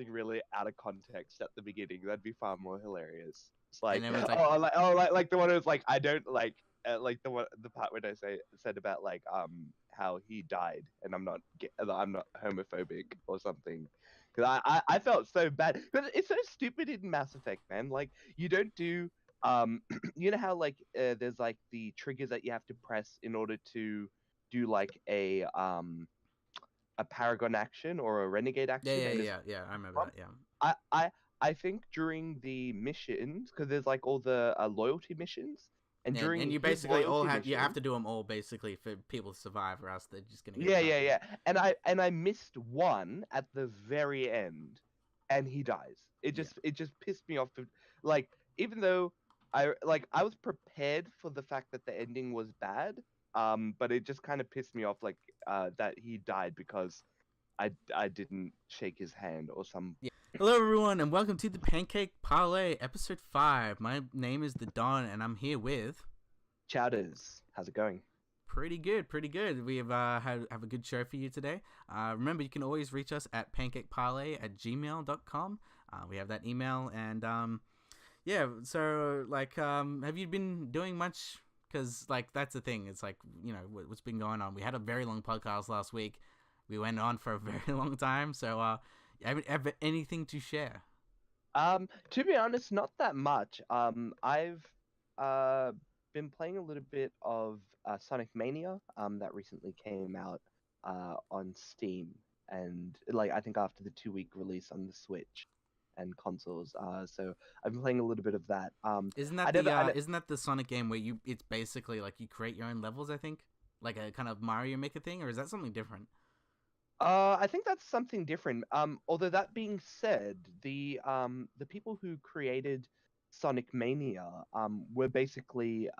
something really out of context at the beginning. That'd be far more hilarious. It's And like, then it's like, like the one who's like, I don't like the part when I said about like how he died, and I'm not homophobic or something, because I felt so bad because it's so stupid in Mass Effect, man. Like you don't do you know how like there's like the triggers that you have to press in order to do like a paragon action or a renegade action, and yeah. I remember that. Yeah. I think during the missions, because there's like all the loyalty missions, and during And you his basically all loyalty you have mission, to do them all basically for people to survive, or else they're just gonna get yeah, shot. yeah, yeah, and I missed one at the very end, and he dies. It just pissed me off. Like even though I was prepared for the fact that the ending was bad, but it just kind of pissed me off like that he died because I didn't shake his hand or some. Yeah. Hello, everyone, and welcome to the Pancake Parlay, episode 5. My name is the Don, and I'm here with Chowders. How's it going? pretty good. We have have a good show for you today. Remember, you can always reach us at pancakeparlay@gmail.com. We have that email, and yeah. So, like, have you been doing much? Because, like, that's the thing. It's like, you know, what's been going on. We had a very long podcast last week. We went on for a very long time. So, have anything to share? To be honest, not that much. I've been playing a little bit of Sonic Mania, that recently came out on Steam, and like I think after the 2-week release on the Switch and consoles. So I've been playing a little bit of that. Isn't that isn't that the Sonic game where it's basically like you create your own levels? I think like a kind of Mario Maker thing, or is that something different? I think that's something different. Although that being said, the people who created Sonic Mania were basically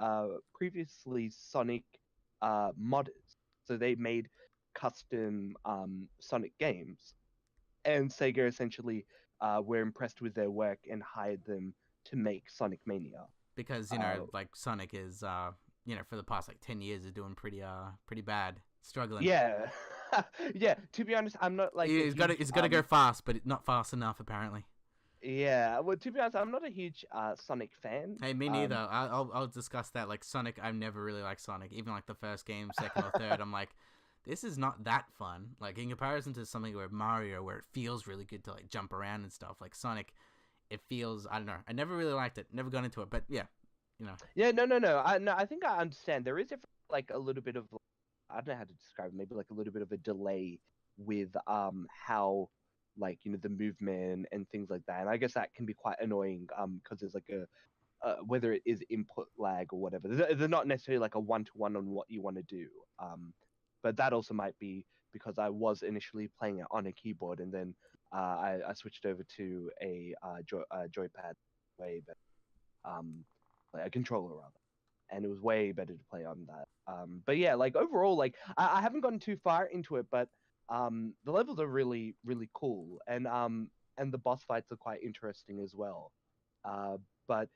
previously Sonic modders. So they made custom Sonic games, and Sega essentially were impressed with their work and hired them to make Sonic Mania. Because like Sonic is for the past like 10 years is doing pretty bad, struggling. Yeah, yeah. To be honest, I'm not like It's got to go fast, but not fast enough apparently. Yeah, well, to be honest, I'm not a huge Sonic fan. Hey, me neither. I'll discuss that. Like Sonic, I've never really liked Sonic. Even like the first game, second or third, I'm like, this is not that fun. Like in comparison to something where Mario, where it feels really good to like jump around and stuff. Like Sonic, it feels, I don't know. I never really liked it. Never got into it. But yeah, you know. Yeah, no. I think I understand. There is like a little bit of, I don't know how to describe it. Maybe like a little bit of a delay with how like the movement and things like that, and I guess that can be quite annoying because there's like a whether it is input lag or whatever. They're not necessarily like a one-to-one on what you want to do, but that also might be because I was initially playing it on a keyboard, and then I switched over to a joypad, way better, like a controller rather, and it was way better to play on that. But yeah, like overall, like I haven't gotten too far into it, but the levels are really cool, and the boss fights are quite interesting as well. But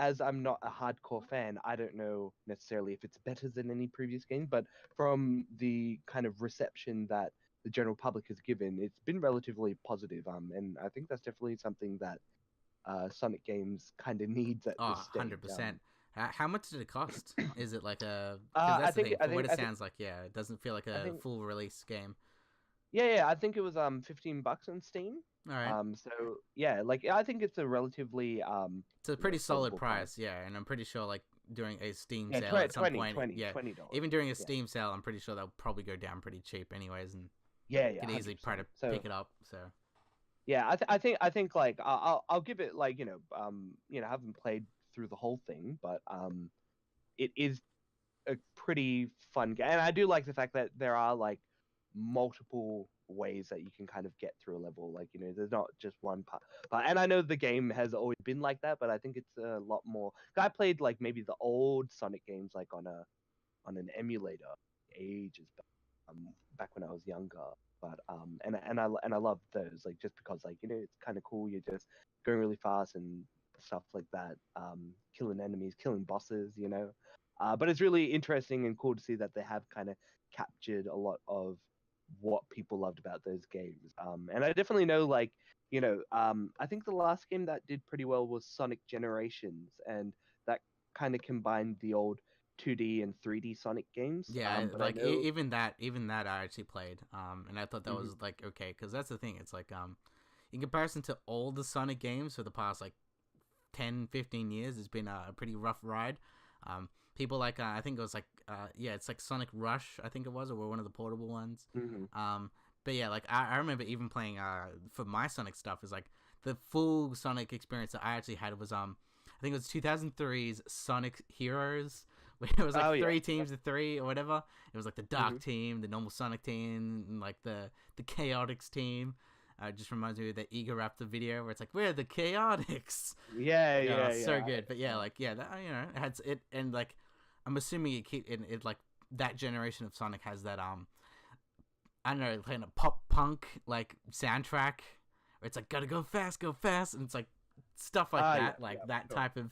as I'm not a hardcore fan, I don't know necessarily if it's better than any previous game, but from the kind of reception that the general public has given, it's been relatively positive. And I think that's definitely something that Sonic games kind of needs at this stage. 100%. How much did it cost? Is it like a? I That's the think thing. From what it I think sounds like, yeah, it doesn't feel like a full release game. yeah, I think it was $15 on Steam. All right. So yeah, like I think it's a relatively It's a pretty solid affordable price, yeah, and I'm pretty sure like during a Steam yeah, sale at some point, $20. even during a Yeah. Steam sale, I'm pretty sure they'll probably go down pretty cheap, anyways, and Yeah, you could easily try to 100%. pick it up. So Yeah, I think like I'll give it like I haven't played through the whole thing, but it is a pretty fun game, and I do like the fact that there are like multiple ways that you can kind of get through a level. Like there's not just one part. But and I know the game has always been like that, but I think it's a lot more. I played like maybe the old Sonic games like on an emulator ages back when I was younger. But and I love those like just because like it's kind of cool. You're just going really fast and stuff like that. Killing enemies, killing bosses. But it's really interesting and cool to see that they have kind of captured a lot of what people loved about those games. And I definitely know, like, I think the last game that did pretty well was Sonic Generations, and that kind of combined the old 2D and 3D Sonic games. Yeah, But I like know. even that I actually played. And I thought that Mhm. was like okay, because that's the thing. It's like in comparison to all the Sonic games for the past like 10, 15 years, it's been a pretty rough ride. People like I think it was like yeah, it's like Sonic Rush, I think it was, or one of the portable ones. Mhm. Um, but yeah, like I remember even playing for my Sonic stuff is like the full Sonic experience that I actually had was I think it was 2003's Sonic Heroes, where it was like Oh yeah. three teams of three or whatever. It was like the Dark Mhm. team, the normal Sonic team, and like the Chaotix team. Just reminds me of the Ego Raptor video where it's like we're the Chaotix. Yeah, Yeah, yeah, so yeah. good. But yeah, like yeah, that, it had it, and like I'm assuming it like that generation of Sonic has that I don't know, kind of pop punk like soundtrack where it's like gotta go fast, and it's like stuff like Yeah, that, like yeah, that sure. type of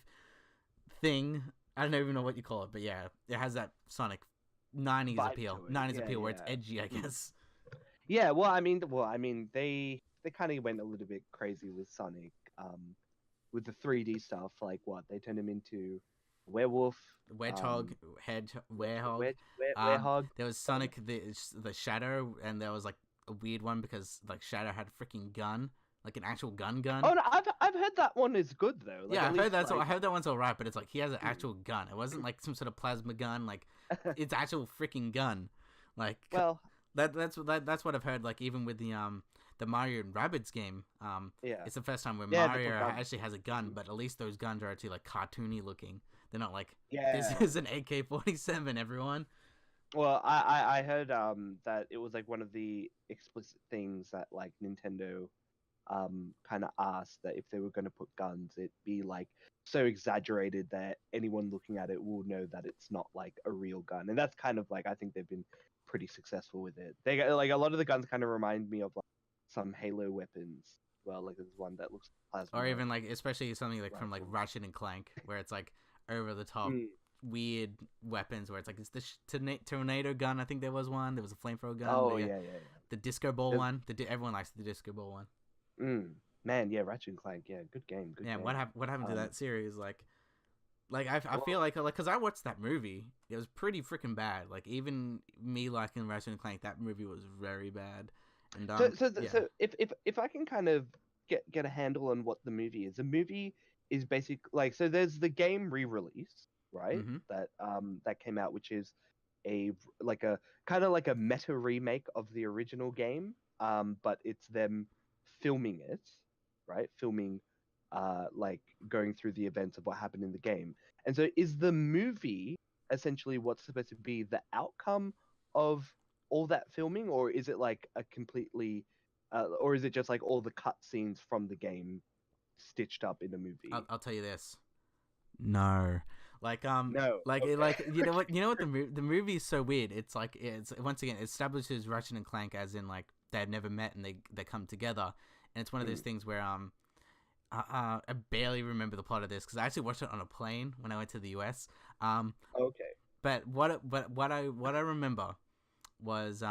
thing. I don't even know what you call it, but yeah, it has that Sonic Vibe to it. 90s Yeah, appeal where it's yeah. edgy, I Mm. guess. Yeah, well, I mean, they kind of went a little bit crazy with Sonic, with the 3D stuff. Like what they turned him into werewolf, Wedgehog, um, Hedge, Werehog. Werehog. There was Sonic the Shadow, and there was like a weird one because like Shadow had a freaking gun, like an actual gun. Oh no, I've heard that one is good though. Like Yeah, at I heard least that's I like. heard that one's alright, but it's like he has an Mm. actual gun. It wasn't like some sort of plasma gun. Like it's actual freaking gun. Like Well, that's what I've heard. Like even with the Mario and Rabbids game, yeah, it's the first time where yeah, they've Mario got guns. actually has a gun, Mhm. but at least those guns are actually like cartoony looking. They're not like this Yeah. is an AK-47. Everyone. Well, I heard that it was like one of the explicit things that like Nintendo kind of asked that if they were going to put guns, it be like so exaggerated that anyone looking at it will know that it's not like a real gun. And that's kind of like I think they've been pretty successful with it. They got like a lot of the guns kind of remind me of like some Halo weapons. Well, like there's one that looks Or plasma even like especially something like from like rifle. Ratchet and Clank, where it's like over the top Mm. weird weapons, where it's like it's the tornado gun. I think there was one. There was a flamethrower gun. Oh yeah, yeah, yeah. The disco ball There's, one. Everyone likes the disco ball one. man, yeah, Ratchet and Clank, yeah, good game, good Yeah, game. what happened to Um, that series? Like I well, feel like because I watched that movie, it was pretty freaking bad. Like even me liking Ratchet and Clank, that movie was very bad. And yeah. so if I can kind of get a handle on what the movie is, the movie is basic like so. There's the game re-release, right? Mm-hmm. That came out, which is a like a kind of like a meta remake of the original game. But it's them filming it, right? Filming, like going through the events of what happened in the game. And so, is the movie essentially what's supposed to be the outcome of all that filming, or is it like a completely, or is it just like all the cut scenes from the game stitched up in a movie? I'll tell you this. No. Like No. like Okay. you know what the movie is so weird. It's like it's once again it establishes Ratchet and Clank as in like they had never met and they come together, and it's one of those Mm, things where I barely remember the plot of this because I actually watched it on a plane when I went to the US. Um, okay. but what I remember was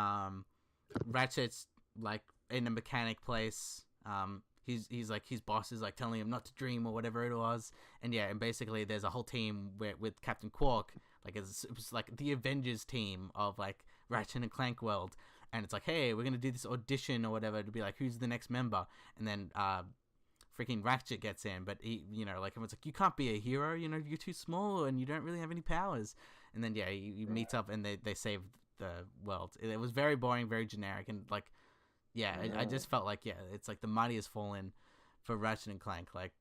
Ratchet's like in a mechanic place. He's like his boss is like telling him not to dream or whatever it was, and yeah, and basically there's a whole team with Captain Quark, like it was like the Avengers team of like Ratchet and Clank world, and it's like hey, we're gonna do this audition or whatever to be like who's the next member, and then freaking Ratchet gets in, but he, like everyone's like, you can't be a hero, you're too small and you don't really have any powers. And then yeah, he meets up and they save the world. It was very boring, very generic, and like yeah, I just felt like yeah, it's like the mighty has fallen for Ratchet and Clank. Like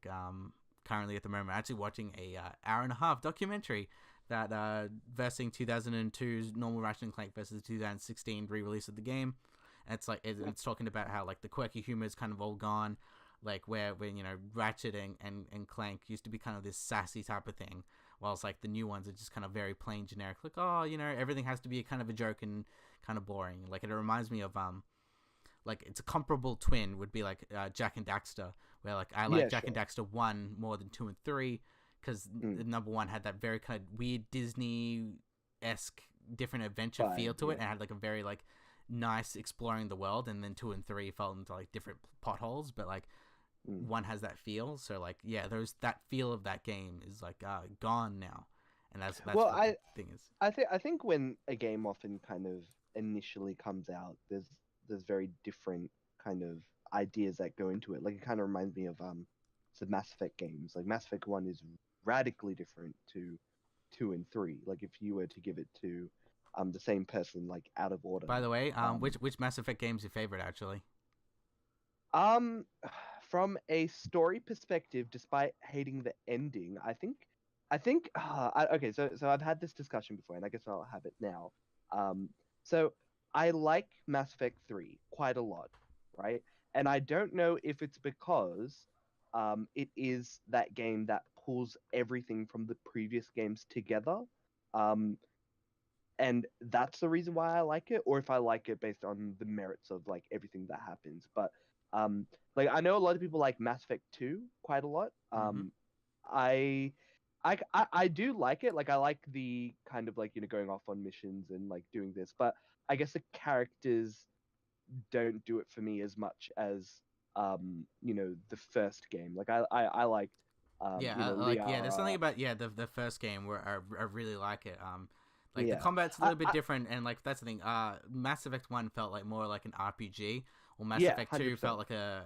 currently at the moment, I'm actually watching a hour and a half documentary that versing 2002's normal Ratchet and Clank versus the 2016 re-release of the game. And it's like it's talking about how like the quirky humor is kind of all gone, like where Ratchet and Clank used to be kind of this sassy type of thing, whilst like the new ones are just kind of very plain generic, like everything has to be kind of a joke and kind of boring. Like it reminds me of like it's a comparable twin would be like Jack and Daxter, where like I like Yeah, Jack and sure. Daxter 1 more than 2 and 3 because Mm, number 1 had that very kind of weird Disney esque different adventure fine. feel to it, Yeah. and had like a very like nice exploring the world, and then 2 and 3 fell into like different potholes, but like one has that feel. So like that feel of that game is like gone now, and that's Well, what the thing is. I think when a game often kind of initially comes out, there's very different kind of ideas that go into it. Like it kind of reminds me of some Mass Effect games. Like Mass Effect 1 is radically different to 2 and 3. Like if you were to give it to the same person, like out of order. By the way, which Mass Effect game is your favorite actually? Um, from a story perspective, despite hating the ending, okay. So I've had this discussion before, and I guess I'll have it now. So I like Mass Effect 3 quite a lot, right? And I don't know if it's because it is that game that pulls everything from the previous games together. And that's the reason why I like it, or if I like it based on the merits of like everything that happens. But like I know a lot of people like Mass Effect 2 quite a lot. I I do like it. Like I like the kind of like going off on missions and like doing this, but I guess the characters don't do it for me as much as the first game. Like I liked there's something Leah. about the first game where I really like it. Like the Yeah. combat's a little bit different, and like that's the thing. Mass Effect 1 felt like more like an RPG, or Mass Effect 2 100%. felt like a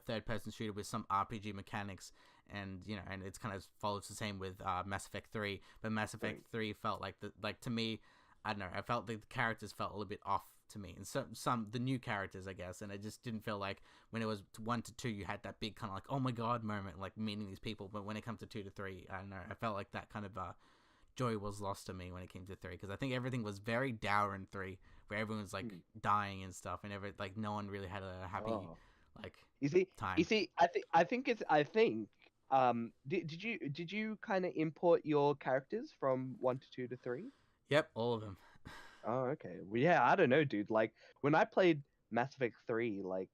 third person shooter with some RPG mechanics, and and it's kind of follows the same with Mass Effect 3. But Mass Effect 3 felt like to me, I don't know, I felt like the characters felt a little bit off to me, and some the new characters, I guess, and it just didn't feel like when it was 1 to 2 you had that big kind of like oh my god moment, like meeting these people. But when it comes to 2 to 3, I don't know, I felt like that kind of joy was lost to me when it came to 3, because I think everything was very dour in 3, where everyone was like dying and stuff, and like no one really had a happy like time. You see, I think did you kind of import your characters from 1 to 2 to 3? Yep, all of them. Oh, okay. Well, yeah, I don't know, dude. Like when I played Mass Effect 3, like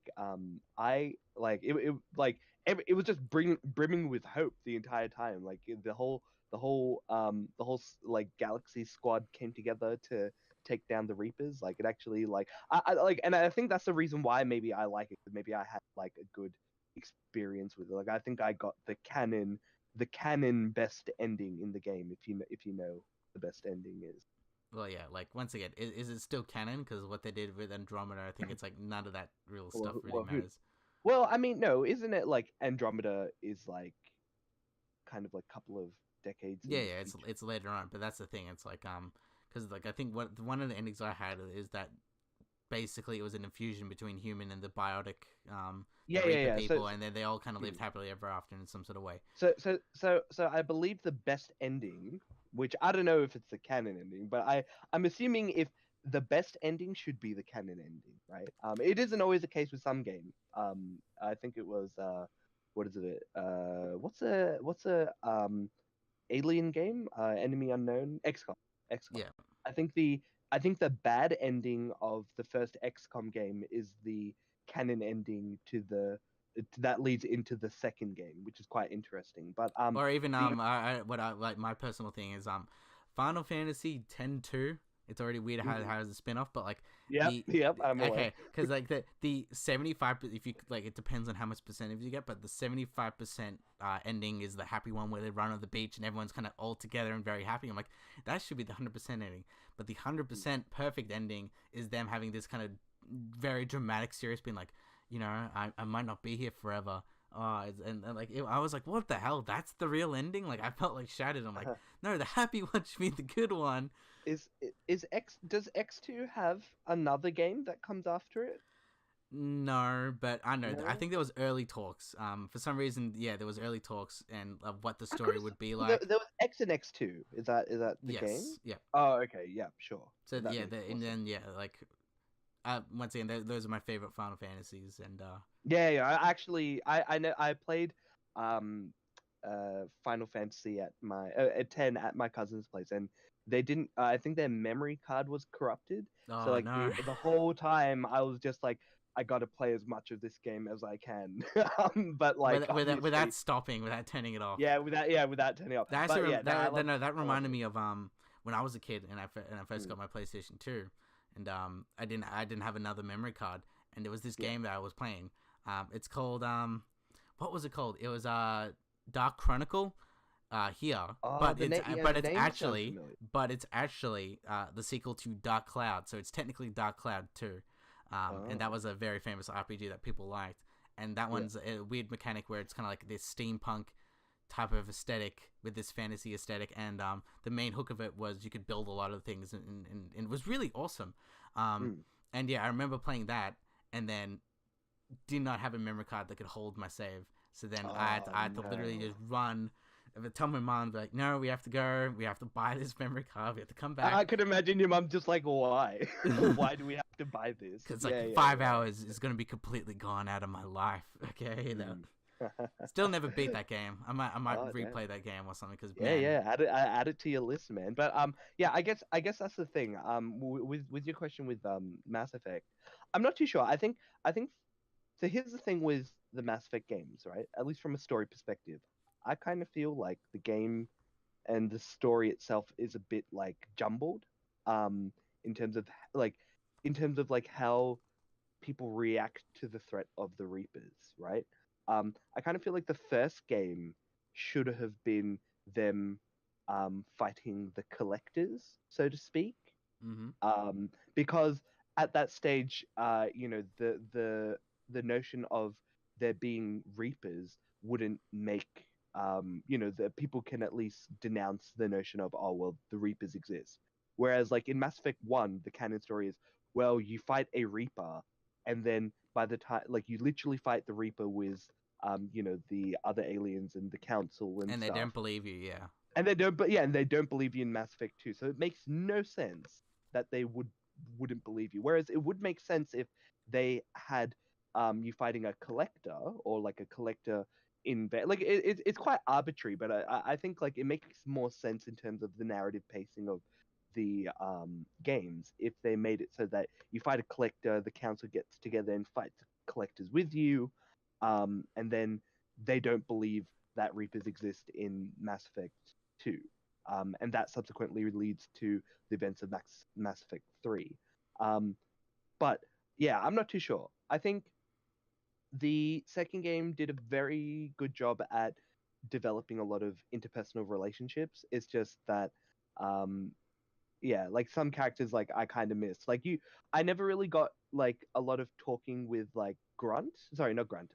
I like it was just brimming with hope the entire time. Like the whole like Galaxy Squad came together to take down the Reapers. Like it actually like I like, and I think that's the reason why maybe I like it. Maybe I had like a good experience with it. Like I think I got the canon best ending in the game. If you know the best ending is. Well, yeah, like once again, is it still canon? Because what they did with Andromeda, I think it's like none of that real stuff really matters. Well, I mean, no, isn't it like Andromeda is like kind of like a couple of decades? Yeah, it's later on, but that's the thing. It's like because like I think one of the endings I had is that basically it was an infusion between human and the biotic people, and then they all kind of lived happily ever after in some sort of way. So I believe the best ending, which I don't know if it's the canon ending, but I'm assuming if the best ending should be the canon ending, right? It isn't always the case with some games. I think it was what is it? What's a alien game? Enemy Unknown, XCOM. Yeah. I think the bad ending of the first XCOM game is the canon ending that leads into the second game, which is quite interesting. But or even what I like, my personal thing is Final Fantasy X-2. It's already weird how it has a spin-off, but like I'm aware. Okay, because like the 75, if you like, it depends on how much percentage you get, but the 75% ending is the happy one where they run on the beach and everyone's kind of all together and very happy. I'm like, that should be the 100% ending, but the 100% perfect ending is them having this kind of very dramatic, serious, being like, I might not be here forever. And like I was like, what the hell? That's the real ending? Like I felt like shattered. I'm like, no, the happy one should be the good one. Does X2 have another game that comes after it? No, but I know. No? I think there was early talks. For some reason, there was early talks and of what the story would be like. There was X and X2. Is that the game? Yeah. Oh, okay. Yeah, sure. So and then like, once again, those are my favorite Final Fantasies, and Yeah. I know I played Final Fantasy at 10 at my cousin's place, and they didn't. I think their memory card was corrupted. Oh, so like no. the whole time I was just like, I got to play as much of this game as I can, but like without stopping, without turning it off. Without turning it off. That reminded me of when I was a kid and I first got my PlayStation 2. and I didn't have another memory card, and there was this game that I was playing. It's called what was it called? It was Dark Chronicle. Here, Oh, the name sounds familiar. but it's actually the sequel to Dark Cloud, so it's technically Dark Cloud 2, and that Oh, was a very famous RPG that people liked, and that yeah. one's a weird mechanic where it's kind of like this steampunk type of aesthetic with this fantasy aesthetic, and the main hook of it was you could build a lot of things, and it was really awesome, Mm. and yeah, I remember playing that, and then did not have a memory card that could hold my save, so then Oh I had to literally no. just run. If I tell my mom, like, no, we have to go. We have to buy this memory card. We have to come back. I could imagine your mum just like, why? Why do we have to buy this? Because, like, Yeah, yeah, 5 hours is going to be completely gone out of my life. Okay? yeah. Mm. Still never beat that game. I might Oh, damn. replay that game or something because, Yeah, man. yeah. Add it to your list, man. But yeah. I guess that's the thing. With your question with Mass Effect, I'm not too sure. I think. So here's the thing with the Mass Effect games, right? At least from a story perspective, I kind of feel like the game and the story itself is a bit like jumbled, um, in terms of like, how people react to the threat of the Reapers, right? I kind of feel like the first game should have been them fighting the collectors, so to speak, Mm-hmm. because at that stage, the notion of there being Reapers wouldn't make, the people can at least denounce the notion of, oh well, the Reapers exist. Whereas like in Mass Effect 1, the canon story is, well, you fight a Reaper, and then by the time, like, you literally fight the Reaper with the other aliens and the council and And they stuff, don't believe you, yeah. and they don't, but yeah, and they don't believe you in Mass Effect 2. So it makes no sense that they wouldn't believe you. Whereas it would make sense if they had you fighting a collector, or like a collector in bed. Like it's quite arbitrary, but I think like it makes more sense in terms of the narrative pacing of the games if they made it so that you fight a collector, the council gets together and fights collectors with you, and then they don't believe that Reapers exist in Mass Effect 2. And that subsequently leads to the events of Mass Effect 3. Um, but yeah, I'm not too sure. I think the second game did a very good job at developing a lot of interpersonal relationships. It's just that, um, yeah, like some characters, like I kind of missed. I never really got like a lot of talking with like Grunt. Sorry, not Grunt.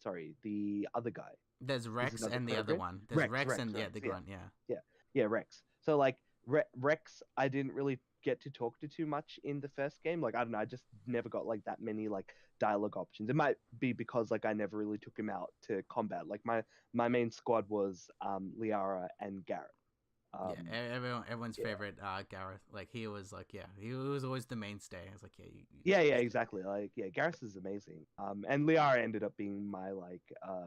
Sorry, the other guy. There's There's Rex another and the other program. one. There's Rex, Rex Rex, and, yeah, Rex. the Yeah, grunt, yeah. yeah, yeah, Rex. So like Rex, I didn't really get to talk to too much in the first game. Like I don't know, I just never got like that many like dialogue options. It might be because like I never really took him out to combat. Like my main squad was Liara and Garrett. Yeah, Um, everyone's yeah, favorite, Gareth. Like, he was, like, yeah, he was always the mainstay. I was like, yeah, yeah, yeah, exactly. Like yeah, Garrus is amazing. And Liara ended up being my like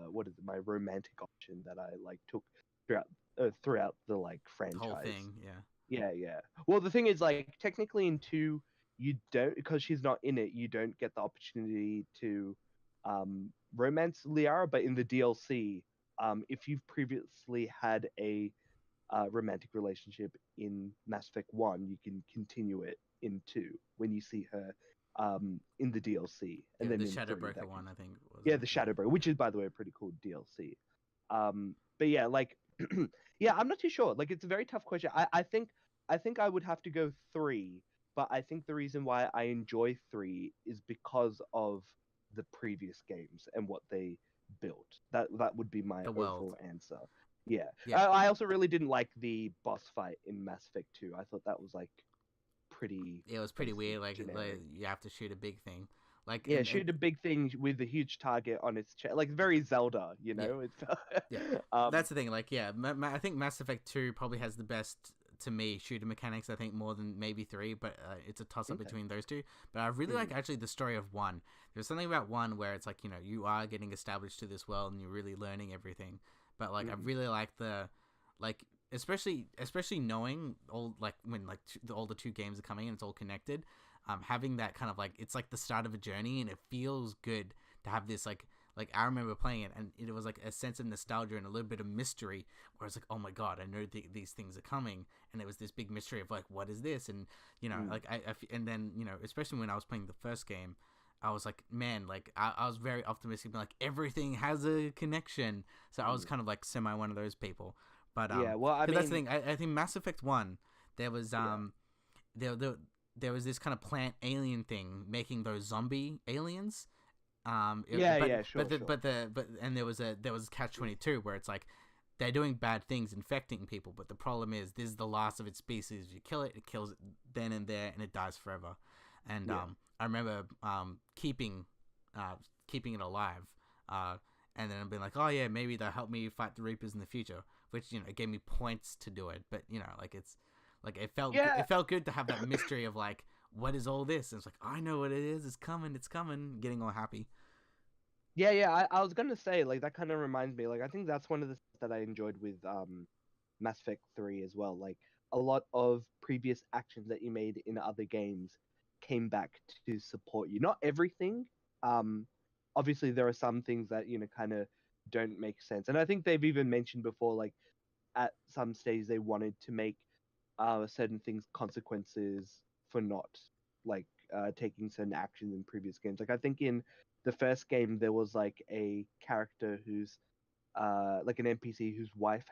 what is it, my romantic option that I like took throughout throughout the like the whole franchise. thing, yeah. Yeah, yeah. Well, the thing is, like, technically in two, you don't, because she's not in it, you don't get the opportunity to romance Liara, but in the DLC, if you've previously had a romantic relationship in Mass Effect 1, you can continue it in 2 when you see her in the DLC, and Yeah, then the in 3, Shadowbreaker that one, can, I think, was yeah, it? the Yeah. Shadowbreaker, which is, by the way, a pretty cool DLC. But yeah, like, yeah, I'm not too sure. Like, it's a very tough question. I think I would have to go 3, but I think the reason why I enjoy 3 is because of the previous games and what they built. That would be my The world. overall answer. Yeah. Yeah. I also really didn't like the boss fight in Mass Effect 2. I thought that was like pretty It was pretty basic, weird. Like, generic. you have to shoot a big thing. Like, Yeah, and shoot a big thing with a huge target on its chest, like very Zelda, you yeah, know. It's yeah. um, That's the thing. Like, yeah, I think Mass Effect 2 probably has the best, to me, shooter mechanics, I think, more than maybe 3, but it's a toss-up okay. between those two. But I really like, actually, the story of 1. There's something about 1 where it's like, you are getting established to this world and you're really learning everything. But, like, I really like like, especially knowing all, like, when, like, all the two games are coming and it's all connected, having that kind of, like, it's like the start of a journey, and it feels good to have this, like like I remember playing it, and it was like a sense of nostalgia and a little bit of mystery, where it's like, oh my god, I know these things are coming, and it was this big mystery of like, what is this, and like and then especially when I was playing the first game, I was like, man, like I was very optimistic, like everything has a connection, so I was kind of like semi one of those people, but Yeah, well, I because that's the mean, thing, I think Mass Effect 1, there was yeah, there there was this kind of plant alien thing making those zombie aliens. yeah, yeah, sure, sure. And there was catch-22 where it's like they're doing bad things, infecting people, but the problem is this is the last of its species. You kill it, it kills it then and there, and it dies forever. And Yeah, I remember keeping it alive, and then being like, oh yeah, maybe they'll help me fight the Reapers in the future, which it gave me points to do it. But like it's like yeah, it felt good to have that mystery of like, what is all this? And it's like, I know what it is. It's coming. Getting all happy. yeah, yeah. I was gonna say like that kind of reminds me. Like I think that's one of the things that I enjoyed with Mass Effect 3 as well. Like a lot of previous actions that you made in other games came back to support you. Not everything. Um, Obviously there are some things that kind of don't make sense, and I think they've even mentioned before, like at some stage they wanted to make certain things consequences for not like taking certain actions in previous games. Like I think in the first game there was like a character who's like an NPC whose wife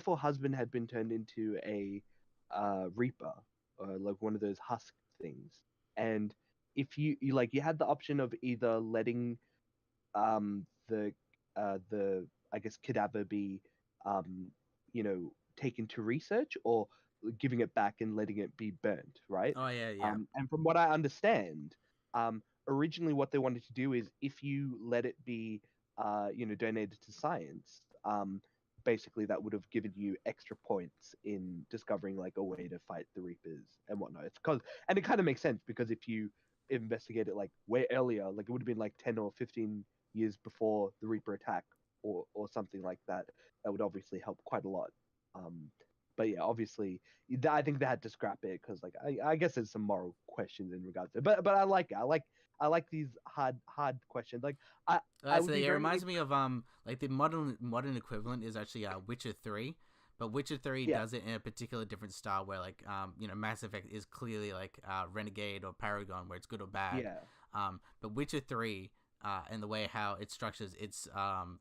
or husband had been turned into a reaper, or like one of those husk things. And if you like you had the option of either letting the I guess cadaver be um taken to research, or giving it back and letting it be burnt, right? Oh yeah, yeah. And from what I understand, originally what they wanted to do is if you let it be donated to science, basically that would have given you extra points in discovering like a way to fight the Reapers and whatnot. It's cause and it kind of makes sense because if you investigate it like way earlier, like it would have been like 10 or 15 years before the Reaper attack, or something like that, that would obviously help quite a lot. Um, but yeah, obviously, I think they had to scrap it because like I guess there's some moral questions in regards to it. But I like it. I like these hard questions. Like I That's would the be It very reminds me of like the modern equivalent is actually Witcher 3, but Witcher 3 yeah, does it in a particular different style where like Mass Effect is clearly like Renegade or Paragon where it's good or bad. yeah, But Witcher 3 and the way how it structures its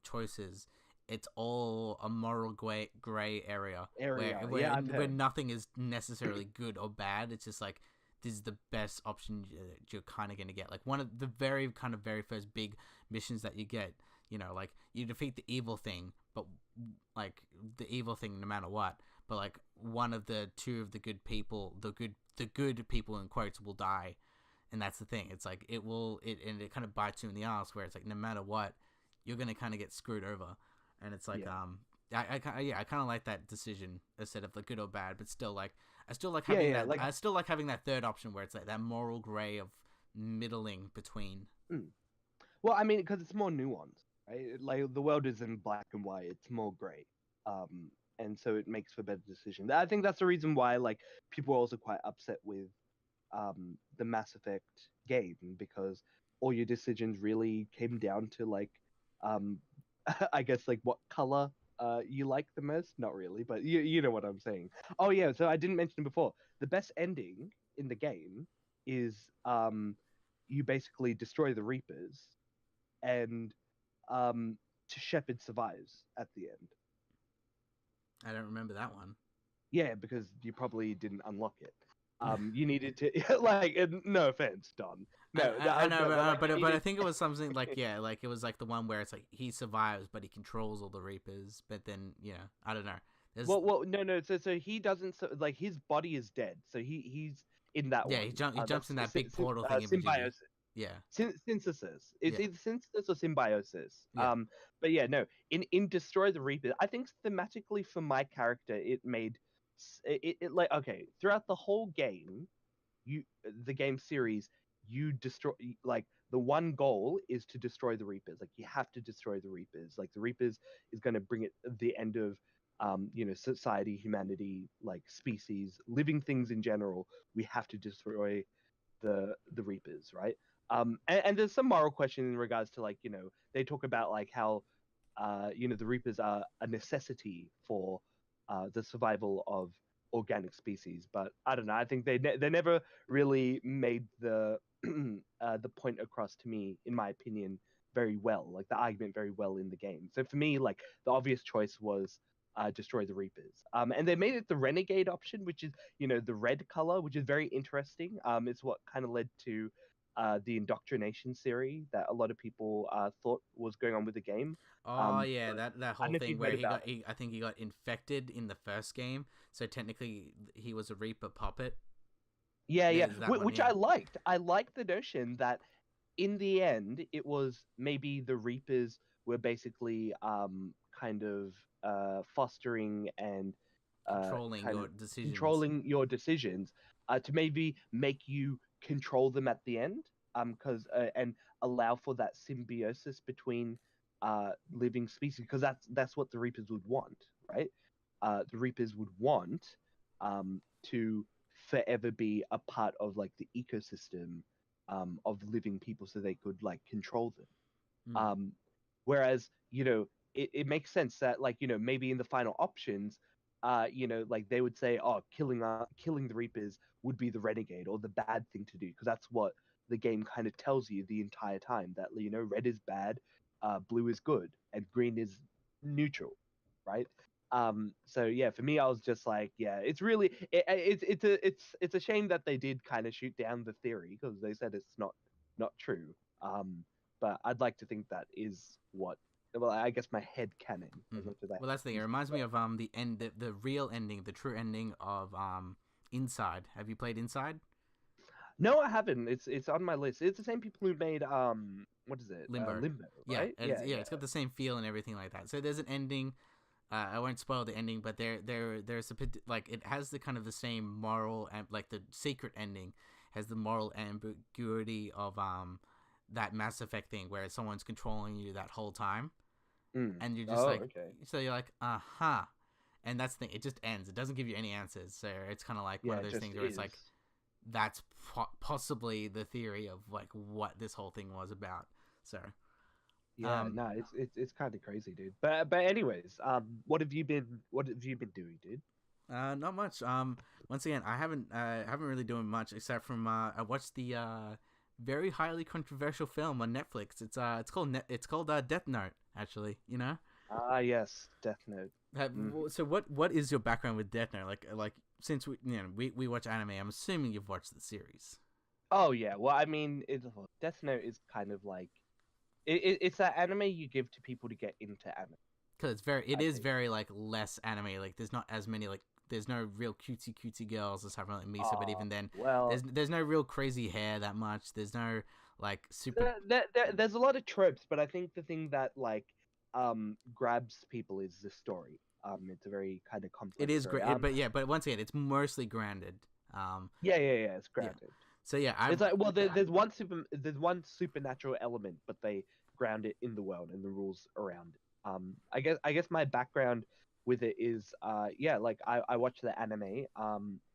choices, it's all a moral gray area where area. where Yeah, I've where heard. nothing is necessarily good or bad. It's just like this is the best option you're kind of going to get. Like one of the very first big missions that you get, like you defeat the evil thing, but like the evil thing no matter what. But like one of the two of the good people, the good people in quotes will die, and that's the thing. It's like it kind of bites you in the ass where it's like no matter what, you're gonna kind of get screwed over, and it's like Yeah, I kind of like that decision instead of the good or bad, but still like I still like yeah, having yeah. that. Like, I still like having that third option where it's like that moral gray of middling between. mm. Well, I mean, because it's more nuanced, right? Like the world isn't black and white; it's more gray. And so it makes for better decisions. I think that's the reason why like people are also quite upset with the Mass Effect game, because all your decisions really came down to like um I guess like what color you like the most. Not really, but you know what I'm saying. Oh yeah, so I didn't mention before. The best ending in the game is you basically destroy the Reapers, and um Shepard survives at the end. I don't remember that one. Yeah, because you probably didn't unlock it. You needed to like, no offense, Don. No, I know, but like you but I needed. think it was something like yeah, like it was like the one where it's like he survives, but he controls all the Reapers. But then I don't know. There's Well, no, no. So he doesn't. So, like his body is dead. So he's in that yeah, one. he jumps That's in that big portal thing in Majiggy. symbiosis. Yeah, Synthesis. It's yeah, either synthesis or symbiosis. yeah. But yeah, no. In Destroy the Reaper, I think thematically for my character, it made it like okay throughout the whole game, you the game series, you destroy like the one goal is to destroy the Reapers. Like you have to destroy the Reapers. Like the Reapers is going to bring it the end of society, humanity, like species, living things in general. We have to destroy the Reapers, right? And there's some moral question in regards to like they talk about like how the Reapers are a necessity for the survival of organic species. But I don't know. I think they never really made the point across to me, in my opinion, very well. Like the argument very well in the game. So for me, like the obvious choice was destroy the Reapers. And they made it the Renegade option, which is the red color, which is very interesting. It's what kind of led to the indoctrination theory that a lot of people thought was going on with the game. Oh yeah, But that I don't whole know if thing you've where read about it. I think he got infected in the first game, so technically he was a Reaper puppet. Yeah, yeah, There's that one, which yeah. I liked. I liked the notion that in the end, it was maybe the Reapers were basically kind of fostering and Controlling kind your of decisions. controlling your decisions to maybe make you control them at the end, because and allow for that symbiosis between living species, because that's what the Reapers would want, right? The Reapers would want to forever be a part of like the ecosystem of living people, so they could like control them. Mm. Whereas, it makes sense that like, maybe in the final options, like they would say, oh, killing the Reapers would be the renegade or the bad thing to do, because that's what the game kind of tells you the entire time, that red is bad, blue is good, and green is neutral, right? So yeah, for me, I was just like, yeah, it's really it's a shame that they did kind of shoot down the theory, because they said it's not true. Um, but I'd like to think that is what, well, I guess my head canon, as Mm. much as I Well, that's the thing. It use reminds the me word. of the real ending, the true ending of Inside. Have you played Inside? No, I haven't. It's on my list. It's the same people who made what is it? Limbo. Limbo, Yeah, right? Yeah, yeah, yeah. it's got the same feel and everything like that. So there's an ending. I won't spoil the ending, but there's like it has the kind of the same moral and like the secret ending has the moral ambiguity of that Mass Effect thing where someone's controlling you that whole time, Mm. and you're just Oh, like, okay. so you're like, uh-huh, and that's the thing. It just ends. It doesn't give you any answers. So it's kind of like one Yeah, of it those just things where it's like is. that's possibly the theory of like what this whole thing was about. So Yeah, um no, it's kind of crazy, dude. But anyways, what have you been doing, dude? not much. Once again, I haven't really doing much except from I watched the very highly controversial film on Netflix. It's called Death Note. Actually, you know. Ah, yes, Death Note. Hmm. So what is your background with Death Note? Like since we watch anime, I'm assuming you've watched the series Oh yeah, well, I mean, Death Note is kind of like it's that anime you give to people to get into anime, because it I is think. very like less anime. Like there's not as many like. There's no real cutesy girls as having like Misa, but Oh, even then, well, there's no real crazy hair that much. There's no like super. there's a lot of tropes, but I think the thing that like grabs people is the story. It's a very kind of It complex is story. great, but yeah, but once again, it's mostly grounded. Yeah, yeah, yeah, it's Yeah. grounded. So yeah, I've It's like, well, there's one supernatural element, but they ground it in the world and the rules around it. I guess my background with it is yeah, like I watch the anime.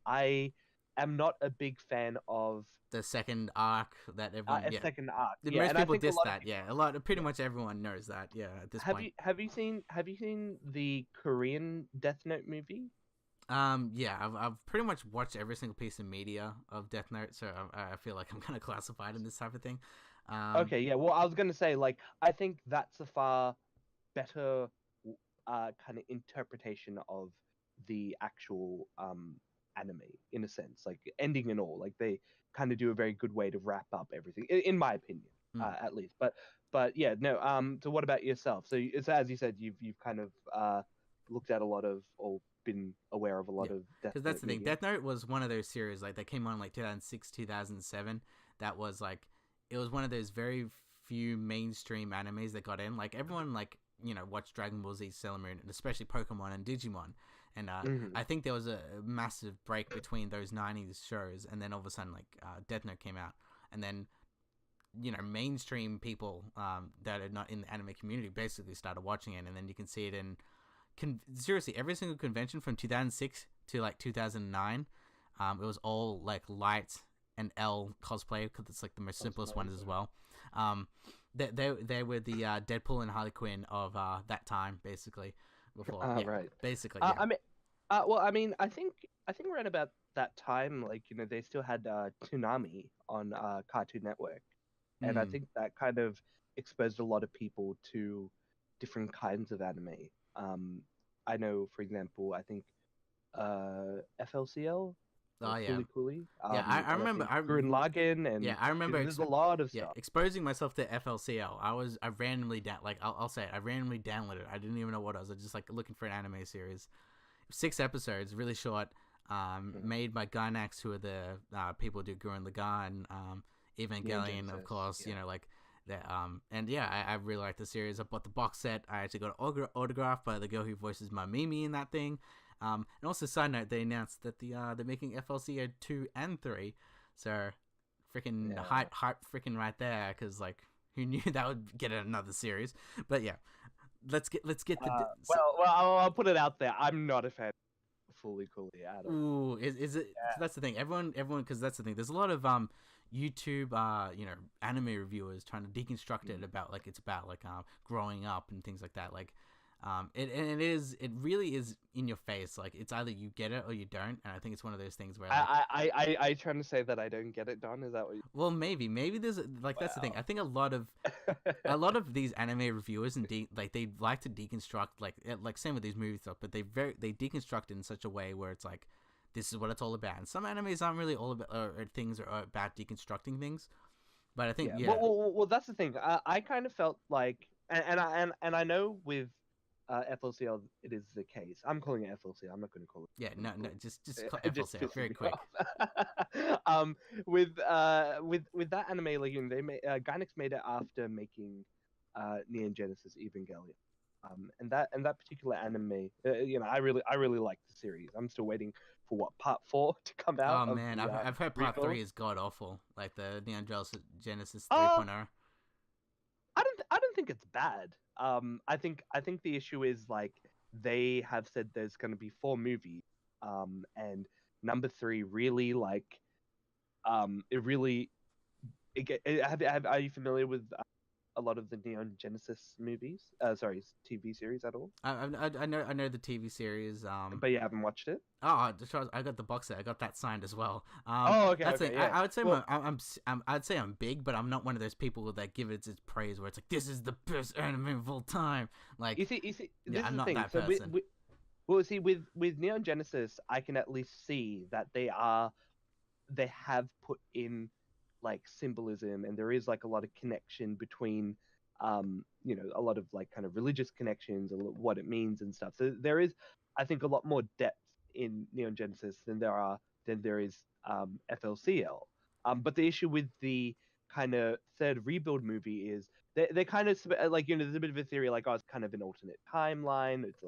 I am not a big fan of the second arc that everyone, a yeah, second arc. Yeah, most and I people think a diss lot of that. people. Yeah, pretty Yeah. much everyone knows that. Yeah, at this Have point. you have you seen have you seen the Korean Death Note movie? Yeah, I've pretty much watched every single piece of media of Death Note, so I feel like I'm kind of classified in this type of thing. Um, Okay, yeah. Well, I was gonna say, like, I think that's a far better kind of interpretation of the actual anime, in a sense, like ending and all. Like they kind of do a very good way to wrap up everything, in my opinion, mm. at least. But yeah, no. So what about yourself? So it's as you said, you've kind of looked at a lot of, or been aware of a Yeah, lot of Death because that's Note the thing. media. Death Note was one of those series like that came on like 2006, 2007. That was like it was one of those very few mainstream animes that got in. Like everyone like watched Dragon Ball Z, Sailor Moon, and especially Pokemon and Digimon. And Hmm. I think there was a massive break between those '90s shows, and then all of a sudden like Death Note came out, and then mainstream people that are not in the anime community basically started watching it, and then you can see it in seriously every single convention from 2006 to like 2009. It was all like light and L cosplay because it's like the most simplest one as Cosplay. well. They were the Deadpool and Harley Quinn of that time, basically. Before, yeah, Right. basically, yeah. I mean, well, I mean, I think around about that time, like they still had Toonami on Cartoon Network, and I Mm. think that kind of exposed a lot of people to different kinds of anime. Um, I know, for example, I think FLCL Oh or yeah, Fooly Cooly, yeah. I and I remember. think Gurren Lagann, Yeah, and I remember. there's a lot of Yeah, stuff. exposing myself to FLCL. I randomly I'll say it. I randomly downloaded it. I didn't even know what it was. I was just like looking for an anime series. 6 episodes, really short. Mhm. Made by Gainax, who are the people who do Gurren Lagann, Neon Evangelion, of Genesis, course. yeah. Like that. And yeah, I really like the series. I bought the box set. I actually got an autograph by the girl who voices my Mimi in that thing. And also, side note, they announced that they're making FLCL 2 and 3. So, freaking Yeah. hype, freaking right there. Because like, who knew that would get another series? But yeah, let's get the. Well, I'll put it out there. I'm not a fan of Fooly Cooly at all. Ooh, is it? Cause that's the thing. Everyone, because that's the thing. There's a lot of YouTube, anime reviewers trying to deconstruct it about like it's about like growing up and things like that. Like, it really is in your face. Like it's either you get it or you don't. And I think it's one of those things where like, I trying to say that I don't get it, Don? Is that what you... well, maybe there's like that's the thing. Wow. I think a lot of these anime reviewers and like they like to deconstruct like same with these movie stuff, but they deconstruct it in such a way where it's like this is what it's all about. And some animes aren't really all about or things are about deconstructing things. But I think Yeah. yeah, Well, that's the thing. I kind of felt like, and I know with FLCL it is the case. I'm calling it FLCL. I'm not going to call it yeah, Fooly no, Cooly. just It just FLC pisses very me quick. off. With that anime, like they made Gainax made it after making Neon Genesis Evangelion. And that particular anime, I really like the series. I'm still waiting for what part 4 to come out Oh of man, the I've heard part rebuild. 3 is god awful, like the Neon Genesis Uh, 3.0. I don't think it's bad. I think the issue is like they have said there's going to be 4 movies. And number 3 really like it really are you familiar with a lot of the Neon Genesis movies? Sorry, TV series at all? I know the TV series. But you haven't watched it? I got the box set. I got that signed as well. Oh, okay, That's it. okay, yeah. I would say Well, I'd say I'm big, but I'm not one of those people that give it its praise where it's like this is the best anime of all time. Like, you see, yeah, this is I'm the not thing. that So person. well, see, with Neon Genesis, I can at least see that they have put in like symbolism, and there is like a lot of connection between a lot of like kind of religious connections and what it means and stuff. So there is, I think, a lot more depth in Neon Genesis than there is FLCL. But the issue with the kind of third rebuild movie is they kind of like there's a bit of a theory like, oh, it's kind of an alternate timeline. It's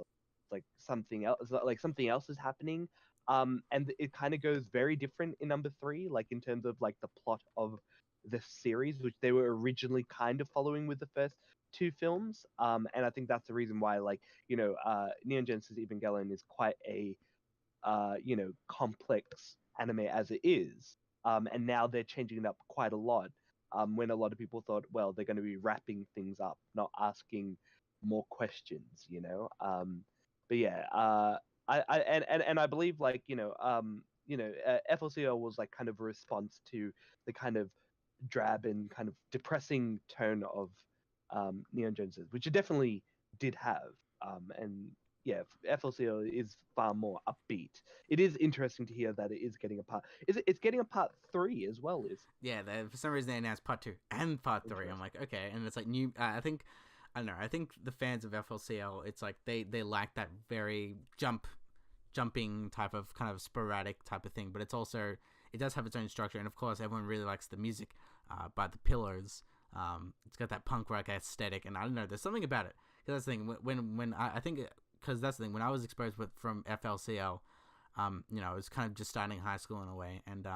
like something else, like something else is happening. And it kind of goes very different in number 3, like in terms of like the plot of the series, which they were originally kind of following with the first 2 films. And I think that's the reason why, like, Neon Genesis Evangelion is quite a complex anime as it is. And now they're changing it up quite a lot. When a lot of people thought, well, they're going to be wrapping things up, not asking more questions. But yeah, and I believe, like, FLCL was like kind of a response to the kind of drab and kind of depressing tone of Neon Genesis, which it definitely did have. And yeah, FLCL is far more upbeat. It is interesting to hear that it is getting a part. It's getting a part 3 as well? Is Yeah, for some reason they announced part 2 and part 3. I'm interesting. like, okay, and it's like new. I don't know. I think the fans of FLCL, it's like they like that very jumping type of kind of sporadic type of thing, but it's also it does have its own structure, and of course everyone really likes the music by the Pillars. It's got that punk rock aesthetic, and I don't know. There's something about it. Because that's the thing. When I think because that's the thing. When I was exposed from FLCL, it was kind of just starting high school in a way, and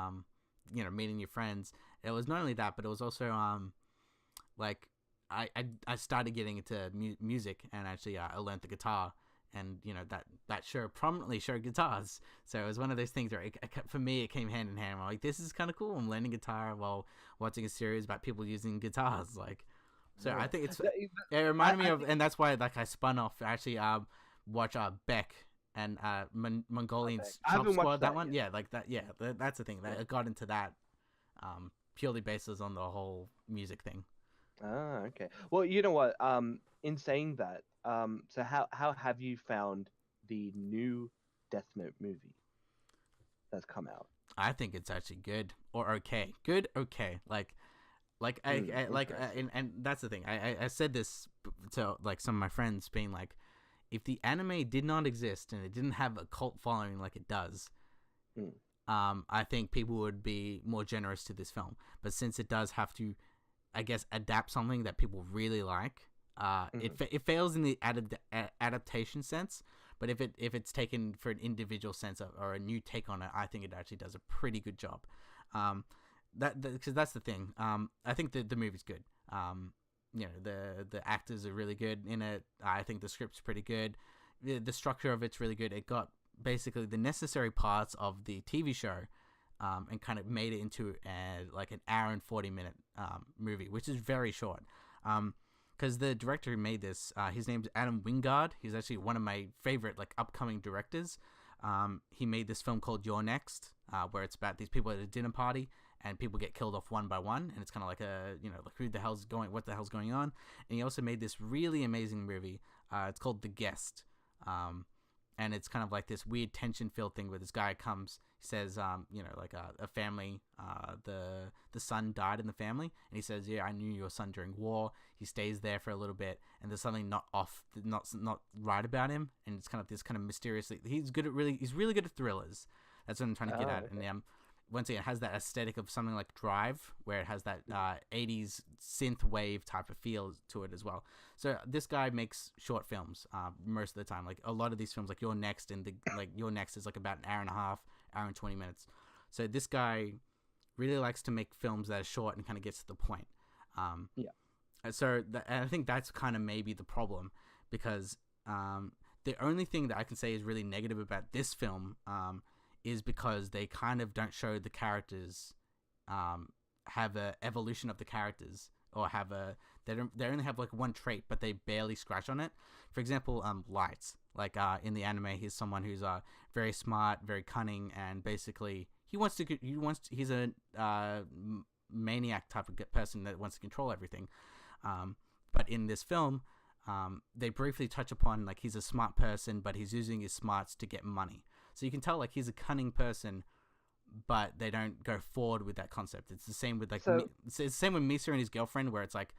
meeting your friends. It was not only that, but it was also like I started getting into music, and actually I learned the guitar, and that show prominently showed guitars. So it was one of those things where for me it came hand in hand. I'm like, this is kind of cool. I'm learning guitar while watching a series about people using guitars. Like, so I think it reminded me of, and that's why like I spun off actually watch Beck and Mongolian Chop Squad. That one, yeah, like that. Yeah, that's the thing. I got into that purely basis on the whole music thing. Ah, okay. Well, you know what? In saying that, so how have you found the new Death Note movie that's come out? I think it's actually good or okay. Good, okay. And that's the thing. I said this to like some of my friends, being like, if the anime did not exist and it didn't have a cult following like it does, I think people would be more generous to this film. But since it does have to, I guess, adapt something that people really like, it fails in the adaptation sense. But if it's taken for an individual sense or a new take on it, I think it actually does a pretty good job. Because that's the thing. I think the movie's good. The actors are really good in it. I think the script's pretty good. The structure of it's really good. It got basically the necessary parts of the TV show, and kind of made it into like an hour and 40-minute movie, which is very short. Because the director who made this, his name's Adam Wingard. He's actually one of my favorite like upcoming directors. He made this film called You're Next, where it's about these people at a dinner party and people get killed off one by one, and it's kind of like like what the hell's going on. And he also made this really amazing movie. It's called The Guest. And it's kind of like this weird tension-filled thing where this guy comes, says, a family, the son died in the family, and he says, yeah, I knew your son during war. He stays there for a little bit, and there's something not right about him, and it's kind of this kind of mysteriously. He's really good at thrillers. That's what I'm trying to get at. Okay. And once again, it has that aesthetic of something like Drive, where it has that 80s synth wave type of feel to it as well. So this guy makes short films most of the time. Like a lot of these films, like You're Next, You're Next is like about an hour and a half, hour and 20 minutes. So this guy really likes to make films that are short and kind of gets to the point. So I think that's kind of maybe the problem, because the only thing that I can say is really negative about this film is because they kind of don't show the characters have a evolution of the characters, or they only have like one trait, but they barely scratch on it. For example, Light, like in the anime, he's someone who's very smart, very cunning, and basically he's a maniac type of person that wants to control everything. But in this film, they briefly touch upon like he's a smart person, but he's using his smarts to get money. So you can tell like he's a cunning person, but they don't go forward with that concept. It's the same with like it's the same with Misa and his girlfriend, where it's like,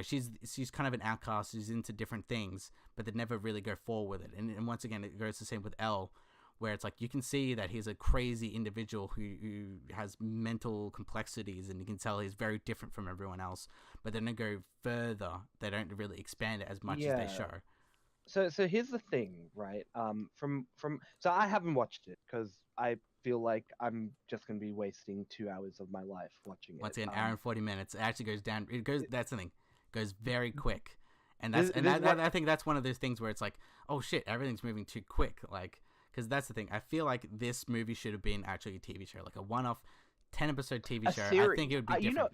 she's kind of an outcast who's into different things, but they never really go forward with it. And once again, it goes the same with L, where it's like you can see that he's a crazy individual who has mental complexities, and you can tell he's very different from everyone else. But then they go further; they don't really expand it as much as they show. So here's the thing, right? So I haven't watched it because I feel like I'm just gonna be wasting 2 hours of my life watching it. Once again, hour and 40 minutes. It actually goes down. It goes. That's the thing. It goes very quick, and I think that's one of those things where it's like, oh shit, everything's moving too quick. Like, because that's the thing. I feel like this movie should have been actually a TV show, like a one-off 10-episode TV show. I think it would be different.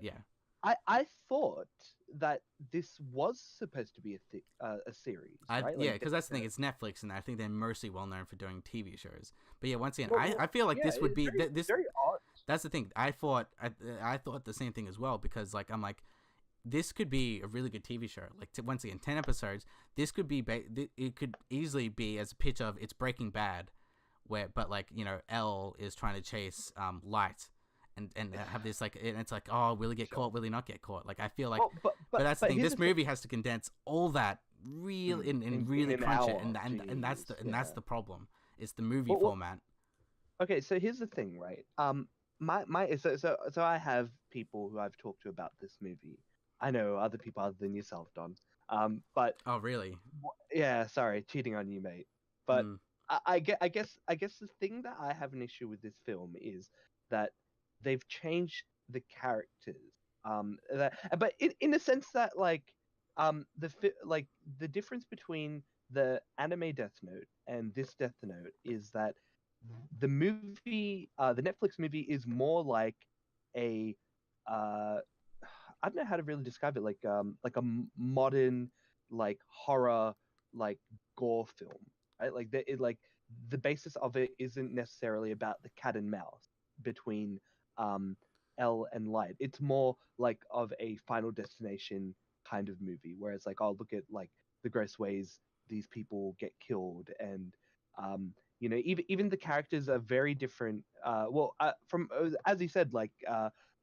I thought that this was supposed to be a series, right? Yeah, because that's the thing. It's Netflix, and I think they're mostly well known for doing TV shows. But yeah, once again, I feel like this would be this. Very odd. That's the thing. I thought the same thing as well, because like I'm like, this could be a really good TV show. Like once again, 10 episodes. This could be it could easily be as a pitch of it's Breaking Bad, but like L is trying to chase Light. And have this like, and it's like, oh, will he get caught? Will he not get caught? Like, I feel like, but that's the thing. This movie has to condense all that really crunch it, and that's the problem. It's the movie format. Okay, so here's the thing, right? So I have people who I've talked to about this movie. I know other people other than yourself, Don. But oh, really? Yeah, sorry, cheating on you, mate. But I guess the thing that I have an issue with this film is that they've changed the characters, but in a sense that like the difference between the anime Death Note and this Death Note is that the Netflix movie is more like a, uh, I don't know how to really describe it, like a modern like horror like gore film, right? The basis of it isn't necessarily about the cat and mouse between um L and Light. It's more like of a Final Destination kind of movie, where it's like, oh, look at like the gross ways these people get killed, and even the characters are very different. From as he said,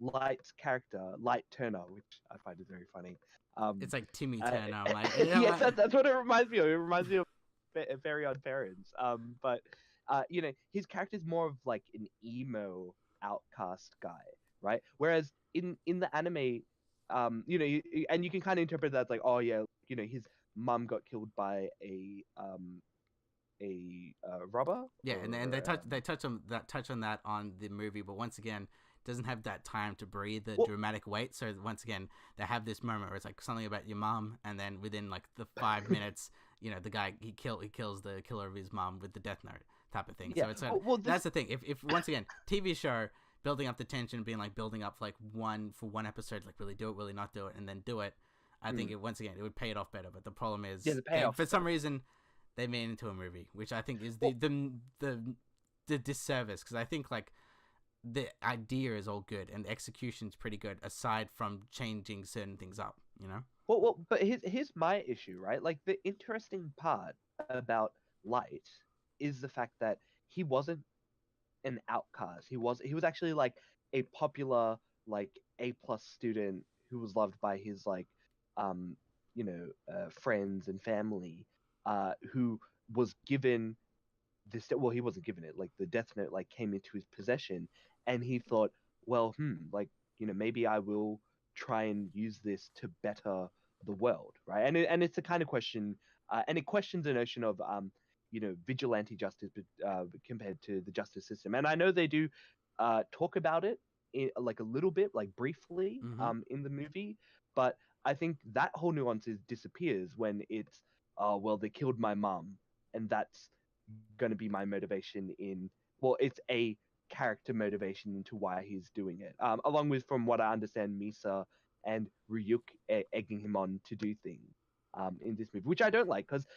Light's character, Light Turner, which I find is very funny. It's like Timmy Uh, Turner. I'm like, yes, that's what it reminds me of. It reminds me of Very Odd Parents. But his character is more of like an emo outcast guy, right? Whereas in the anime, and you can kind of interpret that as like, oh yeah, his mum got killed by a robber, yeah, and or they touch on that on the movie, but once again, doesn't have that time to breathe the well, dramatic weight. So once again, they have this moment where it's like something about your mom, and then within like the 5 minutes, the guy he kills the killer of his mom with the Death Note type of thing. yeah. So it's This, that's the thing. If once again TV show building up the tension, being like building up like one episode, like really do it, really not do it, and then do it. I think it once again it would pay it off better. But the problem is, the payoff for some reason, they made it into a movie, which I think is the disservice, because I think like the idea is all good and the execution's pretty good, aside from changing certain things up. But here's my issue, right? Like, the interesting part about Light is the fact that he wasn't an outcast. He was actually like a popular, like, A+ student who was loved by his like friends and family, who was given this. Well, he wasn't given it. Like, the Death Note like came into his possession, and he thought, well, like, maybe I will try and use this to better the world, right? And it's a kind of question, and it questions the notion of vigilante justice, compared to the justice system. And I know they do talk about it like a little bit, like briefly, Mm-hmm. in the movie, but I think that whole nuance disappears when it's, well, they killed my mom, and that's going to be my motivation in, well, it's a character motivation into why he's doing it, along with, from what I understand, Misa and Ryuk egging him on to do things in this movie, which I don't like, because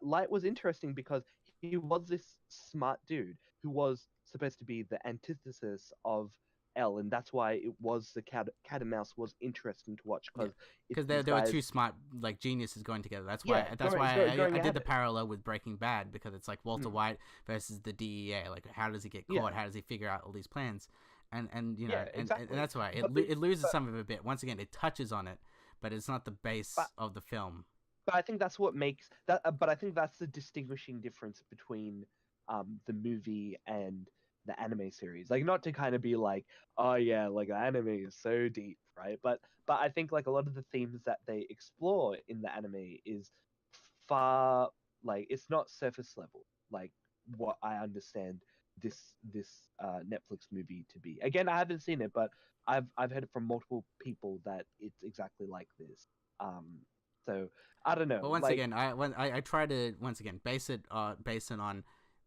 Light was interesting because he was this smart dude who was supposed to be the antithesis of L, and that's why it was the cat and mouse was interesting to watch, Yeah, because it's because these they were guys. two smart like geniuses going together. That's Yeah, why going I at did the it. parallel with Breaking Bad, because it's like Walter Hmm. White versus the DEA. Like, how does he get Yeah, caught? How does he figure out all these plans? And yeah, and exactly. that's why But it loses but some of it a bit. Once again, it touches on it, but it's not the base but of the film. but I think that's what makes that. But I think that's the distinguishing difference between the movie and the anime series. Like, not to kind of be like, oh yeah, like the anime is so deep, right? But I think like a lot of the themes that they explore in the anime is far, like, it's not surface level, like what I understand this Netflix movie to be. Again, I haven't seen it, but I've heard it from multiple people that it's exactly like this. So I don't But know, once like, again, I try to once again base it on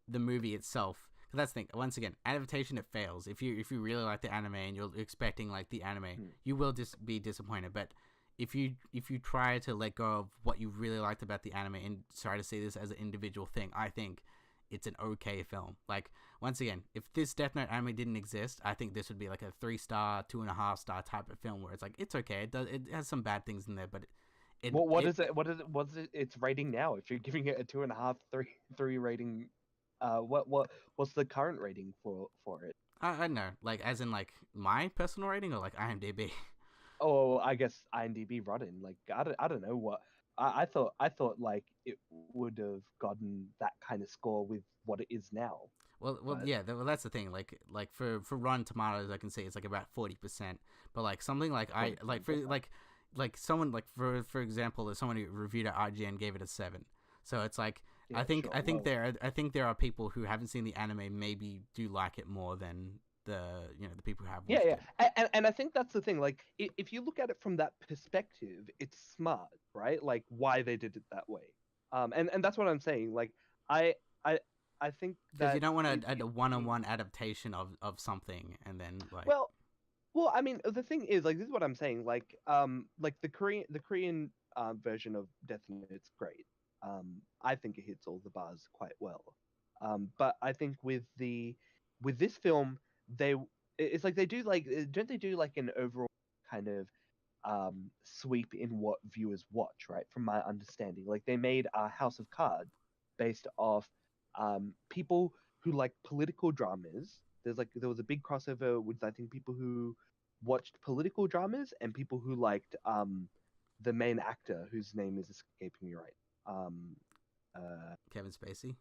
the movie itself. 'Cause that's the thing. Once again, adaptation, it fails. If you really like the anime and you're expecting like the anime, hmm. you will just be disappointed. But if you try to let go of what you really liked about the anime and try to see this as an individual thing, I think it's an okay film. Like, once again, if this Death Note anime didn't exist, I think this would be like a 3-star, 2.5-star type of film where it's like, it's okay. It has some bad things in there, but What is it? What is it? What's it? Its rating now? If you're giving it a 2.5, three rating, what's the current rating for it? I don't know, like as in like my personal rating or like IMDb. Oh, I guess IMDb Rotten. Like, I don't know what. I thought like it would have gotten that kind of score with what it is now. Well, But yeah. That's the thing. Like for Rotten Tomatoes, I can say it's like about 40%. But like something like I like 40%, for okay. like someone like for example, there's someone who reviewed at IGN gave it a 7. So it's like Yeah, sure. I think Well, there are people who haven't seen the anime maybe do like it more than the people who have yeah, watched yeah, it. and I think that's the thing. Like, if you look at it from that perspective, it's smart, right? Like, why they did it that way. And that's what I'm saying. Like I I I think Because you that don't want it, a one-on-one adaptation of something and then like well, I mean, the thing is, like, this is what I'm saying. Like the Korean version of Death Note's great. I think it hits all the bars quite well. But I think with this film, they it's like they do like don't they do like an overall kind of sweep in what viewers watch, right? From my understanding, like they made a House of Cards based off people who like political dramas. There was a big crossover with I think people who watched political dramas and people who liked the main actor whose name is escaping me right. Uh, Kevin Spacey.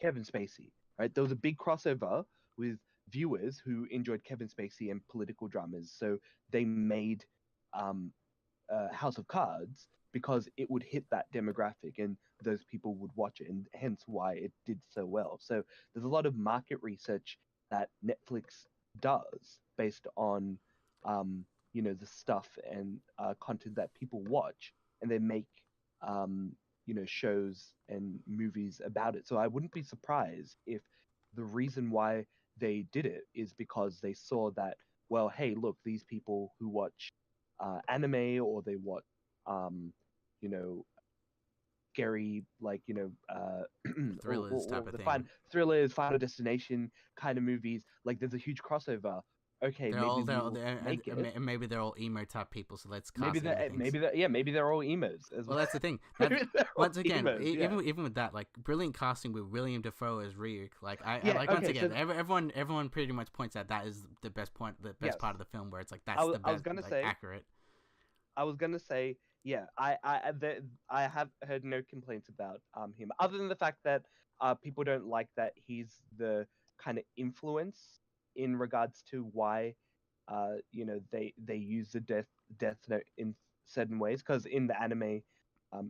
Kevin Spacey, right? There was a big crossover with viewers who enjoyed Kevin Spacey and political dramas, so they made um, House of Cards because it would hit that demographic and those people would watch it, and hence why it did so well. So there's a lot of market research that Netflix does based on, the stuff and content that people watch, and they make, shows and movies about it. So I wouldn't be surprised if the reason why they did it is because they saw that, well, hey, look, these people who watch anime or they watch um you know scary like Thrillers type of the thing. thrillers, Final Destination kind of movies, like there's a huge crossover. Okay, maybe They're we all will there, make it. and maybe they're all emo type people. So let's Maybe cast emo that things. maybe they're all emos as Well, well. that's the thing. That Maybe they're all once again, emos, yeah. even with that, like brilliant casting with William Dafoe as Ryuk. Like I Yeah, like once okay, again, so everyone pretty much points out that is the best point, the best yes, part of the film, where it's like that's the I was best, gonna like say accurate. Yeah, I have heard no complaints about him, other than the fact that people don't like that he's the kind of influence in regards to why they use the Death Note in certain ways, because in the anime,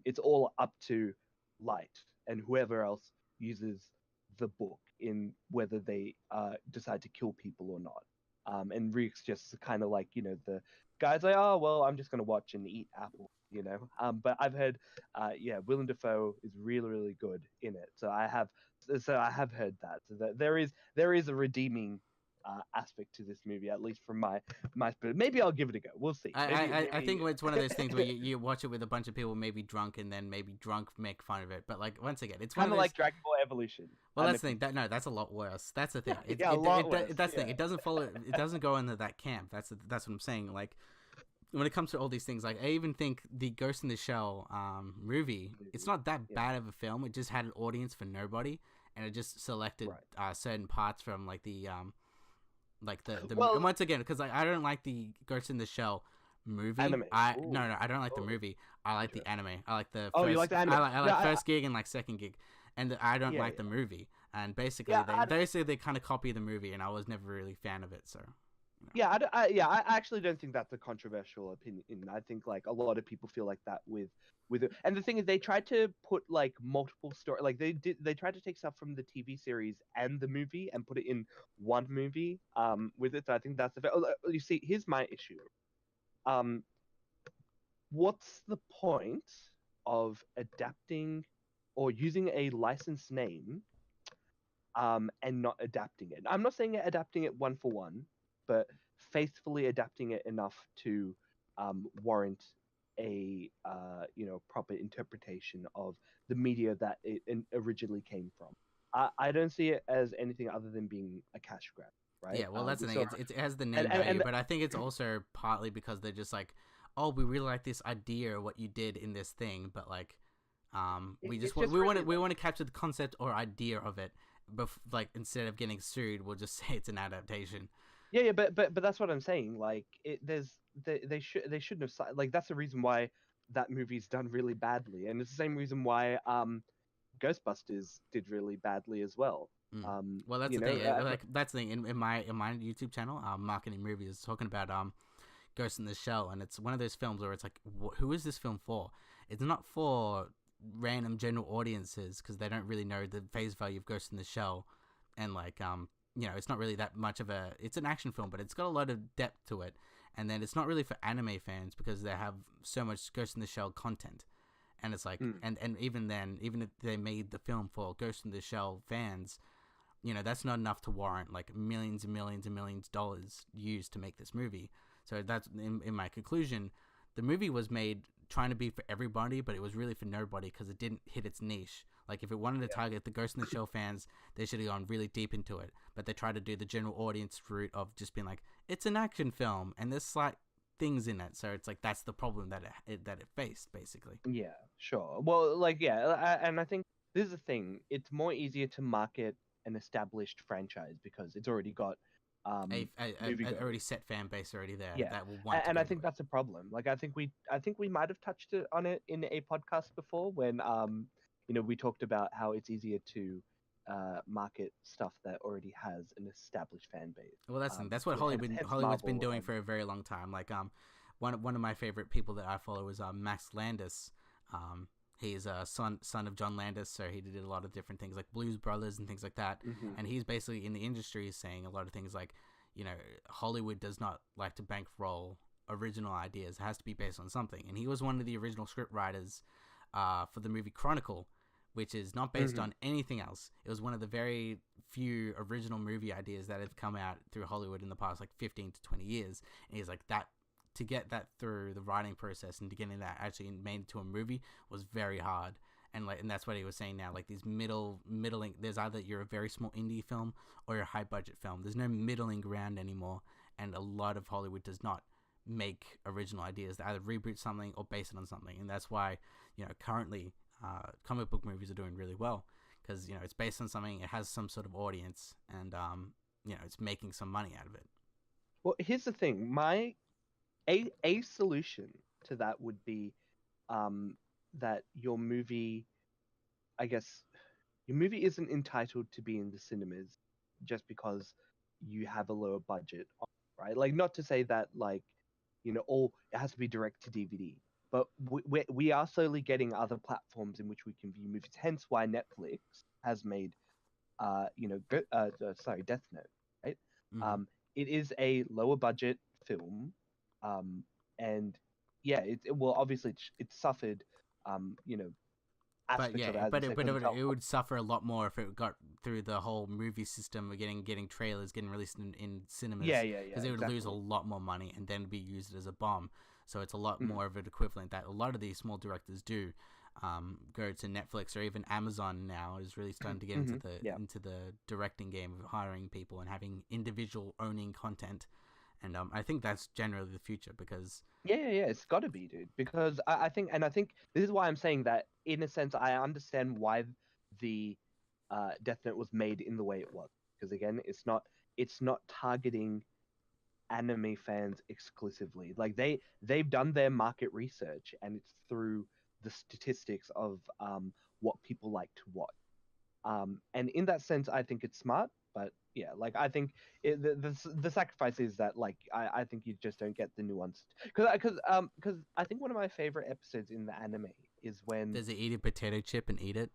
it's all up to Light and whoever else uses the book in whether they decide to kill people or not. And Ryuk's just kind of like the guy's like, oh well, I'm just gonna watch and eat apple, you know. But I've heard, yeah, Willem Dafoe is really really good in it. So I have heard that. So that there is a redeeming aspect to this movie, at least from my spirit. Maybe I'll give it a go. We'll see. I think it's one of those things where you watch it with a bunch of people, maybe drunk, and then maybe drunk make fun of it. But like once again, it's one kind of of those. like Dragon Ball Evolution. Well, that's the thing. That's a lot worse. That's the thing. Yeah, a lot worse. That's the thing. Yeah. It doesn't follow. It doesn't go into that camp. That's what I'm saying. Like when it comes to all these things, like I even think the Ghost in the Shell movie, it's not that bad of a film. It just had an audience for nobody, and it just selected certain parts from like the Well, and once again, because like I don't like the Ghost in the Shell movie. Anime. No, I don't like the movie. I like the anime. I like the Oh, first, you like the anime? I like first gig and like second gig, and I don't like the yeah. movie. And basically, Yeah, they kind of copy the movie, and I was never really a fan of it. So Yeah, I actually don't think that's a controversial opinion. I think like a lot of people feel like that with it. And the thing is, they tried to put like multiple story, like they tried to take stuff from the TV series and the movie and put it in one movie with it. So I think that's the you see, here's my issue. Um, what's the point of adapting or using a licensed name and not adapting it? I'm not saying adapting it one for one, but faithfully adapting it enough to warrant a proper interpretation of the media that it originally came from. I don't see it as anything other than being a cash grab, right? yeah, well, that's the thing. So, It has the name value, but I think it's also partly because they're just like, oh, we really like this idea of what you did in this thing, but like, we want to capture the concept or idea of it, but like instead of getting sued, we'll just say it's an adaptation. Yeah, but that's what I'm saying. Like, they shouldn't have like that's the reason why that movie's done really badly, and it's the same reason why Ghostbusters did really badly as well. Well, that's the thing. Like that's the thing in my YouTube channel, Marketing Movies, is talking about Ghost in the Shell, and it's one of those films where it's like, who is this film for? It's not for random general audiences because they don't really know the face value of Ghost in the Shell, and like it's not really that much of a. It's an action film, but it's got a lot of depth to it. And then it's not really for anime fans because they have so much Ghost in the Shell content. And it's like, Mm. and even then, even if they made the film for Ghost in the Shell fans, that's not enough to warrant like millions and millions and millions of dollars used to make this movie. So that's in my conclusion. The movie was made trying to be for everybody, but it was really for nobody because it didn't hit its niche. Like if it wanted to target the Ghost in the Shell fans, they should have gone really deep into it. But they tried to do the general audience route of just being like, it's an action film and there's slight things in it. So it's like that's the problem that it faced basically. Yeah, sure. Well, like and I think this is the thing. It's more easier to market an established franchise because it's already got A already set fan base already there yeah, that will want to and go I to think it. that's a problem. Like I think we might have touched on it in a podcast before when we talked about how it's easier to market stuff that already has an established fan base. Well, that's what Hollywood's Marvel been doing and for a very long time. Like one of my favorite people that I follow is Max Landis. He's a son of John Landis, so he did a lot of different things like Blues Brothers and things like that. Mhm. And he's basically in the industry saying a lot of things like, Hollywood does not like to bankroll original ideas. It has to be based on something. And he was one of the original script writers for the movie Chronicle, which is not based on anything else. It was one of the very few original movie ideas that have come out through Hollywood in the past like 15 to 20 years. And he's like, that to get that through the writing process and to getting that actually made into a movie was very hard. And that's what he was saying now. Like these middling, there's either you're a very small indie film or you're a high budget film. There's no middling ground anymore. And a lot of Hollywood does not make original ideas. They either reboot something or base it on something. And that's why, currently comic book movies are doing really well because, it's based on something, it has some sort of audience and, it's making some money out of it. Well, here's the thing. A solution to that would be that your movie isn't entitled to be in the cinemas just because you have a lower budget, right? Like not to say that all it has to be direct to DVD, but we are slowly getting other platforms in which we can view movies. Hence why Netflix has made Death Note, right? Mm-hmm. It is a lower budget film, and yeah, well obviously it suffered, But aspects yeah, of it, as I said, 'cause it's it would suffer a lot more if it got through the whole movie system of getting trailers getting released in cinemas. yeah, Because they would lose a lot more money and then be used as a bomb. So it's a lot more of an equivalent that a lot of these small directors do. Go to Netflix or even Amazon now is really starting to get into the directing game of hiring people and having individual owning content. And I think that's generally the future because Yeah, it's got to be, dude. Because I think this is why I'm saying that in a sense I understand why the Death Note was made in the way it was. Because again, it's not targeting anime fans exclusively. Like they've done their market research, and it's through the statistics of what people like to watch. And in that sense, I think it's smart. But yeah, like I think the sacrifice is that like I think you just don't get the nuance because I think one of my favorite episodes in the anime is when does it eat a potato chip and eat it?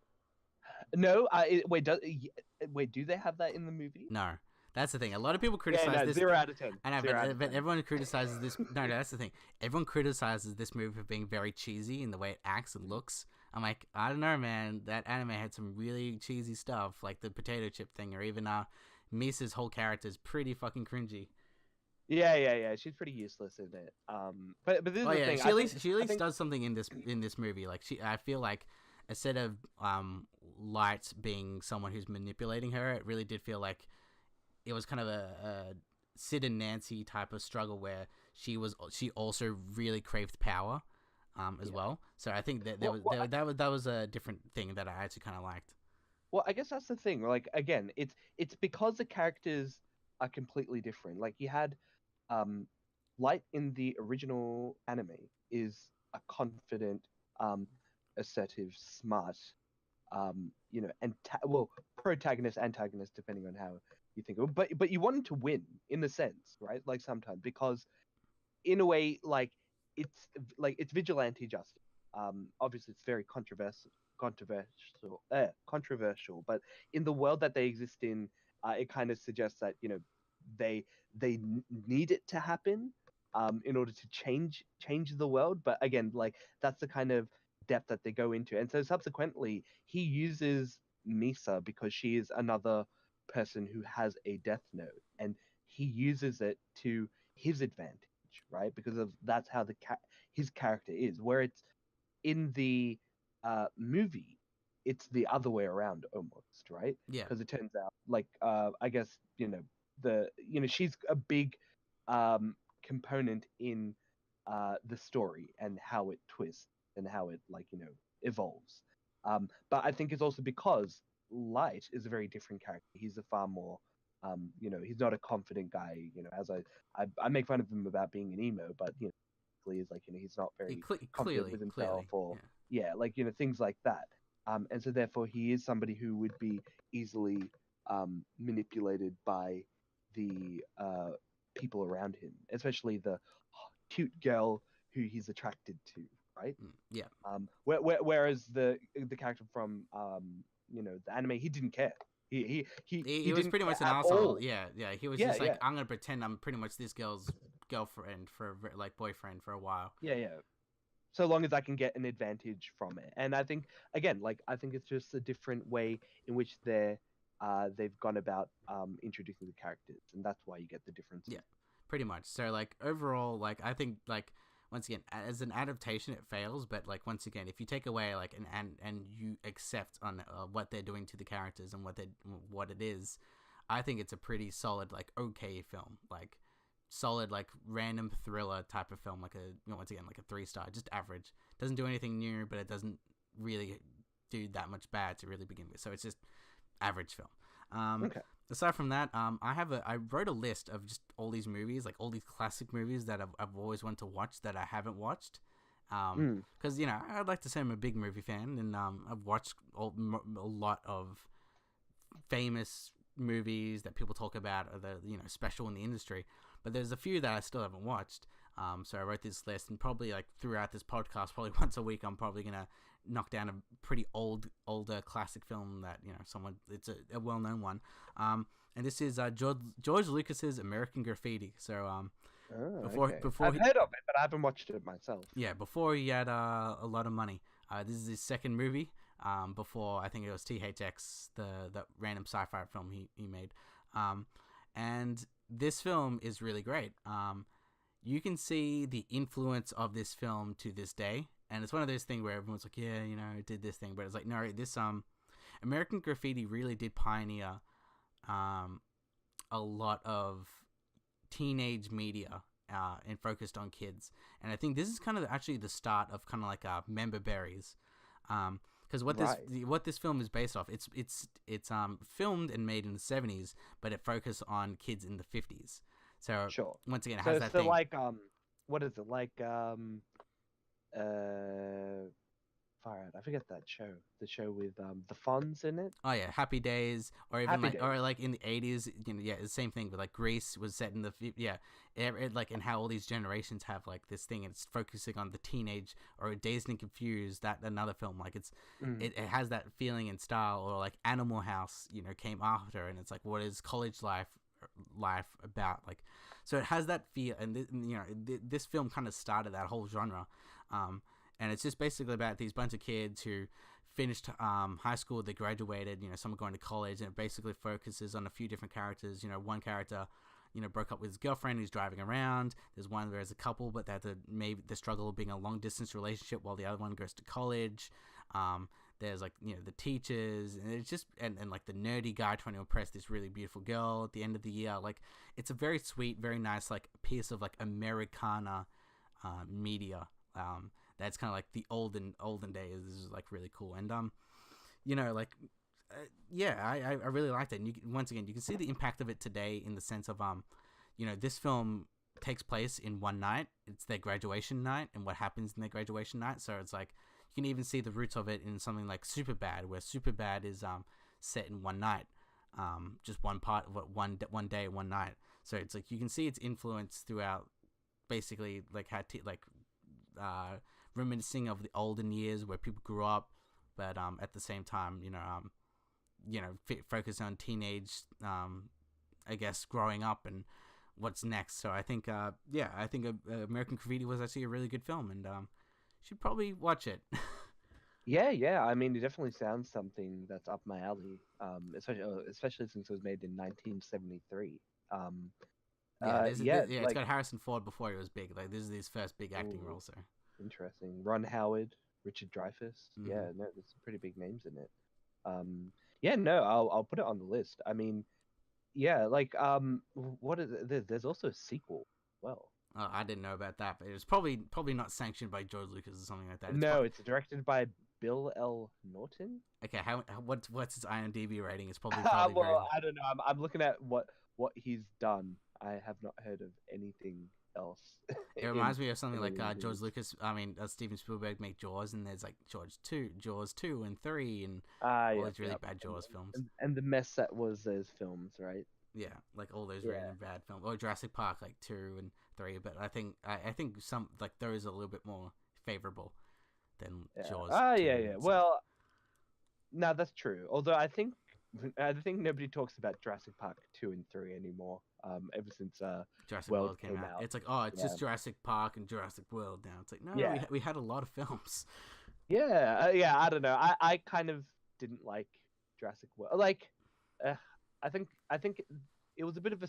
No, wait, do they have that in the movie? No. That's the thing. A lot of people criticize Yeah, no, this. 0 out of 10. And But everyone criticizes this. No, that's the thing. Everyone criticizes this movie for being very cheesy in the way it acts and looks. I'm like, I don't know, man. That anime had some really cheesy stuff, like the potato chip thing, or even Misa's whole character is pretty fucking cringy. Yeah. She's pretty useless in it. But this is the thing. She at least does something in this movie. Like I feel like instead of Light being someone who's manipulating her, it really did feel like it was kind of a Sid and Nancy type of struggle where she also really craved power as well. So I think that that was a different thing that I actually kind of liked. Well, I guess that's the thing. Like again, it's because the characters are completely different. Like you had Light in the original anime is a confident, assertive, smart, and protagonist, antagonist, depending on how you think of it. But you want him to win in a sense, right? Like sometimes because in a way, like it's vigilante justice. Obviously it's very controversial, but in the world that they exist in, it kind of suggests that they need it to happen in order to change the world. But again, like that's the kind of depth that they go into. And so subsequently, he uses Misa because she is another person who has a death note, and he uses it to his advantage, right? Because of that's how his character is. Where it's in the movie, it's the other way around almost, right? Yeah. Because it turns out, like, I guess she's a big component in the story and how it twists and how it evolves. But I think it's also because Light is a very different character. He's a far more he's not a confident guy. As I make fun of him about being an emo, but is like he's not very confident with himself, or things like that. And so therefore he is somebody who would be easily manipulated by the people around him, especially the cute girl who he's attracted to, right? Yeah. Whereas the character from the anime, he didn't care. He was pretty much an asshole. Yeah. He was just like, yeah. I'm gonna pretend I'm pretty much this girl's girlfriend boyfriend for a while. Yeah. So long as I can get an advantage from it. And I think again, I think it's just a different way in which they've gone about introducing the characters, and that's why you get the differences. Yeah, pretty much. So overall, I think once again, as an adaptation, it fails. But once again, if you take away and you accept on what they're doing to the characters and what it is, I think it's a pretty solid okay film. Solid random thriller type of film, once again a 3-star, just average. Doesn't do anything new, but it doesn't really do that much bad to really begin with. So it's just average film. Okay. Aside from that, I wrote a list of just all these movies, all these classic movies that I've always wanted to watch that I haven't watched. Because I'd like to say I'm a big movie fan, and I've watched a lot of famous movies that people talk about, or the special in the industry. But there's a few that I still haven't watched. So I wrote this list, and probably throughout this podcast, probably once a week, I'm probably gonna knock down a pretty older classic film that it's a well-known one. And this is George Lucas's American Graffiti. So before I've heard of it, but I haven't watched it myself. Yeah, before he had a lot of money. This is his second movie. Before I think it was THX, the random sci-fi film he made. And this film is really great. You can see the influence of this film to this day, and it's one of those things where everyone's like, yeah, it did this thing, but it's no, this American Graffiti really did pioneer a lot of teenage media and focused on kids. And I think this is kind of actually the start of kind of Member Berries. Because what this film is based off, it's filmed and made in the 70s, but it focused on kids in the 50s. So sure. Once again, it has that thing. What is it far out? I forget that show. The show with the Fonz in it. Oh yeah, Happy Days, or even in the 80s. The same thing. But Grease was set in the and how all these generations have this thing, and it's focusing on the teenage, or Dazed and Confused. That another film it has that feeling and style, or Animal House. Came after, and it's what is college life about? So it has that feel, and this film kind of started that whole genre. And it's just basically about these bunch of kids who finished high school, they graduated, some are going to college, and it basically focuses on a few different characters. One character, broke up with his girlfriend, who's driving around. There's one where there's a couple, but they maybe the struggle of being a long distance relationship while the other one goes to college. There's the teachers, and it's just and the nerdy guy trying to impress this really beautiful girl at the end of the year. It's a very sweet, very nice piece of Americana media. That's kind of the olden days. This is really cool, and I really liked it. And once again, you can see the impact of it today in the sense of this film takes place in one night. It's their graduation night, and what happens in their graduation night. So it's you can even see the roots of it in something like Superbad, where Superbad is set in one night, just one part of one day, one night. So it's you can see its influence throughout, basically how reminiscing of the olden years where people grew up, but at the same time, focus on teenage, I guess, growing up and what's next. So I think, American Graffiti was actually a really good film, and should probably watch it. Yeah. I mean, it definitely sounds something that's up my alley. Especially since it was made in 1973. Um, Yeah, yeah, yeah, it's like, got Harrison Ford before he was big. Like this is his first big acting ooh, role, so. interesting. Ron Howard, Richard Dreyfuss. Hmm. Yeah, no, there's some pretty big names in it. Um, yeah, no, I'll put it on the list. I mean, yeah, like, what is it? There's also a sequel. Well, Oh, I didn't know about that, but it was probably not sanctioned by George Lucas or something like that. It's no, it's directed by Bill L. Norton. okay. What's his IMDb rating? It's probably very. Well, I don't know. I'm looking at what he's done. I have not heard of anything else It in reminds me of something in like recent George years. Lucas. I mean, Steven Spielberg make Jaws, and there's like Jaws 2 and 3, and all Yep, these really yep. bad Jaws films. And the mess that was those films, right? Yeah, like all those really Yeah. bad films. Or Jurassic Park, like 2 and 3. But I think some like those are a little bit more favorable than Yeah. Jaws 2 Yeah. and stuff. Well, no, that's true. Although I think nobody talks about Jurassic Park 2 and 3 anymore. Ever since Jurassic World World came came out. out. It's like, oh, it's Yeah. just Jurassic Park and Jurassic World now. It's like, no, Yeah. we had a lot of films. Yeah. I don't know. I kind of didn't like Jurassic World. Like, uh, I think it was a bit of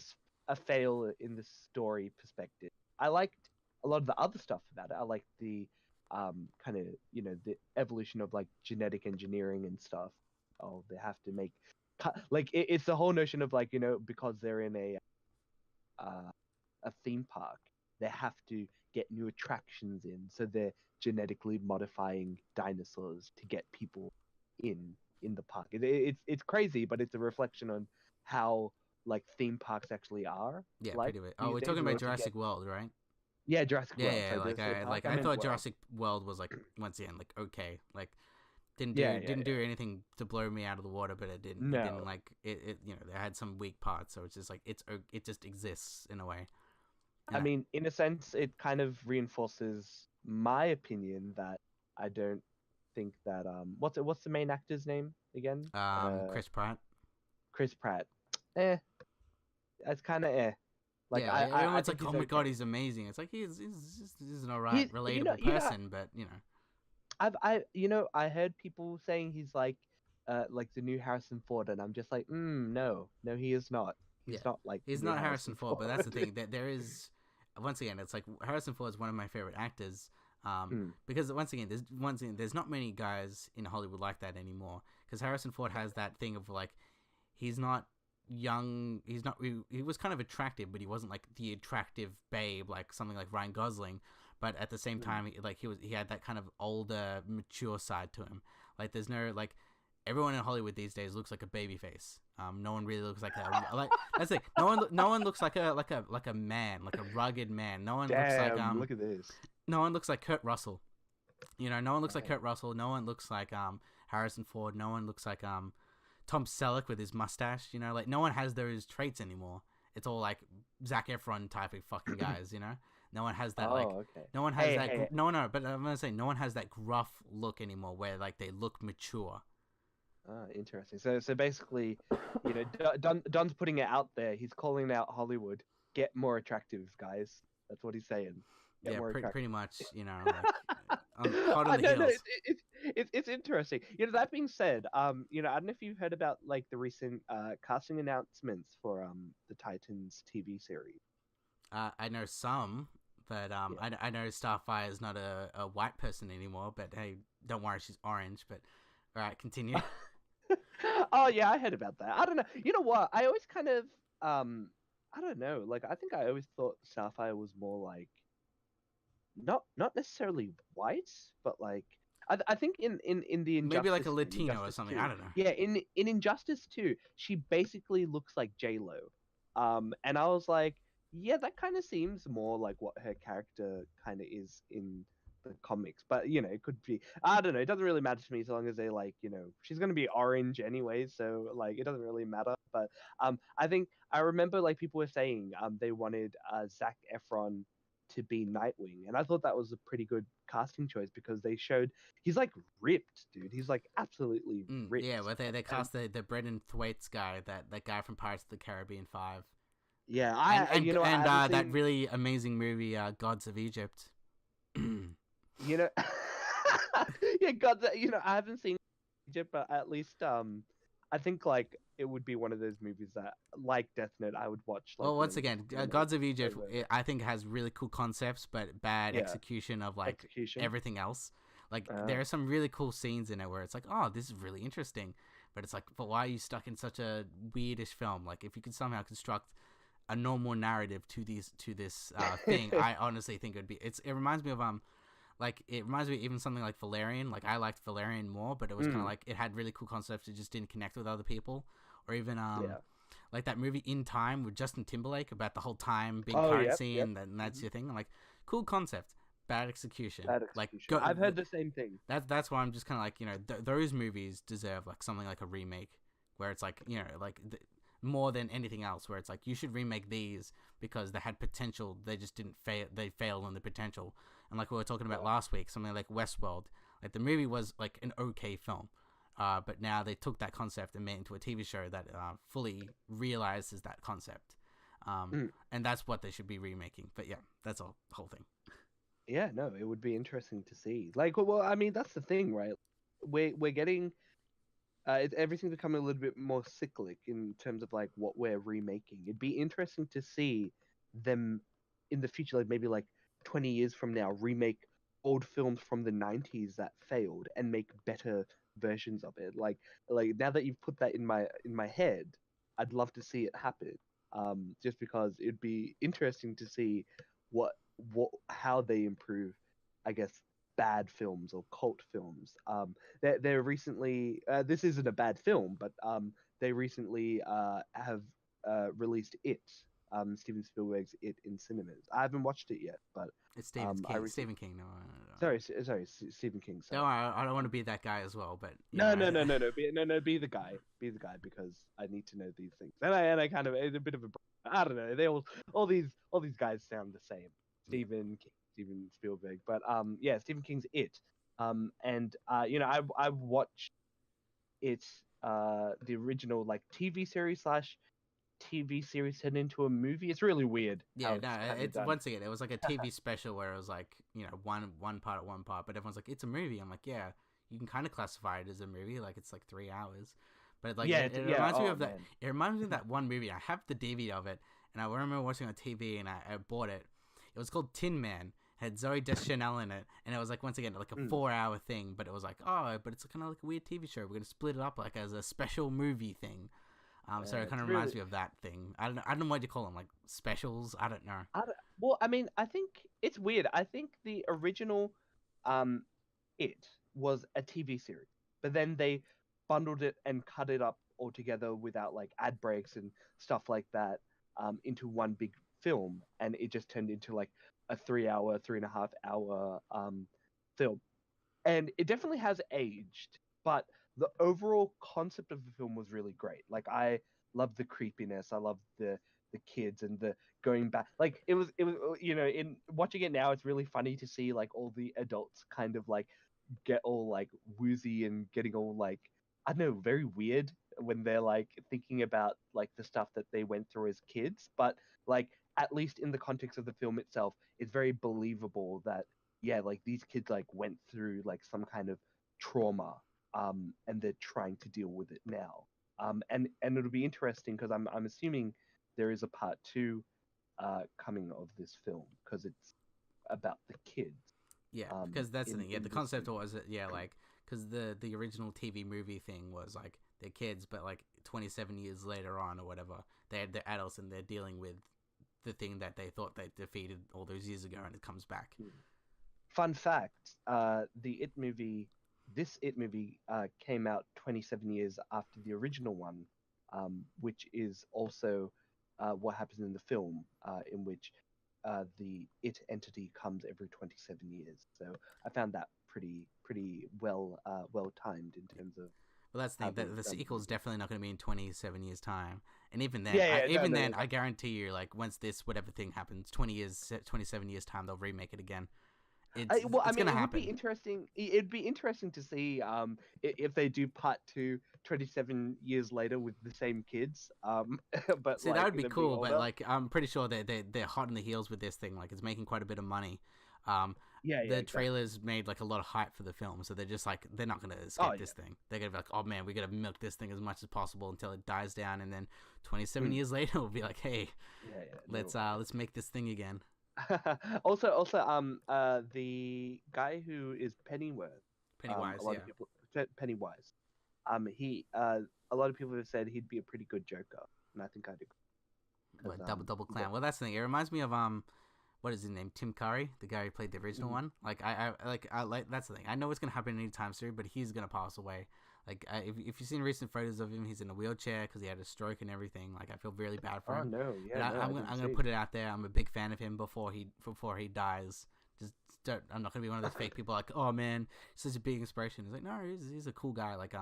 a fail in the story perspective. I liked a lot of the other stuff about it. I liked the kind of the evolution of like genetic engineering and stuff. Oh, they have to make like it's the whole notion of like because they're in uh, a theme park, they have to get new attractions in, so they're genetically modifying dinosaurs to get people in the park. It's crazy, but it's a reflection on how like theme parks actually are Yeah, like pretty much. Oh, these we're days, talking in about order to get Jurassic World, right? yeah Jurassic Yeah, World. yeah. Sorry, Like the park I I meant thought World. Jurassic World was like once again like okay, like Yeah. didn't do anything to blow me out of the water, but it didn't No, like it they had some weak parts, so it's just like it just exists in a way. I And mean, in a sense, it kind of reinforces my opinion that I don't think that what's the main actor's name again? Chris Pratt. Chris Pratt. Eh, it's kind of eh. Like Yeah, I everyone's think like, oh he's my god, okay. he's amazing. It's like he's an alright, He's relatable person, but you know, I heard people saying he's like the new Harrison Ford, and I'm just like, no, he is not. yeah, He's not like the he's new not Harrison Harrison Ford. But that's the Ford. thing that there is. Once again, it's like Harrison Ford is one of my favorite actors. Hmm. Because once again, there's not many guys in Hollywood like that anymore. Because Harrison Ford has that thing of like, he's not young. He's not. He was kind of attractive, but he wasn't like the attractive babe like something like Ryan Gosling. But at the same Hmm. time, he had that kind of older, mature side to him. Like there's no like everyone in Hollywood these days looks like a baby face. No one really looks like a like that's like no one looks like a man, like a rugged man. No one looks like Damn, look at this. no one looks like Kurt Russell. You know, no one looks like Right. Kurt Russell. No one looks like Harrison Ford. No one looks like Tom Selleck with his mustache. You know, like no one has those traits anymore. It's all like Zac Efron type of fucking guys. You know, no one has that like Oh, okay. no one has Hey, that hey. no. But I'm gonna say no one has that gruff look anymore, where like they look mature. Interesting. So basically, Don's putting it out there. He's calling out Hollywood. Get more attractive, guys. That's what he's saying. Get Yeah, more pretty attractive. much. You know, like hot on I the don't know. heels. It's interesting. That being said, I don't know if you've heard about like the recent casting announcements for the Titans TV series. I know some, but Yeah. I know Starfire is not a white person anymore. But hey, don't worry, she's orange. But all right, continue. Oh yeah, I heard about that. I don't know. You know what? I always kind of I don't know. Like I think I always thought Starfire was more like not necessarily white, but like I think in the Maybe like a Injustice Latino or Injustice something. 2. I don't know. Yeah, in Injustice 2, she basically looks like J-Lo. And I was like, yeah, that kind of seems more like what her character kind of is in the comics. But it could be, I don't know, it doesn't really matter to me so long as they like, she's gonna be orange anyway, so like it doesn't really matter. But I think I remember like people were saying they wanted Zac Efron to be Nightwing, and I thought that was a pretty good casting choice because they showed he's like ripped, dude. He's like absolutely Yeah, ripped. but they And cast the Brendan Thwaites guy, that guy from Pirates of the Caribbean 5, yeah, and I haven't that seen really amazing movie Gods of Egypt. you know Yeah, God, I haven't seen it yet, but at least I think like it would be one of those movies that, like Death Note, I would watch like Well, once with a again, couple of Gods of mates Egypt, over. I think has really cool concepts, but bad Yeah, execution of like execution. everything else. Like Uh, there are some really cool scenes in it where it's like, oh, this is really interesting, but it's like, but why are you stuck in such a weirdish film? Like if you could somehow construct a normal narrative to this thing, I honestly think it would be. It reminds me of like it reminds me of even something like Valerian. Like I liked Valerian more, but it was kind of mm, like it had really cool concepts. It just didn't connect with other people, or even yeah. like that movie In Time with Justin Timberlake about the whole time being Oh, yep, currency yep. and that's Mhm. your thing. Like cool concept, bad execution. Bad Like execution. I've heard the same thing. that's why I'm just kind of like those movies deserve like something like a remake where it's like like more than anything else where it's like you should remake these because they had potential, they just didn't fail, they failed on the potential. And like we were talking about Yeah. last week, something like Westworld, like the movie was like an okay film, but now they took that concept and made it into a TV show that fully realizes that concept, Mm. and that's what they should be remaking. But yeah, that's all the whole thing. Yeah, no, it would be interesting to see. Like, well, I mean, that's the thing, right? We're getting everything's becoming a little bit more cyclic in terms of like what we're remaking. It'd be interesting to see them in the future, like maybe like 20 years from now, remake old films from the 90s that failed and make better versions of it. Like now that you've put that in my head, I'd love to see it happen. Just because it'd be interesting to see what how they improve, I guess, bad films or cult films. They're recently this isn't a bad film, but they recently have released it, Steven Spielberg's It in cinemas. I haven't watched it yet, but It's I recently Stephen King. No, sorry, Stephen King. don't Sorry. worry, I don't want to be that guy as well, but No, no, no, no, no, no, be the guy, because I need to know these things. And I kind of it's a bit of a I don't know. They all these guys sound the same. yeah. Stephen King, Steven Spielberg, but yeah, Stephen King's It. And I watched it, the original like TV series slash TV series turned into a movie. It's really weird how Yeah, no, it's kind of it's done. once again, it was like a TV special where it was like, one part at one part, but everyone's like, it's a movie. I'm like, yeah, you can kind of classify it as a movie, like it's like 3 hours, but like Yeah, it yeah. reminds me Oh of that. man. It reminds me of that one movie. I have the DVD of it, and I remember watching on TV, and I bought it. It was called Tin Man. It had Zoe Deschanel in it, and it was like once again like a Mm. 4 hour thing, but it was like, oh, but it's kind of like a weird TV show. We're gonna split it up like as a special movie thing. So it kind It's of reminds really me of that thing. I don't know what you call them, like specials. I don't know. well, I mean, I think it's weird. I think the original um It was a TV series, but then they bundled it and cut it up all together without like ad breaks and stuff like that, into one big film, and it just turned into like a 3 hour, 3.5 hour film. And it definitely has aged, but the overall concept of the film was really great. Like I love the creepiness, I love the kids and the going back. Like it was in watching it now, it's really funny to see like all the adults kind of like get all like woozy and getting all like I don't know, very weird when they're like thinking about like the stuff that they went through as kids. But like at least in the context of the film itself, it's very believable that yeah, like these kids like went through like some kind of trauma, and they're trying to deal with it now. And it'll be interesting because I'm assuming there is a part two coming of this film because it's about the kids Yeah, because that's the thing. Yeah, in the this concept movie. was like because the original TV movie thing was like they're kids, but like 27 years later on or whatever, they're adults and they're dealing with the thing that they thought they defeated all those years ago, and it comes back. Fun fact: this It movie, came out 27 years after the original one, which is also what happens in the film, in which the It entity comes every 27 years. So I found that pretty well timed in terms of Well, that's the how thing. they've The done the sequel's movie. definitely not going to be in 27 years' time, and even then, Yeah, yeah, no, no, no, I guarantee you, like once this whatever thing happens, 27 years time, they'll remake it again. Well, I It's mean, gonna it would be happen. interesting. It'd be interesting to see if they do part two 27 years later with the same kids, but See, that like would be them being cool, but older. like I'm pretty sure they're hot on the heels with this thing. Like it's making quite a bit of money. Yeah, yeah, the exactly. trailers made like a lot of hype for the film, so they're just like they're not gonna Oh escape yeah. this thing. They're gonna be like, oh man, we gotta milk this thing as much as possible until it dies down, and then 27 Mm. years later, we'll be like, hey, Yeah, yeah, no let's make this thing again. also, the guy who is Pennyworth, a Pennywise, lot of yeah. people, Pennywise, he, a lot of people have said he'd be a pretty good Joker, and I think I'd agree, because What, double he's a, clown. Well, that's the thing. It reminds me of what is his name? Tim Curry, the guy who played the original one. Like I like that's the thing. I know it's gonna happen anytime soon, but he's gonna pass away. Like if you've seen recent photos of him, he's in a wheelchair because he had a stroke and everything. Like I feel really bad for oh him. no, But yeah, no, I I'm didn't gonna see. put it out there. I'm a big fan of him before he dies. Just don't. I'm not gonna be one of those fake people like, oh man, he's such a big inspiration. He's like, no, he's a cool guy. Like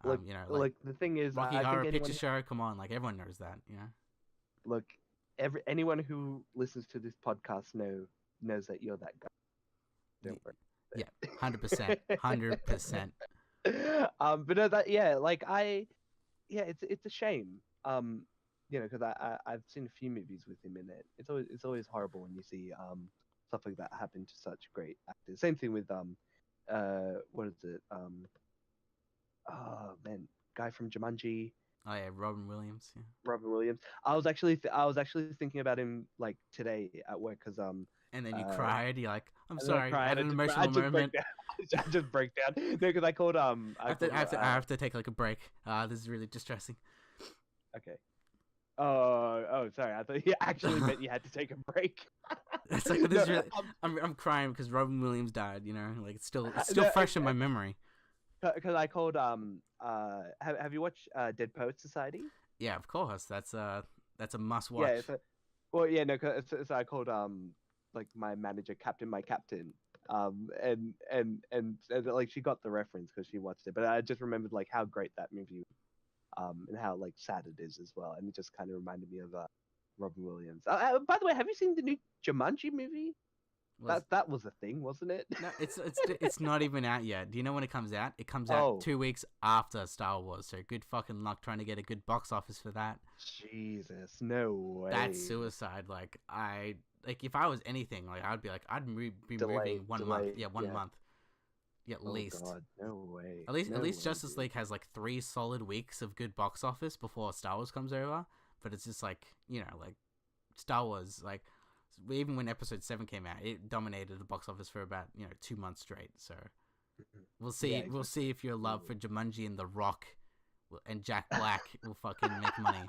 Look, you know, like look, the thing is, Rocky I think Horror Picture anyone, Show. Come on, like everyone knows that. You know. look, anyone who listens to this podcast knows that you're that guy. Don't Yeah, 100%, worry. 100%. But no, that yeah, like yeah, it's a shame. Because I've seen a few movies with him in it. It's always horrible when you see stuff like that happen to such great actors. Same thing with what is it? Oh man, guy from Jumanji, Oh yeah, Robin Williams. Yeah. Robin Williams. I was actually thinking about him like today at work because And then you uh cried. You're like, I'm and then I sorry. I cried. had an I emotional just break moment. down. I just break down. No, because I called I have to take like a break. This is really distressing. okay. Oh, sorry. I thought you actually meant you had to take a break. It's like No, this is really. I'm crying because Robin Williams died. You know, like it's still no, fresh in my memory. because I called have you watched Dead Poets Society? Yeah, of course. That's a must Yeah, watch. well, yeah, no, so I called like my manager, Captain, my captain, and like she got the reference because she watched it, but I just remembered like how great that movie, and how like sad it is as well, and it just kind of reminded me of Robin Williams. By the way, have you seen the new Jumanji movie? Was That was a thing, wasn't it? no, it's not even out yet. Do you know when it comes out? It comes out Oh, 2 weeks after Star Wars. So good fucking luck trying to get a good box office for that. Jesus, no way. That's suicide. Like if I was anything, like I'd be like I'd be moving 1 month. Yeah, one yeah. month. Yeah, at Oh least. God, no way. At No least way, Justice dude. League has like 3 solid weeks of good box office before Star Wars comes over. But it's just like like Star Wars, like even when Episode 7 came out, it dominated the box office for about 2 months straight. So we'll see. Yeah, We'll see if your love for exactly. Jumanji and The Rock and Jack Black will fucking make money.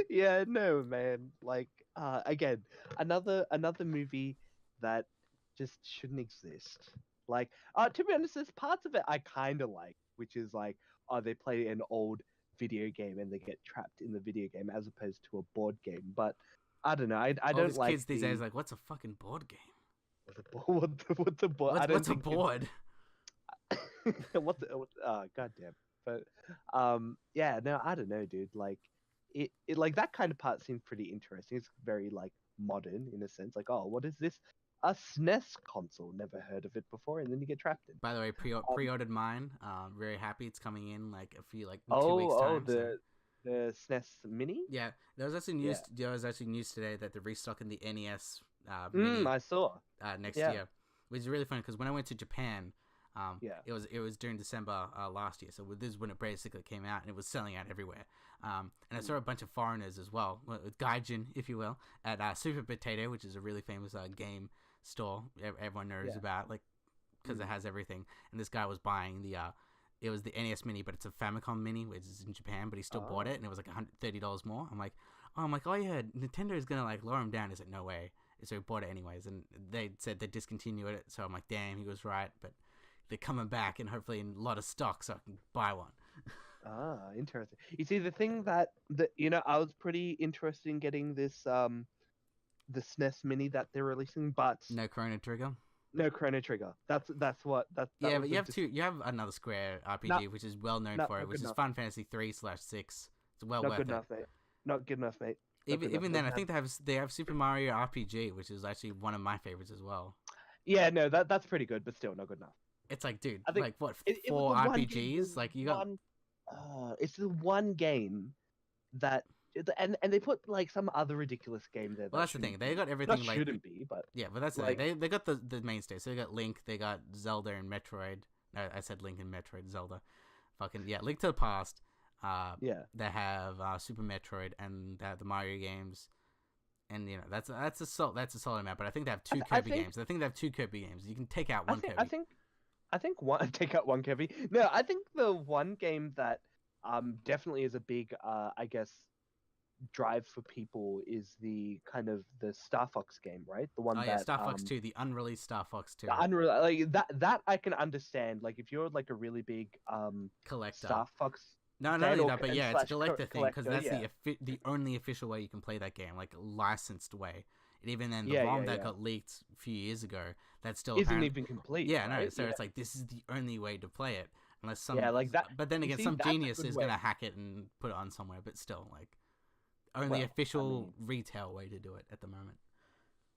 Yeah, no, man. Like, again, another movie that just shouldn't exist. Like, to be honest, there's parts of it I kind of like, which is like, they play an old video game and they get trapped in the video game as opposed to a board game. But I don't know. I All don't these like kids these days, like, what's a fucking board game? what's a board. I don't What's a think board? what's goddamn. But yeah, no, I don't know, dude. Like it like that kind of part seems pretty interesting. It's very like modern in a sense. Like, oh, what is this? A SNES console? Never heard of it before, and then you get trapped in. By the way, Um, pre-ordered mine. Very happy it's coming in like in oh, 2 weeks time. So the SNES Mini. yeah, Yeah. there was actually news today that they're restocking the NES Mini I saw. next Yeah. year, which is really funny because when I went to Japan, Yeah. it was during December last year, so this is when it basically came out and it was selling out everywhere. And I saw a bunch of foreigners as well, with gaijin, if you will, at Super Potato, which is a really famous game store everyone knows Yeah. about, like because it Mm. has everything. And this guy was buying it was the NES Mini, but it's a Famicom Mini, which is in Japan, but he still bought it, and it was like $130 more. I'm like, oh yeah, Nintendo is gonna like lower him down. He's like, no way. So he bought it anyways, and they said they discontinued it. So I'm like, damn, he was right. But they're coming back, and hopefully in a lot of stock, so I can buy one. Interesting. You see, the thing that I was pretty interested in getting this the SNES Mini that they're releasing, but No Chrono Trigger. no Chrono Trigger. That Yeah, was but the you have another Square RPG, Not which is well known not for it, not which good is enough. Final Fantasy 3/6. It's well Not worth good it. enough, mate. Not good enough, mate. Not good enough. Even then, I Doesn't have- think they have Super Mario RPG, which is actually one of my favorites as well. Yeah, no, that's pretty good, but still not good enough. It's like, dude, I think like what it was four the one RPGs? Like you got one. It's the one game that and they put like some other ridiculous game there. Well, that's the thing. They got Not everything like shouldn't be, but yeah, but that's the like thing. They got the mainstay. So they got Link, they got Zelda and Metroid. No, I said Link and Metroid, Zelda. Fucking yeah, Link to the Past. yeah. They have Super Metroid and they have the Mario games. And you know that's a solid amount. But I think they have two Kirby games. I think they have two Kirby games. You can take out one Kirby. I think one take out one Kirby. No, I think the one game that definitely is a big I guess drive for people is the kind of the Star Fox game, right? The one Oh that yeah, Star Fox 2, the unreleased Star Fox 2. the unreal like that I can understand. Like if you're like a really big Collector. Star Fox No, not fan only or that, but yeah, it's a collector thing because that's yeah. the only official way you can play that game, like licensed way. And even then, the Yeah, ROM yeah, that yeah. got leaked a few years ago, that's still Isn't apparent. even complete. Yeah, no. right? So Yeah. it's like this is the only way to play it, unless some. Yeah, like that. But then You again, see, some that's a genius good is way. gonna hack it and put it on somewhere. But still, like, only Well, I official mean, retail way to do it at the moment.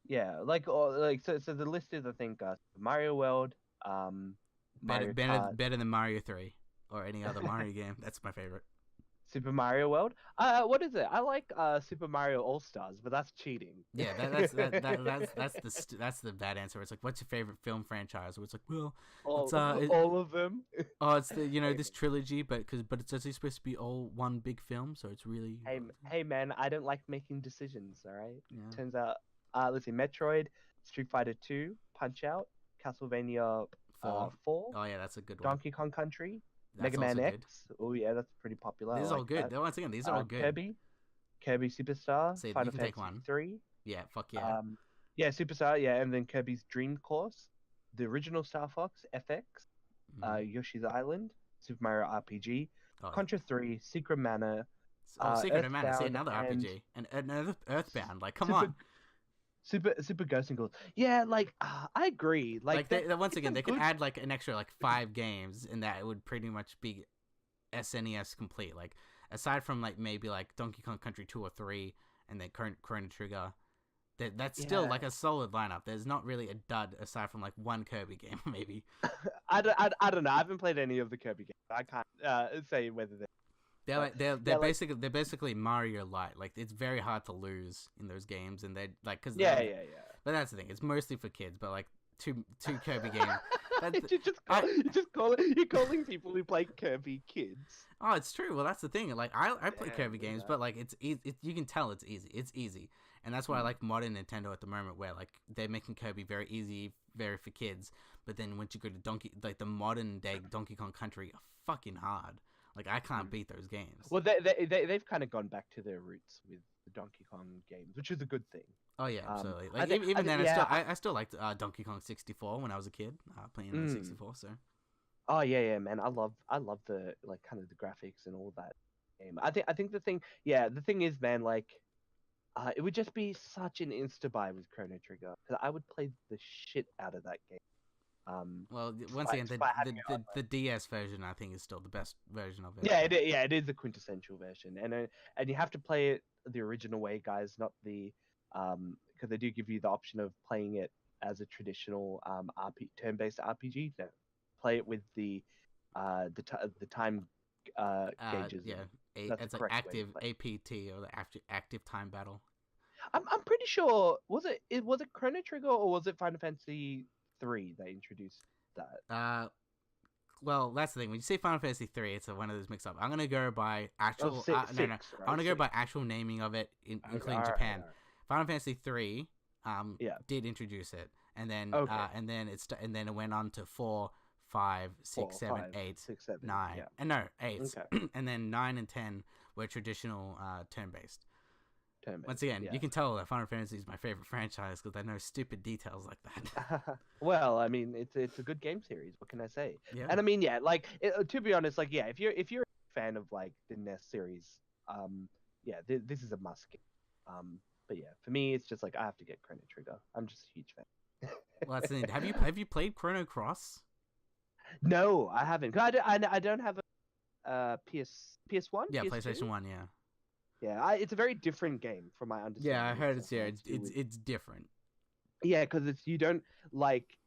yeah, like or like so the list is I think Mario World, Mario Kart, Better than Mario 3 or any other Mario game. That's my favorite. Super Mario World. What is it? I like Super Mario All Stars, but that's cheating. Yeah, that's the bad answer. It's like, what's your favorite film franchise? Where it's like, well, it's all of them. oh, it's the this trilogy, but it's actually supposed to be all one big film, so it's really. Hey man, I don't like making decisions. All right. Yeah. Turns out, let's see, Metroid, Street Fighter 2, Punch Out, Castlevania 4, Oh yeah, that's a good one. Donkey Kong Country, That's Mega Man also X. Oh yeah, that's pretty popular. These I are all like good. that. Once again, these are all good. Kirby Superstar, So you Final can take Fantasy one. 3. Yeah, fuck yeah. Yeah, Superstar, yeah, and then Kirby's Dream Course, the original Star Fox, FX, Yoshi's Island, Super Mario RPG, Contra 3, Secret Mana, Secret of Mana, see Earthbound, another and RPG, and another Earthbound. Like, come on. Super Ghost and Ghouls. Yeah, like I agree. Like Once again, they could good... add like an extra like 5 games, and that would pretty much be SNES complete. Like aside from like maybe like Donkey Kong Country 2 or 3, and then Chrono Trigger. That's still like a solid lineup. There's not really a dud aside from like one Kirby game, maybe. I don't know. I haven't played any of the Kirby games. I can't say whether they're basically Mario Light. Like it's very hard to lose in those games, and they like because yeah. But that's the thing. It's mostly for kids. But like two Kirby games. You're calling people who play Kirby kids. Oh, it's true. Well, that's the thing. Like I play Kirby games, but like it's you can tell it's easy. It's easy. And that's why I like modern Nintendo at the moment, where like they're making Kirby very easy, very for kids. But then once you go to the modern day Donkey Kong Country are fucking hard. Like I can't beat those games. Well, they've kind of gone back to their roots with the Donkey Kong games, which is a good thing. Oh yeah, absolutely. Like I still liked Donkey Kong 64 when I was a kid, playing on 64. So. Oh yeah, man. I love the like kind of the graphics and all that game. I think the thing is, man, like. It would just be such an insta-buy with Chrono Trigger because I would play the shit out of that game. Well, once again, the DS version I think is still the best version of it. Yeah, it is the quintessential version, and you have to play it the original way, guys, not the because they do give you the option of playing it as a traditional turn-based RPG. No, play it with the time gauges. Yeah. It's like active APT or the active time battle. I'm pretty sure was it Chrono Trigger or was it Final Fantasy 3 that introduced that? Well, that's the thing. When you say Final Fantasy 3, it's one of those mix up. I'm gonna go by actual. Six, no. right? I'm gonna go by actual naming of it, including Japan. Right. Final Fantasy 3, did introduce it, and then and then it went on to 4, 5, 6, 7, 8, 6, 7, 9, yeah. and no 8, Okay. and then 9 and 10 were traditional turn-based. Once again, you can tell that Final Fantasy is my favorite franchise because I know stupid details like that. Well, I mean, it's a good game series. What can I say? Yeah. And I mean, to be honest, like, yeah, if you're a fan of like the NES series, this is a must game. But yeah, for me, it's just like I have to get Chrono Trigger. I'm just a huge fan. Well, that's the thing. Have you played Chrono Cross? No, I haven't. I don't have a PS1. Yeah, PS2? PlayStation 1. Yeah. Yeah, it's a very different game from my understanding. Yeah, I heard it's different. Yeah, because you don't like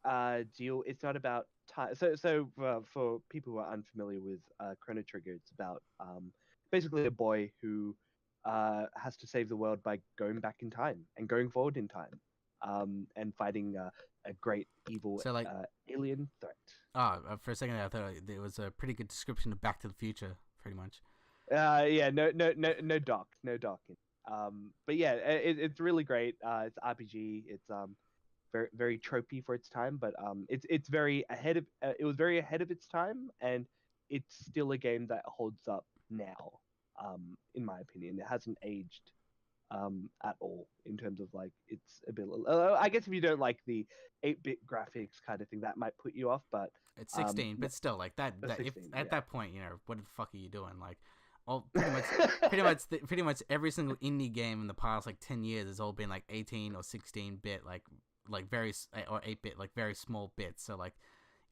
deal. It's not about time. So for people who are unfamiliar with Chrono Trigger, it's about basically a boy who has to save the world by going back in time and going forward in time, and fighting a great evil So like, alien threat. for a second I thought it was a pretty good description of Back to the Future, pretty much. Yeah, no docking. But yeah, it's really great. It's RPG. It's very very tropey for its time, but it's very ahead of it was very ahead of its time, and it's still a game that holds up now. In my opinion, it hasn't aged at all in terms of like its ability. I guess if you don't like the 8-bit graphics kind of thing, that might put you off, but It's 16, but still, like that. If 16, at yeah. that point, what the fuck are you doing? Like, all pretty much every single indie game in the past like 10 years has all been like 18 or 16-bit, like very or 8-bit, like very small bits. So like,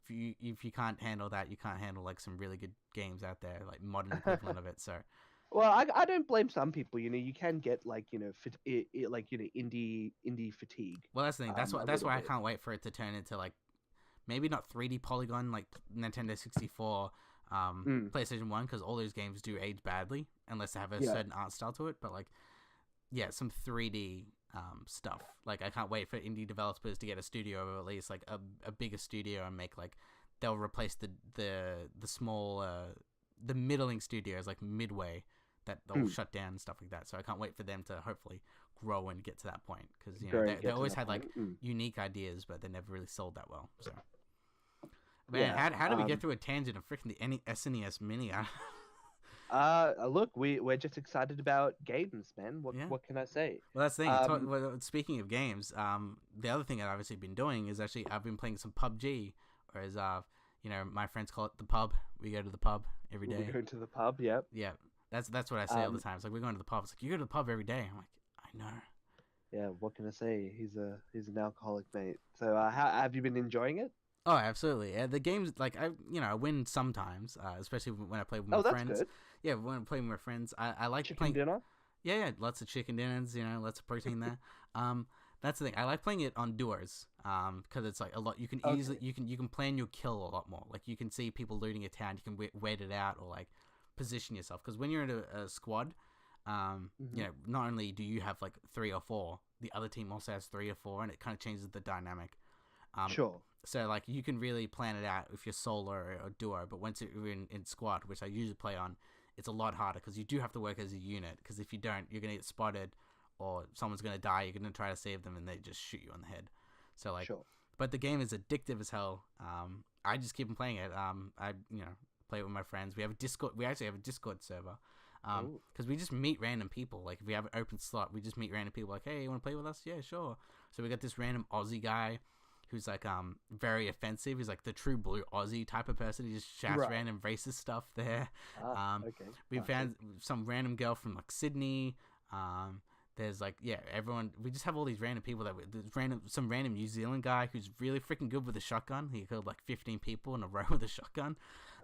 if you can't handle that, you can't handle like some really good games out there, like modern equivalent of it. So. Well, I don't blame some people. You can get like like indie fatigue. Well, that's the thing. A That's little why I bit. can't wait for it to turn into like maybe not 3D polygon like Nintendo 64, PlayStation 1, because all those games do age badly unless they have a certain art style to it. But like, yeah, some 3D stuff. Like, I can't wait for indie developers to get a studio, or at least like a bigger studio, and make like they'll replace the small the middling studios like Midway that they'll shut down and stuff like that. So I can't wait for them to hopefully grow and get to that point, because they always had like unique ideas, but they never really sold that well. So, man, how did we get through a tangent of freaking the SNES Mini? Look, we're just excited about games, man. What can I say? Well, that's the thing. Speaking of games, the other thing I've obviously been doing is actually I've been playing some PUBG, whereas my friends call it the pub. We go to the pub every day. We go to the pub, yep. Yeah. That's what I say all the time. It's like, we're going to the pub. It's like, you go to the pub every day. I'm like, I know. Yeah, what can I say? He's an alcoholic, mate. So how have you been enjoying it? Oh, absolutely. The game's like, I win sometimes, especially when I play with my friends. That's good. Yeah, when I play with my friends, I like chicken playing dinner. Yeah, lots of chicken dinners. Lots of protein there. That's the thing. I like playing it on duos, because it's like a lot. You can easily you can plan your kill a lot more. Like, you can see people looting a town. You can wait it out, or like position yourself, because when you're in a squad, not only do you have like 3 or 4, the other team also has 3 or 4, and it kind of changes the dynamic. Sure. So like, you can really plan it out if you're solo or duo, but once you're in squad, which I usually play on, it's a lot harder, because you do have to work as a unit, because if you don't, you're gonna get spotted, or someone's gonna die. You're gonna try to save them, and they just shoot you on the head. So like, sure. But the game is addictive as hell. I just keep on playing it. I play it with my friends. We have a Discord. We actually have a Discord server, because we just meet random people. Like, if we have an open slot, we just meet random people. Like, hey, you want to play with us? Yeah, sure. So we got this random Aussie guy who's like very offensive. He's like the true blue Aussie type of person. He just shouts random racist stuff there. Okay. We found some random girl from like Sydney. There's like, everyone. We just have all these random people some random New Zealand guy who's really freaking good with a shotgun. He killed like 15 people in a row with a shotgun.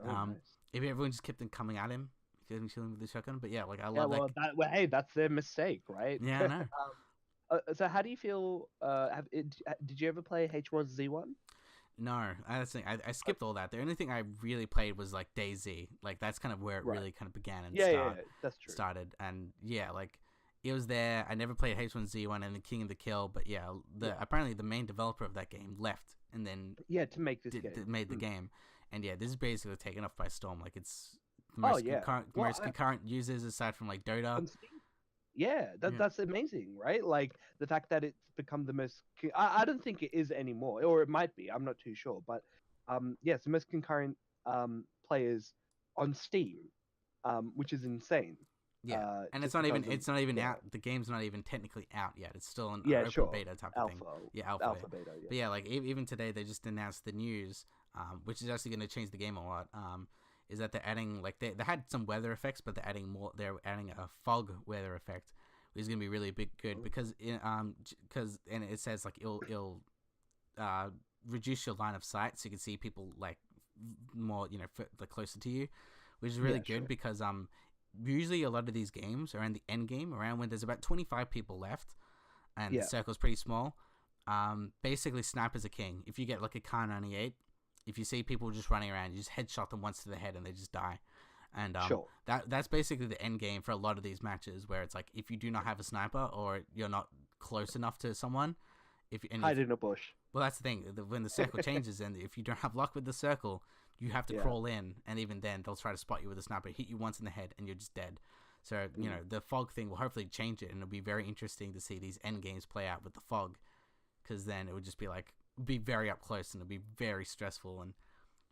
Nice. If everyone just kept coming at him, killing with the shotgun. But yeah, like, I love that. Hey, that's their mistake, right? Yeah, I know. So how do you feel? Did you ever play H1Z1? No, I skipped all that. The only thing I really played was like DayZ. Like, that's kind of where it really kind of began and that's true. started. And yeah, like, it was there. I never played H1Z1 and the King of the Kill, but apparently the main developer of that game left, and then to make this game. made the game. And yeah, this is basically taken off by storm. Like, it's the most concurrent users aside from like Dota. Yeah, that's amazing, right? Like, the fact that it's become the most. I don't think it is anymore, or it might be. I'm not too sure, but it's the most concurrent players on Steam, which is insane. Yeah, and it's not even out. The game's not even technically out yet. It's still an open beta type of thing. Yeah, alpha beta. Yeah. But yeah, like, even today they just announced the news, which is actually going to change the game a lot. Is that they're adding, like, they had some weather effects, but they're adding a fog weather effect, which is going to be really good, because and it says like it'll reduce your line of sight, so you can see people like more like closer to you, which is really good because usually a lot of these games are in the end game, around when there's about 25 people left and the circle's pretty small. Basically, snipers are king. If you get like a Kar 98, if you see people just running around, you just headshot them once to the head and they just die. And Sure. that's basically the end game for a lot of these matches, where it's like if you do not have a sniper or you're not close enough to someone, Hide in a bush. well, that's the thing. When the circle changes, and if you don't have luck with the circle, you have to crawl in, and even then, they'll try to spot you with a sniper, hit you once in the head, and you're just dead. So, the fog thing will hopefully change it, and it'll be very interesting to see these end games play out with the fog, because then it would just be be very up close, and it'll be very stressful. And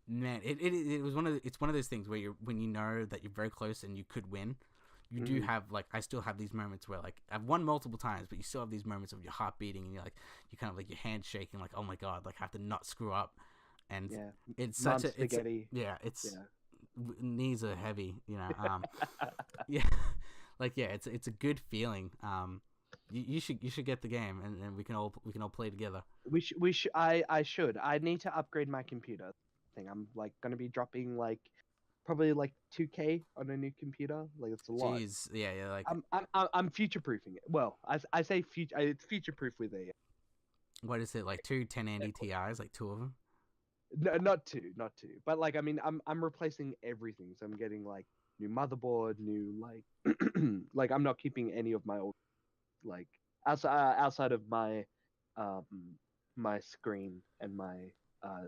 man, it was it's one of those things where when you know that you're very close and you could win. You do have I still have these moments where I've won multiple times, but you still have these moments of your heart beating and you kind of your hands shaking, oh my god, I have to not screw up. And it's such spaghetti. Knees are heavy, yeah, it's a good feeling. You should get the game, and we can all play together. I should. I need to upgrade my computer. I'm going to be dropping probably 2K on a new computer. It's a lot. Jeez, yeah. I'm future proofing it. Well, I say future. It's future proof with a. What is it, two 1080 Ti's, two of them? No, not two. But I'm replacing everything. So I'm getting new motherboard, new I'm not keeping any of my old outside of my my screen and my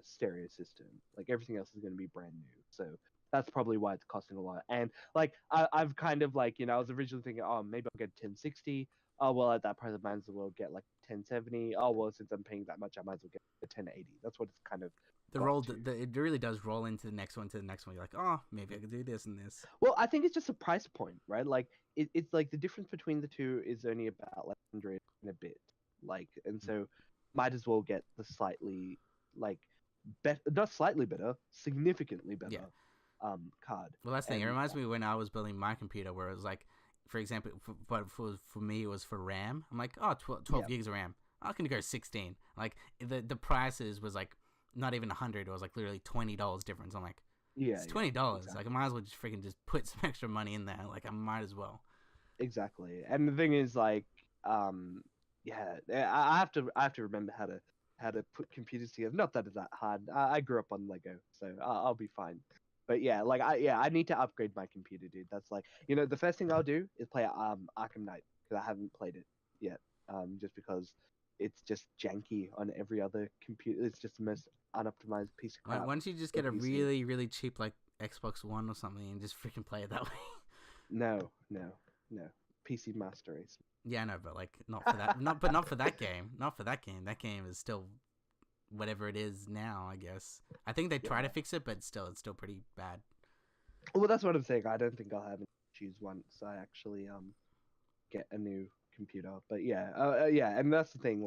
stereo system. Everything else is going to be brand new. So that's probably why it's costing a lot. And I've kind of I was originally thinking, oh, maybe I'll get 1060. Oh, well, at that price I might as well get 1070. Oh, well, since I'm paying that much, I might as well get a 1080. That's what it's kind of it really does roll into the next one. You're like, oh, maybe I could do this and this. Well, I think it's just a price point, right? It's the difference between the two is only about 100 and a bit. And so might as well get the slightly not slightly better, significantly better card. Well, that's the thing. It reminds me when I was building my computer, where it was for example, for me, it was for RAM. I'm like, oh, 12 gigs of RAM. I can go 16. The prices was not even 100. It was literally $20 difference. I'm like, it's $20. Exactly. I might as well just freaking just put some extra money in there. I might as well. Exactly. And the thing is, I have to remember how to put computers together. Not that it's that hard. I grew up on Lego, so I'll be fine. But I need to upgrade my computer, dude. That's the first thing I'll do is play Arkham Knight, because I haven't played it yet. Just because it's just janky on every other computer. It's just the most unoptimized piece of crap. Why don't you just get a really, really cheap Xbox One or something and just freaking play it that way? No. PC Master Race. Yeah, I know, but not for that. not for that game. Not for that game. That game is still whatever it is now, I guess. I think they try to fix it, but it's still pretty bad. Well, that's what I'm saying. I don't think I'll have issues once I actually get a new computer. But and that's the thing.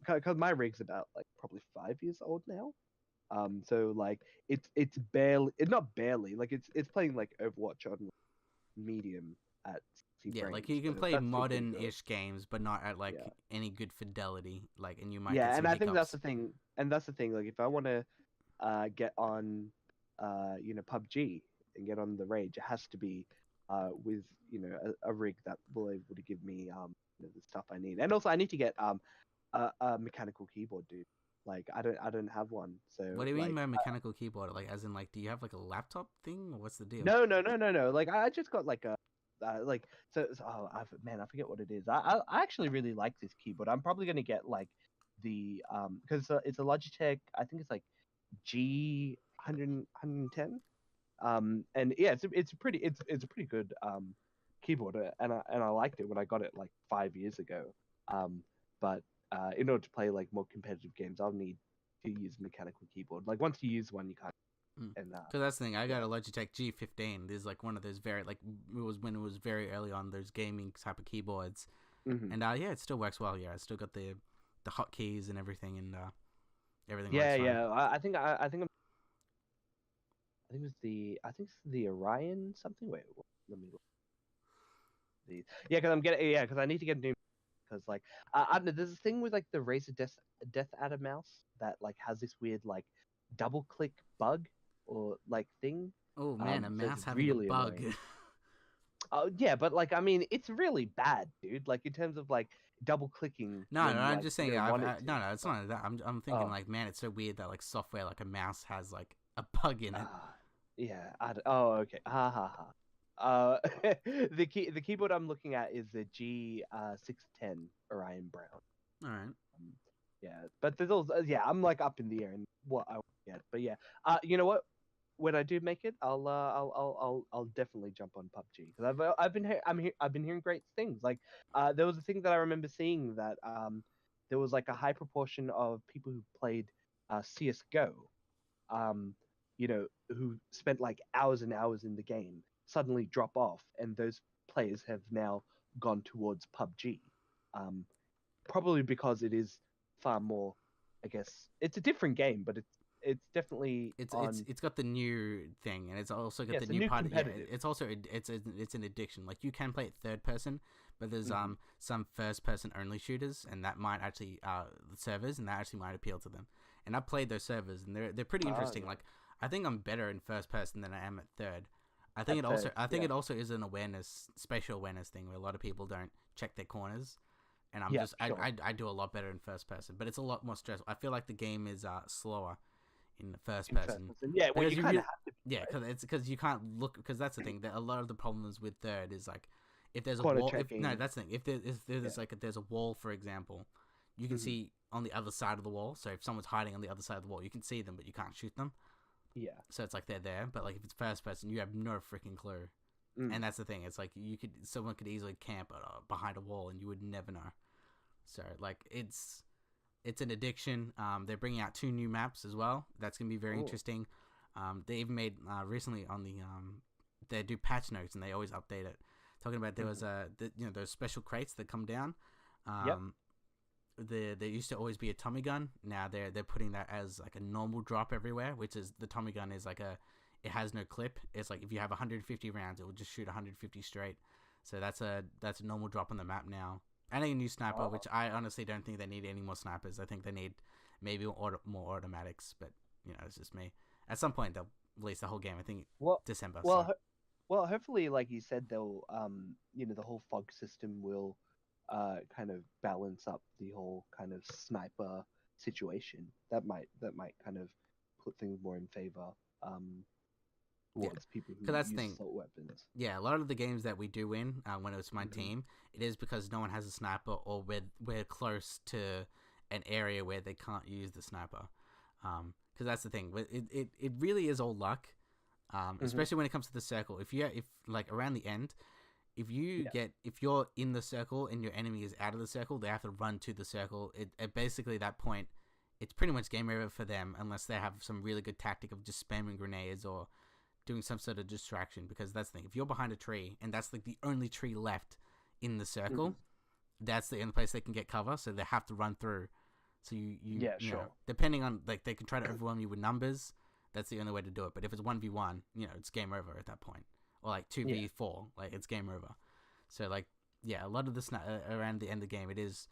Because my rig's about probably 5 years old now. So it's barely, not barely, it's playing Overwatch on medium at 60 frames. You can play modern-ish games, but not at any good fidelity. And you might and I think that's the thing. And that's the thing. If I want to get on PUBG and get on the Rage, it has to be with a rig that will be able to give me the stuff I need. And also I need to get a mechanical keyboard, dude. I don't have one. So what do you mean by mechanical keyboard? As in do you have a laptop thing, or what's the deal? No. I just got I forget what it is. I actually really like this keyboard. I'm probably gonna get the because it's a Logitech. I think it's G 110. And yeah, it's a pretty good keyboard, and I liked it when I got it 5 years ago. But in order to play more competitive games, I'll need to use a mechanical keyboard. Once you use one, you can't. And so that's the thing. I got a Logitech G15. There's one of those very it was when it was very early on those gaming type of keyboards, and it still works well. Yeah, I still got the hotkeys and everything, and everything. Yeah. I think it's the Orion something. Wait, let me look. Because I need to get a new. Because I don't know, there's this thing with the Razer Death Adder mouse that has this weird double click bug or thing. Oh man, a mouse having really a bug. Oh yeah, but it's really bad, dude. In terms of double clicking. No, I'm just saying. No, it's not that. I'm thinking man, it's so weird that software a mouse has a bug in it. Yeah. Oh, okay. Ha ha ha. The keyboard I'm looking at is the G 610 Orion Brown. All right. Um, yeah, but there's also yeah, I'm like up in the air and what I want to get. But yeah, you know what? When I do make it, I'll definitely jump on PUBG because I've been hearing great things. Like there was a thing that I remember seeing that there was like a high proportion of people who played CS:GO, um, who spent like hours and hours in the game suddenly drop off, and those players have now gone towards PUBG. Um, Probably because it is far more, I guess it's a different game, but it's definitely on. It's got the new thing, and it's also got Yeah, the it's a new new part. Yeah, competitive. it's also it's an addiction. Like you can play it third person, but there's Hmm. some first person only shooters, and that might actually the servers, and that actually might appeal to them. And I've played those servers, and they're pretty Oh interesting. yeah, Like I think I'm better in first person than I am at third. at third, I think yeah, it also is an awareness, spatial awareness thing where a lot of people don't check their corners, and yeah, sure. I do a lot better in first person, but it's a lot more stressful. I feel like the game is slower in the first In first person person, yeah. Well, because you you kind of really have to be, yeah, right? because you can't look, because that's the thing that a lot of the problems with third is like if there's a Corner wall, if no, checking, that's the thing, if yeah. there's like if there's a wall, for example, you can Hmm. see on the other side of the wall. So if someone's hiding on the other side of the wall, you can see them, but you can't shoot them. Yeah. So it's like they're there, but like if it's first person, you have no freaking clue. Mm. And that's the thing. It's like someone could easily camp behind a wall, and you would never know. So like it's an addiction. They're bringing out 2 new maps as well. That's gonna be very Oh. interesting. They even made recently on the they do patch notes, and they always update it. Talking about there Hmm. was those special crates that come down. Yep. Um, there used to always be a Tommy gun. Now they're putting that as like a normal drop everywhere, which is the Tommy gun is like it has no clip. It's like if you have 150 rounds, it will just shoot 150 straight. So that's a normal drop on the map now. And a new sniper, Oh. which I honestly don't think they need any more snipers. I think they need maybe more automatics, but it's just me. At some point they'll release the whole game. I think Well, December. well, So hopefully, like you said, they'll the whole fog system will kind of balance up the whole kind of sniper situation. That might kind of put things more in favor yeah, towards people who because that's the use thing. assault weapons. Yeah, a lot of the games that we do win when it's my Hmm. team, it is because no one has a sniper, or we're close to an area where they can't use the sniper. Because that's the thing. It really is all luck. Hmm. Especially when it comes to the circle. If like around the end, Yeah. if you're in the circle and your enemy is out of the circle, they have to run to the circle. It basically, at that point, it's pretty much game over for them unless they have some really good tactic of just spamming grenades or doing some sort of distraction. Because that's the thing. If you're behind a tree and that's like the only tree left in the Hmm. circle, that's the only place they can get cover. So they have to run through. So Yeah, you know, sure. depending on, like, they can try to overwhelm you with numbers. That's the only way to do it. But if it's 1v1, it's game over at that point. Or like Yeah. 2v4, like, it's game over. So like, yeah, a lot of the around the end of the game, it is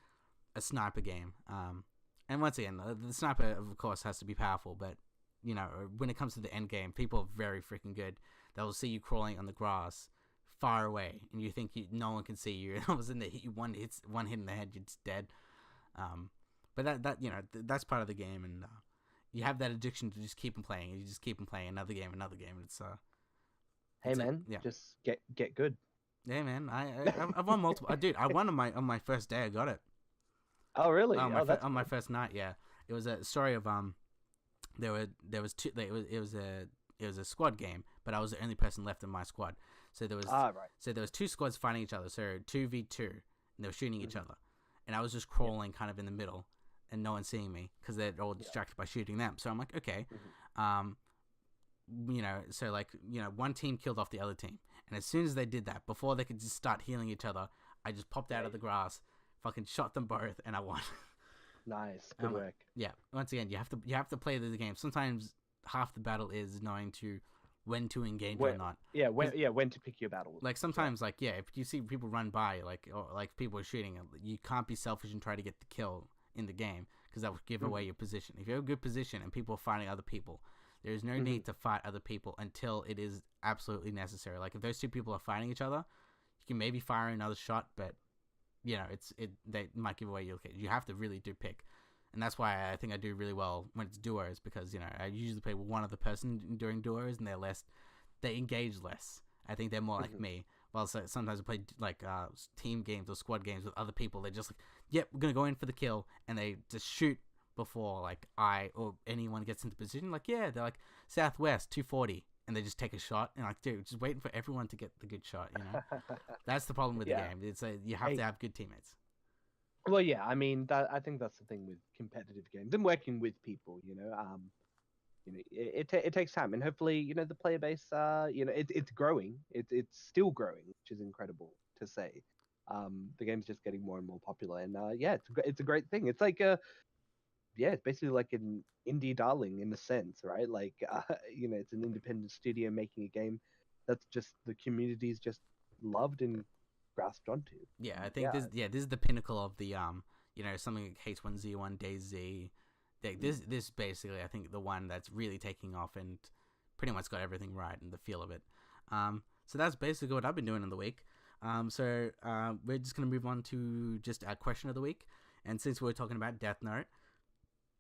a sniper game. And once again, the sniper of course has to be powerful, but when it comes to the end game, people are very freaking good. They'll see you crawling on the grass far away, and you think no one can see you, and all of a sudden they hit you one hit in the head, you're just dead. Um, but that's part of the game, and you have that addiction to just keep on playing. You just keep on playing another game, another game. And Hey it's a man, yeah. just get good. Yeah, man. I've won multiple. Dude, I won on my first day. I got it. Oh really? Oh, that's On my good. first night. Yeah, it was a story of there was two. It was a squad game, but I was the only person left in my squad. So Ah, right. there was 2 squads fighting each other. So 2v2, and they were shooting each Hmm. other, and I was just Yeah. crawling kind of in the middle, and no one seeing me because they're all Yeah. distracted by shooting them. So I'm like, okay, Hmm. um, so like one team killed off the other team, and as soon as they did that, before they could just start healing each other, I just popped out of Right. the grass, fucking shot them both, and I won. Nice. And Good I'm like, work. yeah. Once again, you have to play the game. Sometimes half the battle is knowing to when to engage or When, not. yeah, Because when to pick your battles. like Yeah. sometimes, like, yeah, if you see people run by, like, or like people are shooting, you can't be selfish and try to get the kill in the game, because that would give away Hmm. your position. If you have a good position and people are fighting other people, there is no Hmm. need to fight other people until it is absolutely necessary. Like if those 2 people are fighting each other, you can maybe fire another shot, but they might give away your kill. You have to really do pick. And that's why I think I do really well when it's duos, because I usually play with one other person during duos, and they engage less. I think they're more like me. Well, so sometimes I play like team games or squad games with other people. They're just like, yep, we're gonna go in for the kill, and they just shoot before like I or anyone gets into position. Like, yeah, they're like southwest 240, and they just take a shot, and like, dude, just waiting for everyone to get the good shot. That's the problem with the game. It's you have to have good teammates. Well, yeah, I mean, I think that's the thing with competitive games and working with people. It takes time, and hopefully, the player base, it's growing. It's still growing, which is incredible to say. The game's just getting more and more popular, and yeah, it's a great thing. It's like it's basically like an indie darling in a sense, right? Like, it's an independent studio making a game that's just the community's just loved and grasped onto. Yeah, I think this is the pinnacle of the something like H1Z1 DayZ. This basically, I think, the one that's really taking off and pretty much got everything right in the feel of it. So that's basically what I've been doing in the week. So we're just gonna move on to just our question of the week. And since we're talking about Death Note,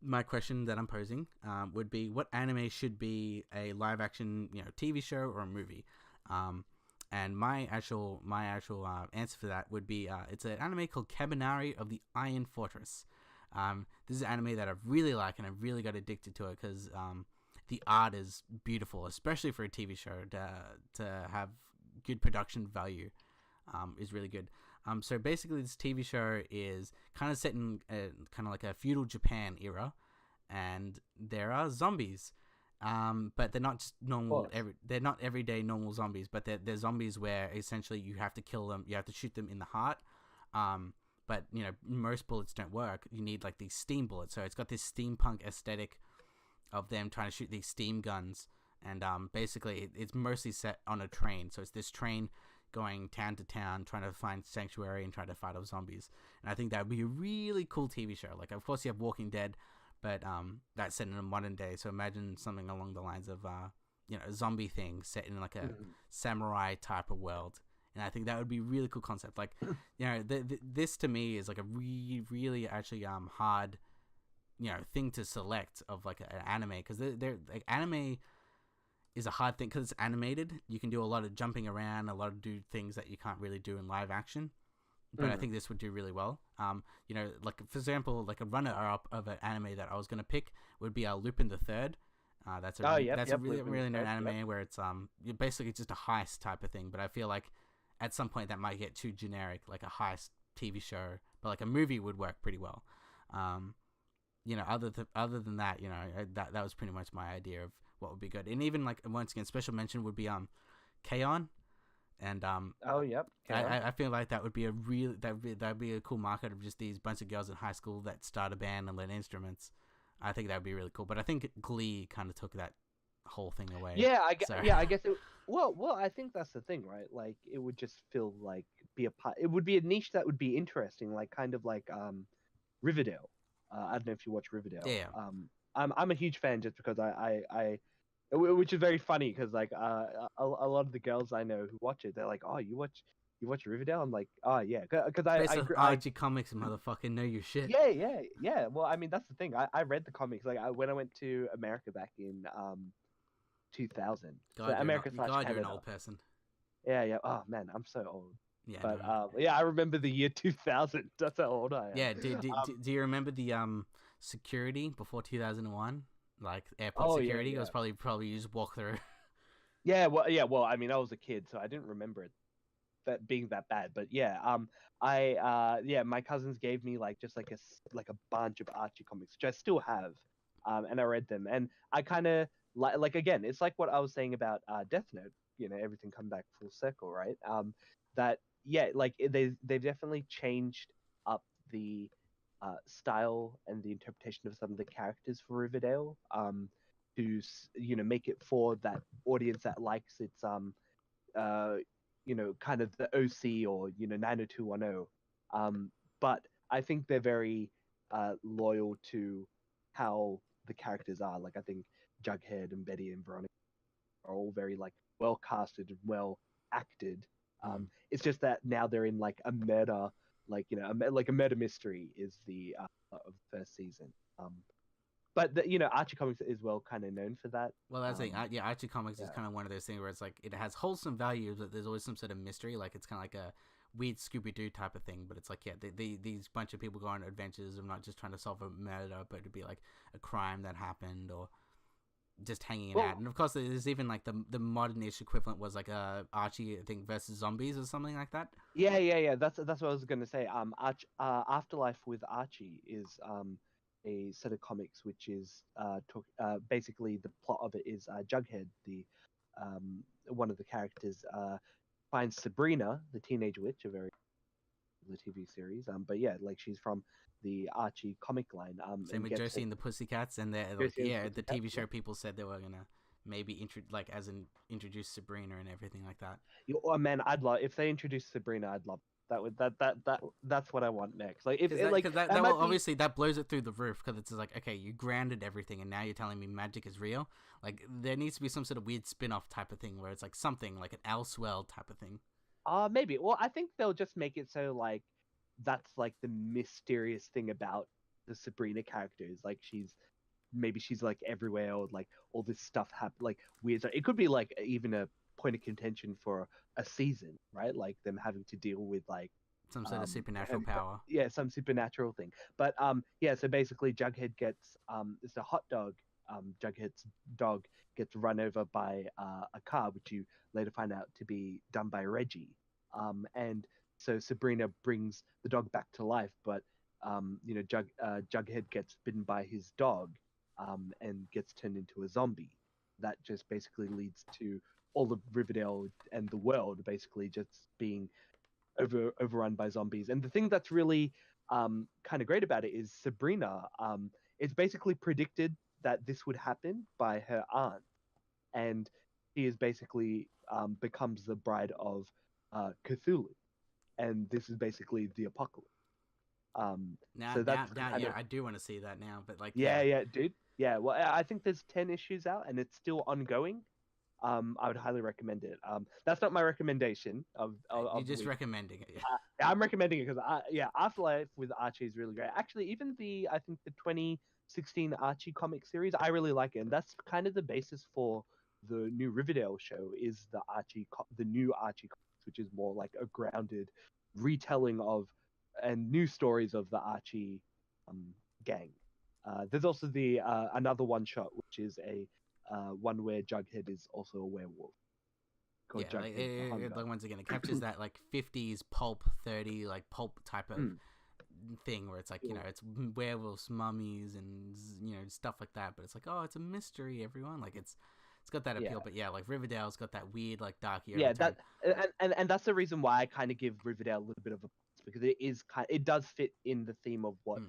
my question that I'm posing would be, what anime should be a live action TV show or a movie? And my actual answer for that would be it's an anime called Kabanari of the Iron Fortress. This is an anime that I really like, and I really got addicted to it because the art is beautiful, especially for a TV show. To have good production value is really good. So basically, this TV show is kind of set in kind of like a feudal Japan era, and there are zombies. But they're not just normal. They're not everyday normal zombies, but they're zombies where essentially you have to kill them. You have to shoot them in the heart. But most bullets don't work. You need like these steam bullets. So it's got this steampunk aesthetic of them trying to shoot these steam guns. And basically, it's mostly set on a train. So it's this train going town to town, trying to find sanctuary and trying to fight off zombies. And I think that would be a really cool TV show. Like, of course, you have Walking Dead. But that's set in a modern day, so imagine something along the lines of a zombie thing set in like a samurai type of world, and I think that would be a really cool concept. Like, this to me is like a really actually hard thing to select of like an anime, because they're like, anime is a hard thing because it's animated. You can do a lot of jumping around, a lot of do things that you can't really do in live action. But I think this would do really well. Like, for example, like a runner-up of an anime that I was going to pick would be Lupin the Third. That's a really known anime where it's basically just a heist type of thing. But I feel like at some point that might get too generic, like a heist TV show. But like a movie would work pretty well. Other than that, that was pretty much my idea of what would be good. And even like, once again, special mention would be K-On! And I feel like that would be that'd be a cool market of just these bunch of girls in high school that start a band and learn instruments. I think that would be really cool. But I think Glee kind of took that whole thing away. Yeah, I guess it. Well, I think that's the thing, right? Like, it would just feel like be a part. It would be a niche that would be interesting, like kind of like Riverdale. I don't know if you watch Riverdale. Yeah. I'm a huge fan just because I which is very funny because like a lot of the girls I know who watch it, they're like, oh, you watch Riverdale? I'm like, oh yeah, because I RG Comics, motherfucking know your shit. Yeah. Well, I mean, that's the thing. I read the comics like when I went to America back in 2000. God, you're an old person. Yeah. Oh man, I'm so old. Yeah. But I remember the year 2000. That's how old I am. Yeah. Do you remember the security before 2001? Like airport security, it was probably you just walk through. Yeah, well, I mean, I was a kid, so I didn't remember it that being that bad. But yeah, my cousins gave me like just like a bunch of Archie comics, which I still have, and I read them, and I kind of like again, it's like what I was saying about Death Note. Everything come back full circle, right? They've definitely changed up the style and the interpretation of some of the characters for Riverdale to make it for that audience that likes its kind of the OC or 90210. But I think they're very loyal to how the characters are. Like, I think Jughead and Betty and Veronica are all very like well casted and well acted. It's just that now they're in like a murder like like a murder mystery is the of the first season. But Archie Comics is well kind of known for that. Well, that's like yeah, Archie Comics is Yeah. kind of one of those things where it's like it has wholesome values, but there's always some sort of mystery. Like it's kind of like a weird Scooby Doo type of thing. But it's like yeah, these bunch of people go on adventures of not just trying to solve a murder, but it'd be like a crime that happened or just hanging out. And of course, there's even like the modern-ish equivalent was like Archie, I think, versus zombies or something like that. Yeah. That's what I was gonna say. Afterlife with Archie is a set of comics which is basically the plot of it is Jughead, the one of the characters, finds Sabrina, the teenage witch, a very the TV series. But yeah, like she's from the Archie comic line. Same And with gets Josie it. and the Pussycats, and they're like Josie and yeah, the Pussycat, TV yeah. show people said they were gonna maybe introduce Sabrina and everything like that. Oh man, I'd love if they introduced Sabrina. I'd love that. Would that's what I want next. Like if Because it, like that will might be. obviously that blows it through the roof because it's just like okay, you grounded everything and now you're telling me magic is real. Like there needs to be some sort of weird spin-off type of thing where it's like something like an Elsewhere type of thing. Maybe. Well, I think they'll just make it so like that's like the mysterious thing about the Sabrina character is like she's like everywhere, or like all this stuff happen like weird. It could be like even a point of contention for a season, right? Like them having to deal with like Some sort of supernatural and, power. yeah, some supernatural thing. But yeah, so basically Jughead gets it's a hot dog. Jughead's dog gets run over by a car, which you later find out to be done by Reggie. And so Sabrina brings the dog back to life, but Jughead gets bitten by his dog, and gets turned into a zombie. That just basically leads to all of Riverdale and the world basically just being overrun by zombies. And the thing that's really kind of great about it is Sabrina. It's basically predicted that this would happen by her aunt, and she is basically becomes the bride of Cthulhu, and this is basically the apocalypse. So that's Yeah, I do want to see that now, but like, yeah, dude. Yeah, well, I think there's 10 issues out, and it's still ongoing. I would highly recommend it. That's not my recommendation you're of the just week. recommending it. I'm recommending it because Afterlife with Archie is really great. Actually, even I think the 2016 Archie comic series, I really like it, and that's kind of the basis for the new Riverdale show is the new Archie comics, which is more like a grounded retelling of and new stories of the Archie gang. There's also the another one shot, which is a one where Jughead is also a werewolf called Yeah, Jughead the Hunger. like once again, it captures that like 50s pulp, 30 like pulp type of thing where it's like it's werewolves, mummies, and stuff like that. But it's like it's a mystery, everyone. Like it's got that appeal. But yeah, like Riverdale's got that weird like dark era. Yeah, and that's the reason why I kind of give Riverdale a little bit of a pass, because it does fit in the theme of what.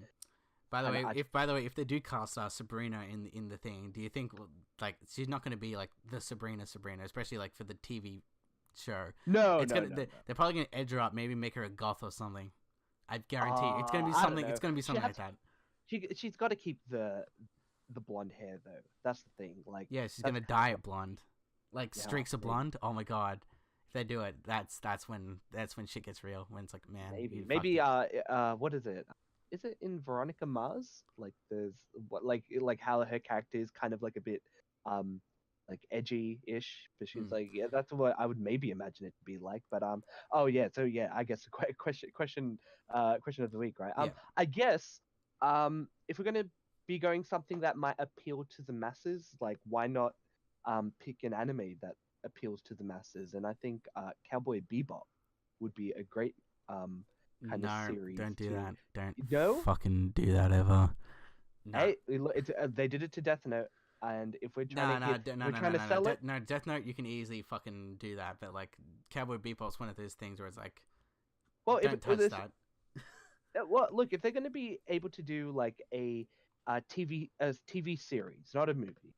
By the way, if they do cast Sabrina in the thing, do you think like she's not going to be like the Sabrina, especially like for the TV show? No. They're probably going to edge her up, maybe make her a goth or something. I guarantee it's going to be something. It's going to be something like that. She's got to keep the blonde hair though. That's the thing. Like yeah, she's going to dye it blonde, like streaks of blonde. Oh my god. If they do it, that's when shit gets real. When it's like, man, maybe what is it? Is it in Veronica Mars? Like there's like how her character is kind of like a bit like edgy-ish, but she's like that's what I would maybe imagine it to be like. But oh yeah, so yeah, I guess the question of the week, right? I guess if we're gonna be going something that might appeal to the masses, like why not pick an anime that appeals to the masses? And I think Cowboy Bebop would be a great kind of series. Don't do that. Don't no? fucking do that ever. No. Hey, they did it to Death Note, and if we're trying to sell it, no, Death Note you can easily fucking do that, but like Cowboy Bebop's one of those things where it's like, well, don't touch that. Well, look, if they're going to be able to do like a TV series, not a movie,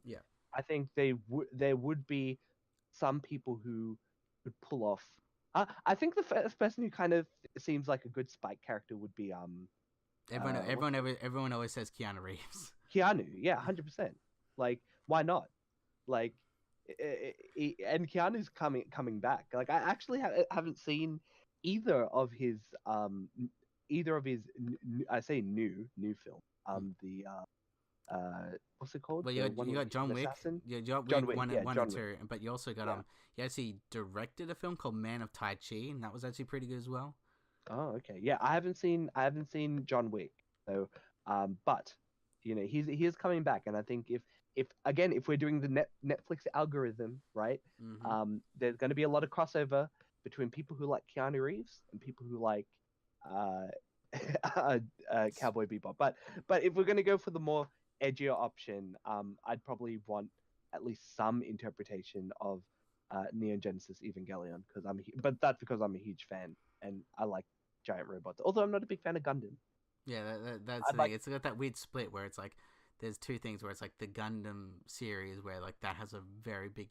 yeah, I think there would be some people who could pull off. I think the first person who kind of seems like a good Spike character would be everyone always says Keanu Reeves. Keanu, yeah, 100%. Like, why not? Like, and Keanu's coming back. Like, I actually haven't seen either of his I say new film the what's it called, Well, the you one with got the human John Wick. assassin. Yeah, John John Wick Wick, one, yeah, one and John Wick, two, but you also got yeah. he actually directed a film called Man of Tai Chi, and that was actually pretty good as well. Oh, okay. Yeah, I haven't seen John Wick. So, but he is coming back, and I think if we're doing the Netflix algorithm, right, Mm-hmm. there's going to be a lot of crossover between people who like Keanu Reeves and people who like uh, Cowboy Bebop. But if we're going to go for the more edgier option, I'd probably want at least some interpretation of Neon Genesis Evangelion but that's because I'm a huge fan and I like giant robots. Although I'm not a big fan of Gundam. Yeah, that's I'd the thing. like, It's got that weird split where it's like there's two things where it's like the Gundam series where like that has a very big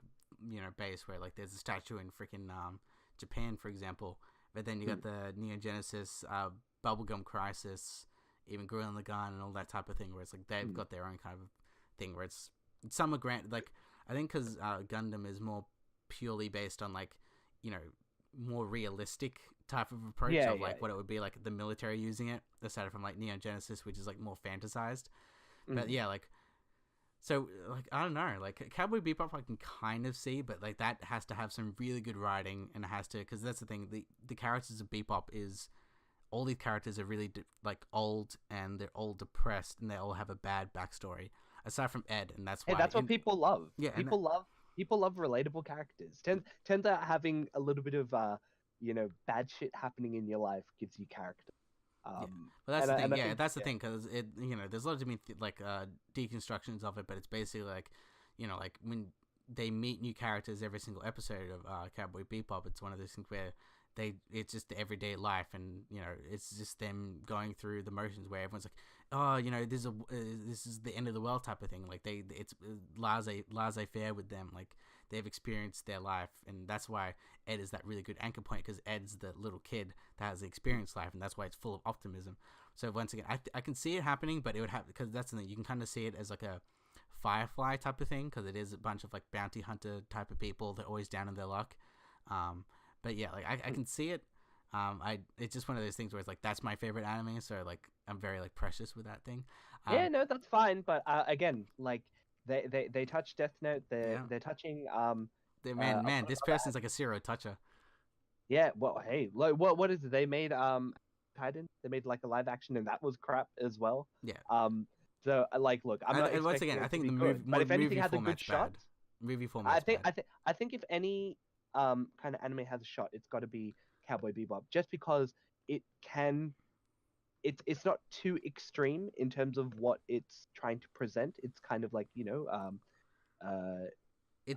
base where like there's a statue in freaking Japan, for example. But then you got the Neon Genesis, Bubblegum Crisis, even Gorilla and the Gun and all that type of thing where it's like they've got their own kind of thing where it's some are granted like I think because Gundam is more purely based on like you know more realistic type of approach yeah, of yeah, like what it would be like the military using it aside from like Neon Genesis, which is like more fantasized. But yeah, like so like I don't know, like Cowboy Bebop I can kind of see, but like that has to have some really good writing and it has to because that's the thing. The characters of Bebop is all these characters are really like old and they're all depressed and they all have a bad backstory aside from Ed, and that's hey, why that's what people love. yeah and People love relatable characters. Turns out having a little bit of bad shit happening in your life gives you character. yeah, but that's And the I, thing. and I Yeah, think that's the thing because it there's a lot of different like deconstructions of it, but it's basically like like when they meet new characters every single episode of Cowboy Bebop, it's one of those things where it's just the everyday life, and it's just them going through the motions where everyone's like, oh, this is the end of the world type of thing. Like it's laissez faire with them. Like they've experienced their life, and that's why Ed is that really good anchor point because Ed's the little kid that has experienced life, and that's why it's full of optimism. So once again, I can see it happening, but it would have because that's the thing. You can kind of see it as like a Firefly type of thing because it is a bunch of like bounty hunter type of people. They're always down in their luck. But yeah, like I can see it. It's just one of those things where it's like that's my favorite anime, so like I'm very like precious with that thing. yeah, no, that's fine. But again, like they touch Death Note. Yeah, They're touching man, this other person's like a serial toucher. yeah. Well, hey, what is it? They made Titan. They made like a live action, and that was crap as well. Yeah, So like, look, I'm not and once expecting again, I it to think be the good, but if anything movie has a good format's shot, bad. Movie format's bad. I think if any kind of anime has a shot, it's got to be Cowboy Bebop, just because it can. It's not too extreme in terms of what it's trying to present. It's kind of like I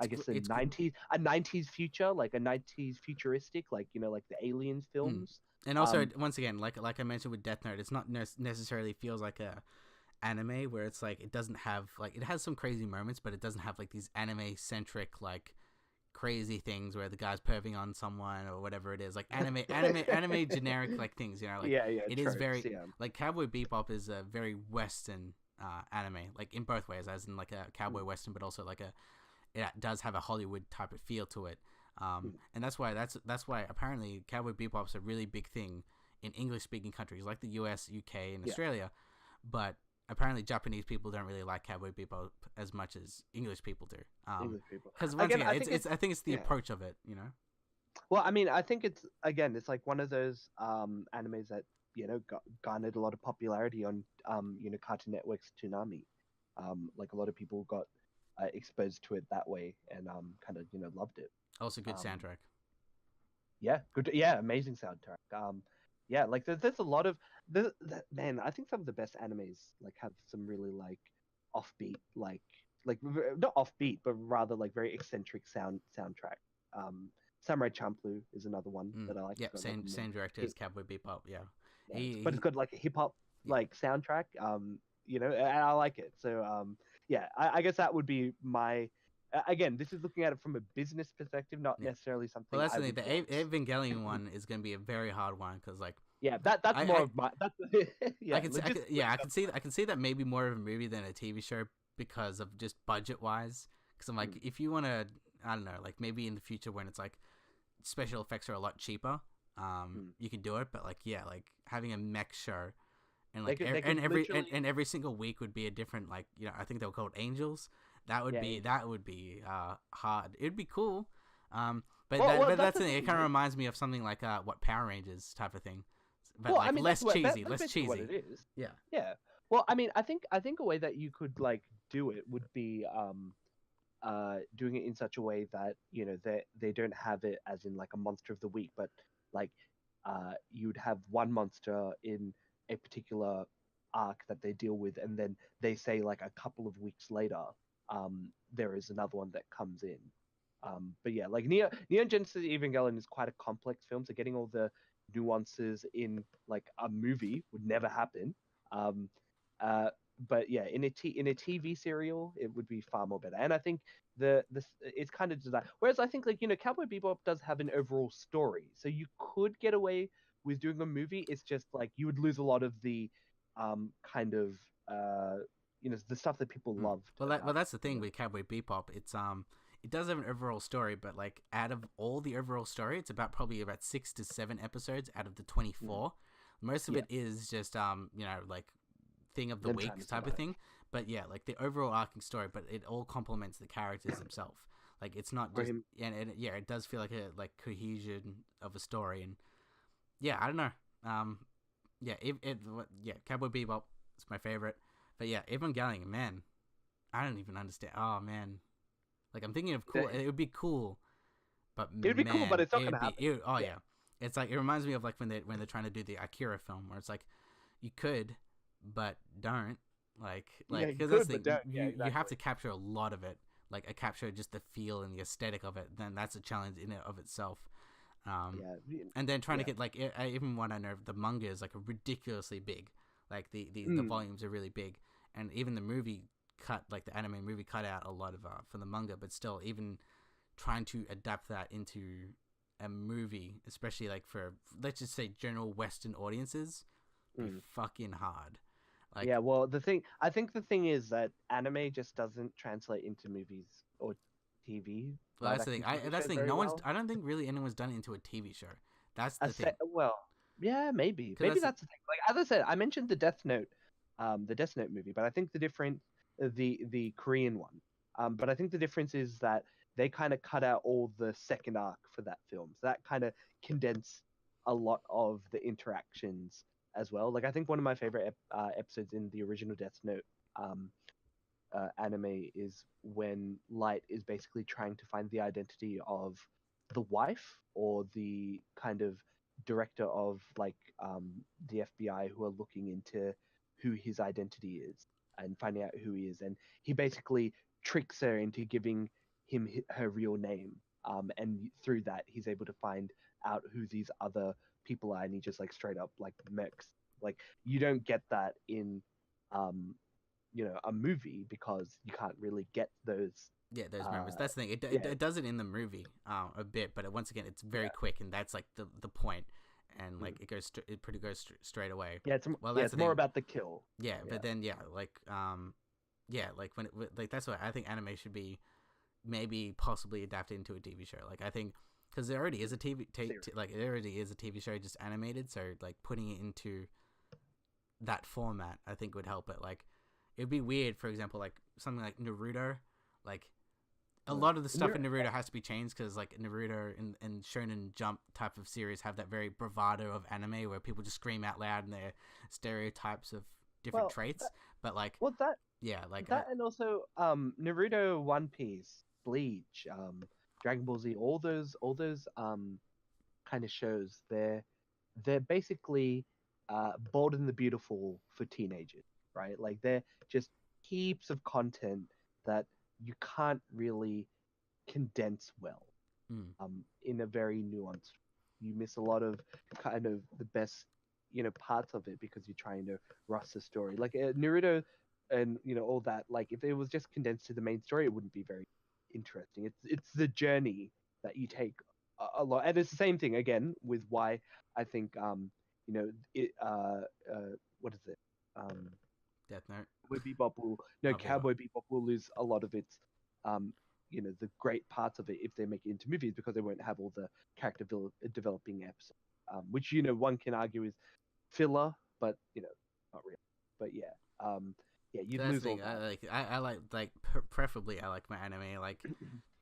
guess a 90s future, like a 90s futuristic, like like the Aliens films. And also, once again, like I mentioned with Death Note, it's not necessarily feels like a anime where it's like it doesn't have like it has some crazy moments, but it doesn't have like these anime centric like crazy things where the guy's perving on someone or whatever it is, like anime generic like things, like yeah, it tropes, is very yeah. like Cowboy Bebop is a very Western anime, like in both ways, as in like a cowboy Western, but also like it does have a Hollywood type of feel to it. And that's why apparently Cowboy Bebop's a really big thing in English speaking countries like the US, UK, and Australia, but apparently Japanese people don't really like Cowboy Bebop as much as English people do. English people, because once again, I think it's the yeah. approach of it, Well, I mean, I think it's like one of those animes that garnered a lot of popularity on Cartoon Network's Toonami. Like a lot of people got exposed to it that way and kind of loved it. Also, good soundtrack. Yeah, good. Yeah, amazing soundtrack. Yeah, like there's a lot of man. I think some of the best animes like have some really like offbeat, like not offbeat, but rather like very eccentric soundtrack. Samurai Champloo is another one that I like. Yeah, same director as Cowboy Bebop. Yeah, but it's got like a hip hop like soundtrack. And I like it. So yeah, I guess that would be my. Again, this is looking at it from a business perspective, not necessarily something. Well, that's the thing. The Evangelion one is going to be a very hard one because, like, that's more of my. That's, yeah, I can see that maybe more of a movie than a TV show because of just budget wise. Because I'm like, if you want to, I don't know, like maybe in the future when it's like special effects are a lot cheaper, you could do it. But like, yeah, like having a mech show and They like could they could literally and every single week would be a different, like, I think they were called angels. yeah. That would be hard. It'd be cool. Well, But that's that's the the thing. It thing. kind of reminds me of something like what Power Rangers type of thing, but Well, I like mean less cheesy, that's less basically what cheesy. it is. Yeah. Yeah. Well, I mean, I think a way that you could like do it would be doing it in such a way that they don't have it as in like a monster of the week, but like you'd have one monster in a particular arc that they deal with, and then they say like a couple of weeks later, there is another one that comes in. But yeah, like Neon Genesis Evangelion is quite a complex film, so getting all the nuances in like a movie would never happen. Um, uh, but yeah, in a TV serial, it would be far more better. And I think the it's kind of designed. Whereas I think like Cowboy Bebop does have an overall story, so you could get away with doing a movie. It's just like you would lose a lot of the kind of the stuff that people loved Well, about that's the it. thing with Cowboy Bebop. It does have an overall story, but like out of all the overall story, it's probably about 6 to 7 episodes out of the 24. Most of Yeah. it is just like thing of the Then week time is type of thing. But yeah, like the overall arcing story, but it all complements the characters themselves. Like it's not For just him. yeah, it does feel like a like cohesion of a story. And yeah, I don't know. Yeah, yeah, Cowboy Bebop is my favorite. But yeah, Evangelion, man, I don't even understand. Oh man, like I'm thinking of cool. It would be cool, but It'd be cool, but man, it's not gonna happen. oh Yeah. yeah, it's like it reminds me of like when they're trying to do the Akira film, where it's like you could, but don't. Yeah, you Because that's could, the but thing. don't. Yeah, You have exactly. to capture a lot of it. Like I capture just the feel and the aesthetic of it. Then that's a challenge in and of itself. Yeah, And then trying to yeah. get like even what I know, the manga is like ridiculously big. Like the Mm. volumes are really big, and even the movie cut, like the anime movie, cut out a lot of from the manga. But still, even trying to adapt that into a movie, especially like for, let's just say, general Western audiences, be Mm. fucking hard. Like Yeah, well, I think the thing is that anime just doesn't translate into movies or TV, well, live that's the thing. action TV That's shows the thing. very No one's. well. I don't think really anyone's done it into a TV show. That's the thing. Well, yeah, maybe, Because that's that's the thing. Like as I said, I mentioned the Death Note movie, but I think the Korean one. But I think the difference is that they kind of cut out all the second arc for that film, so that kind of condensed a lot of the interactions as well. Like I think one of my favorite episodes in the original Death Note um, anime is when Light is basically trying to find the identity of the wife or the kind of director of like the FBI who are looking into who his identity is and finding out who he is, and he basically tricks her into giving him her real name, and through that he's able to find out who these other people are, and he just like straight up like mechs. Like you don't get that in um a movie because you can't really get those. yeah, those moments. That's the thing. Yeah, It does it in the movie a bit, but once again, it's very yeah, quick, and that's like the point. And like mm. it pretty goes straight away. Yeah. Well, Yeah, that's it's the more thing. about the kill. Yeah, Yeah, but then yeah, like like that's what I think anime should be, maybe possibly adapted into a TV show. Like I think because there already is a like there already is a TV show just animated, so like putting it into that format I think would help it. Like it'd be weird, for example, like something like Naruto, like a lot of the stuff in Naruto has to be changed because like Naruto and Shonen Jump type of series have that very bravado of anime where people just scream out loud and their stereotypes of different well, traits. But like well yeah, like that and also Naruto, One Piece, Bleach, Dragon Ball Z, all those kind of shows. They're basically Bold and the Beautiful for teenagers, right? Like they're just heaps of content that you can't really condense well mm, in a very nuanced. You miss a lot of kind of the best parts of it because you're trying to rush the story. Like Naruto and all that. Like if it was just condensed to the main story, it wouldn't be very interesting. It's the journey that you take a lot, and it's the same thing again with why I think it what is it Death Note. Cowboy Bebop will no Oh, Bebop. Cowboy Bebop will lose a lot of its um the great parts of it if they make it into movies because they won't have all the character developing episodes. which one can argue is filler, but not really. But yeah, yeah, you'd That's lose the all thing. that. I like preferably I like my anime like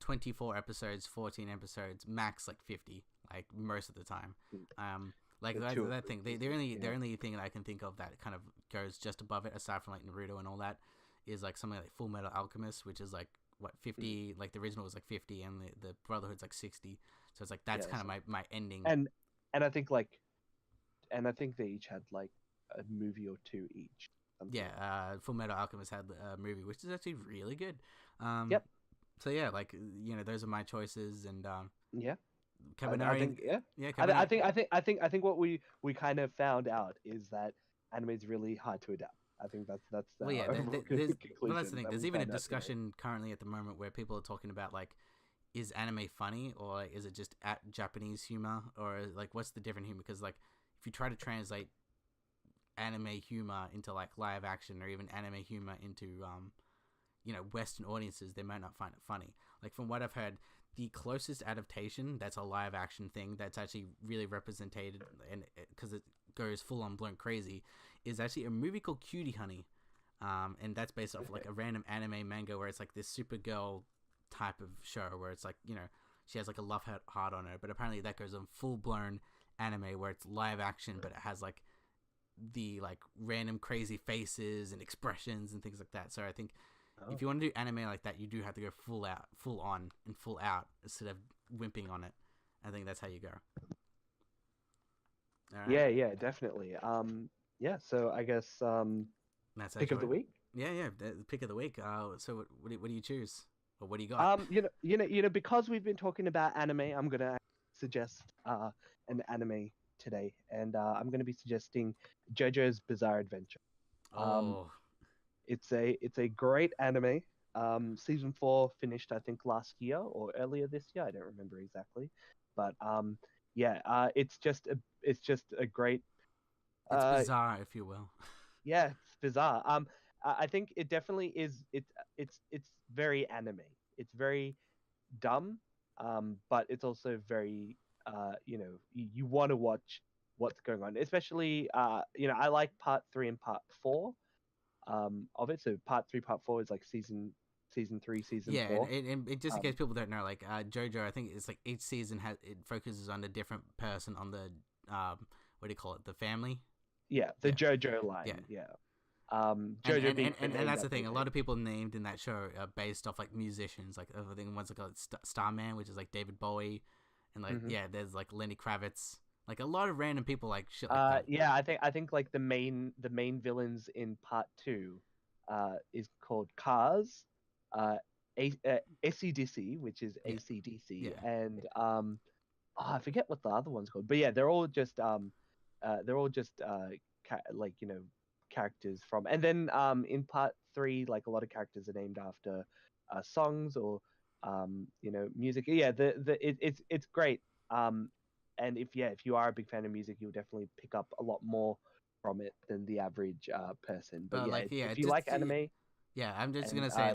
24 episodes, 14 episodes, max like 50, like most of the time. Like that thing. The only thing that I can think of that kind of goes just above it, aside from like Naruto and all that, is like something like Full Metal Alchemist, which is like what 50. Like the original was like 50, and the Brotherhood's like 60. So it's like that's kind of my ending. And I think they each had like a movie or two each. Yeah, Full Metal Alchemist had a movie, which is actually really good. Yep. So yeah, like those are my choices, and Yeah. Kabaneri. I think yeah. Yeah, I think what we kind of found out is that anime is really hard to adapt. I think that's the well, yeah, conclusion. well, that's the thing. There's even a discussion currently at the moment where people are talking about like, is anime funny, or like, is it just at Japanese humor, or like what's the different humor? Because like if you try to translate anime humor into like live action, or even anime humor into Western audiences, they might not find it funny. Like from what I've heard, the closest adaptation that's a live action thing that's actually really represented, and because it goes full on blown crazy, is actually a movie called Cutie Honey, and that's based off like a random anime manga where it's like this Supergirl type of show where it's like she has like a love heart on her, but apparently that goes on full blown anime where it's live action, but it has like the like random crazy faces and expressions and things like that. So I think if you want to do anime like that, you do have to go full on and full out instead of wimping on it. I think that's how you go. All right. Yeah, definitely. Yeah, so I guess that's pick of the week. Yeah, the pick of the week. So what do you choose, or what do you got? Because we've been talking about anime, I'm gonna suggest an anime today, and I'm gonna be suggesting JoJo's Bizarre Adventure. It's a great anime. Season 4 finished, I think, last year or earlier this year. I don't remember exactly, but it's just a great. It's bizarre, if you will. Yeah, it's bizarre. I think it definitely is. It's very anime. It's very dumb, but it's also very you want to watch what's going on, especially I like part 3 and part 4 of it. So part 3, part 4 is like season 3, season 4. And just in case people don't know, like JoJo, I think it's like each season focuses on a different person on the what do you call it, the family? Yeah, the JoJo line. Yeah. JoJo and that's the thing. A lot of people named in that show are based off like musicians. Like I think one's like Starman, which is like David Bowie, and like there's like Lenny Kravitz. Like a lot of random people like shit like that. Yeah, I think like the main villains in part 2 is called Cars, AC/DC, which is AC/DC, and I forget what the other one's called. But yeah, they're all just characters from. And then in part 3, like a lot of characters are named after songs or music. Yeah, it's great. And if you are a big fan of music, you'll definitely pick up a lot more from it than the average person. But if you like anime, I'm just gonna say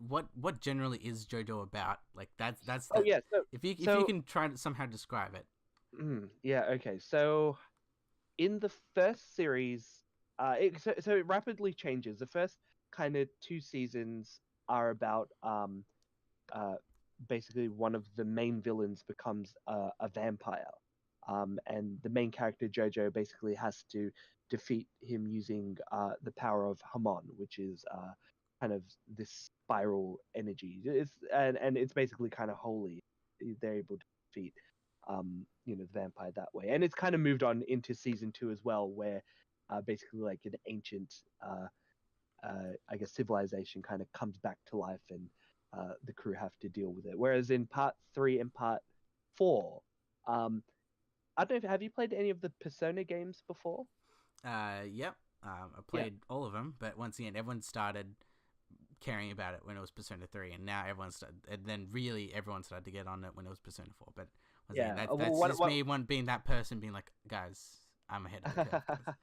what generally is JoJo about? Like that's so if you can try to somehow describe it. Okay. So in the first series, it rapidly changes. The first kind of 2 seasons are about basically one of the main villains becomes a vampire, and the main character Jojo basically has to defeat him using the power of Hamon, which is kind of this spiral energy. It's basically kind of holy. They're able to defeat the vampire that way, and it's kind of moved on into season 2 as well, where basically like an ancient I guess civilization kind of comes back to life, and the crew have to deal with it. Whereas in part 3 and part 4, I don't know, have you played any of the Persona games before? Yep. I played all of them, but once again, everyone started caring about it when it was Persona 3, and now everyone started to get on it when it was Persona 4. But once again, that's just me being that person, being like, guys, I'm ahead of the curve.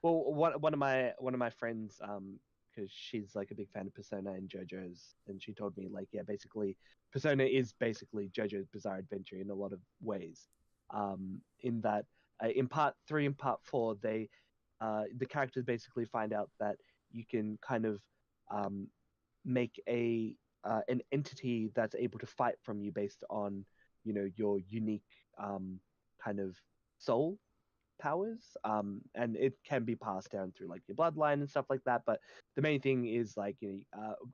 Well, one of my friends, because she's like a big fan of Persona and JoJo's, and she told me like, yeah, basically Persona is basically JoJo's Bizarre Adventure in a lot of ways, in that in part 3 and part 4, the characters basically find out that you can kind of make an entity that's able to fight from you based on your unique kind of soul powers, and it can be passed down through like your bloodline and stuff like that. But the main thing is like,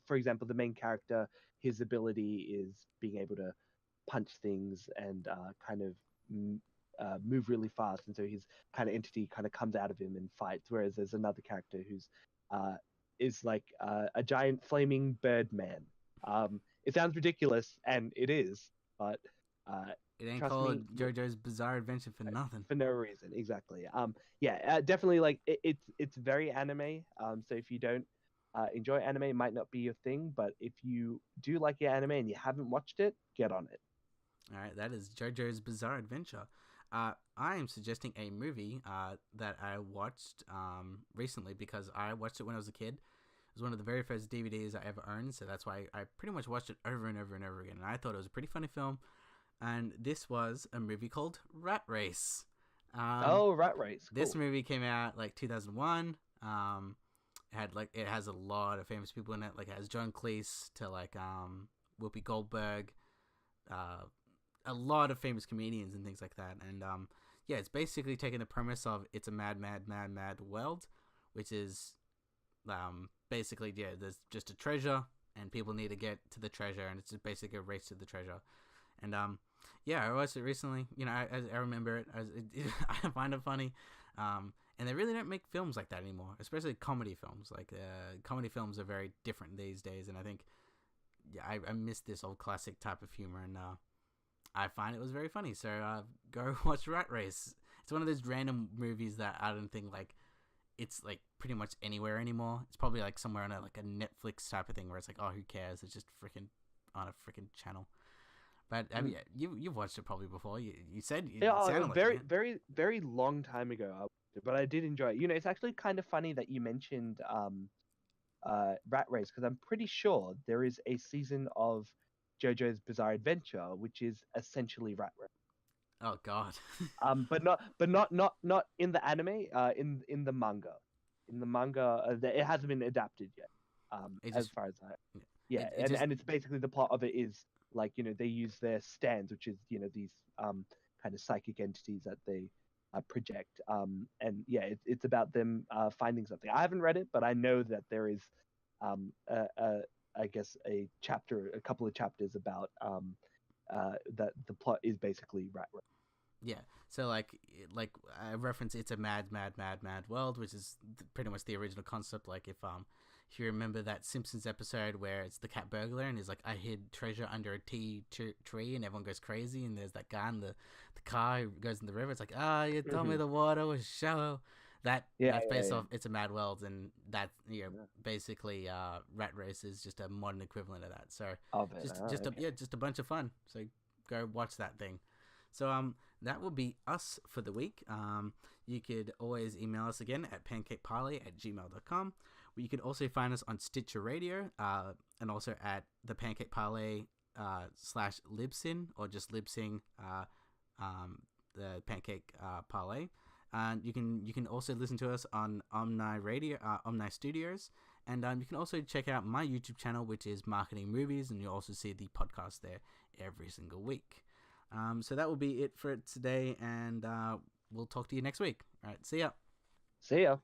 for example, the main character, his ability is being able to punch things and kind of move really fast, and so his kind of entity kind of comes out of him and fights. Whereas there's another character who's is like a giant flaming bird man. It sounds ridiculous, and it is, but It ain't trust called me, JoJo's Bizarre Adventure for nothing. for no reason. Exactly. Definitely like it's very anime. So if you don't enjoy anime, it might not be your thing, but if you do like your anime and you haven't watched it, get on it. All right, that is JoJo's Bizarre Adventure. I am suggesting a movie that I watched recently because I watched it when I was a kid. It was one of the very first DVDs I ever owned, so that's why I pretty much watched it over and over and over again. And I thought it was a pretty funny film. And this was a movie called Rat Race. Rat Race. Cool. This movie came out like 2001. It has a lot of famous people in it. Like it has John Cleese to like Whoopi Goldberg, a lot of famous comedians and things like that. And it's basically taking the premise of it's a mad world, which is basically there's just a treasure and people need to get to the treasure, and it's just basically a race to the treasure. And I watched it recently. I remember it. I find it funny. And they really don't make films like that anymore, especially comedy films. Like comedy films are very different these days, and I think I miss this old classic type of humor, and I find it was very funny. So go watch Rat Race. It's one of those random movies that I don't think like it's like pretty much anywhere anymore. It's probably like somewhere on a Netflix type of thing where it's like, oh, who cares? It's just freaking on a freaking channel. But you've watched it probably before. You said very very long time ago, but I did enjoy it. It's actually kind of funny that you mentioned Rat Race, because I'm pretty sure there is a season of JoJo's Bizarre Adventure which is essentially Rat Race. Oh God. But not in the anime. In the manga. In the manga, it hasn't been adapted yet. As far as and it's basically the plot of it is like they use their stands, which is these kind of psychic entities that they project. It's about them finding something. I haven't read it, but I know that there is I guess a couple of chapters about that the plot is basically Rat Race. Yeah, so like I reference it's a mad world, which is pretty much the original concept. Like if you remember that Simpsons episode where it's the cat burglar and he's like, I hid treasure under a tea tree, and everyone goes crazy, and there's that guy in the car who goes in the river. It's like, you told me the water was shallow. That's based off It's a Mad World, and that basically Rat Race is just a modern equivalent of that. So just a bunch of fun. So go watch that thing. So that will be us for the week. You could always email us again at pancakeparlay@gmail.com. You could also find us on Stitcher Radio and also at the Pancake Parlay /Libsyn, or just Libsyn the Pancake Parlay. And you can also listen to us on Omni Radio, Omni Studios, and you can also check out my YouTube channel, which is Marketing Movies, and you'll also see the podcast there every single week. So that will be it for today, and we'll talk to you next week. All right, see ya. See ya.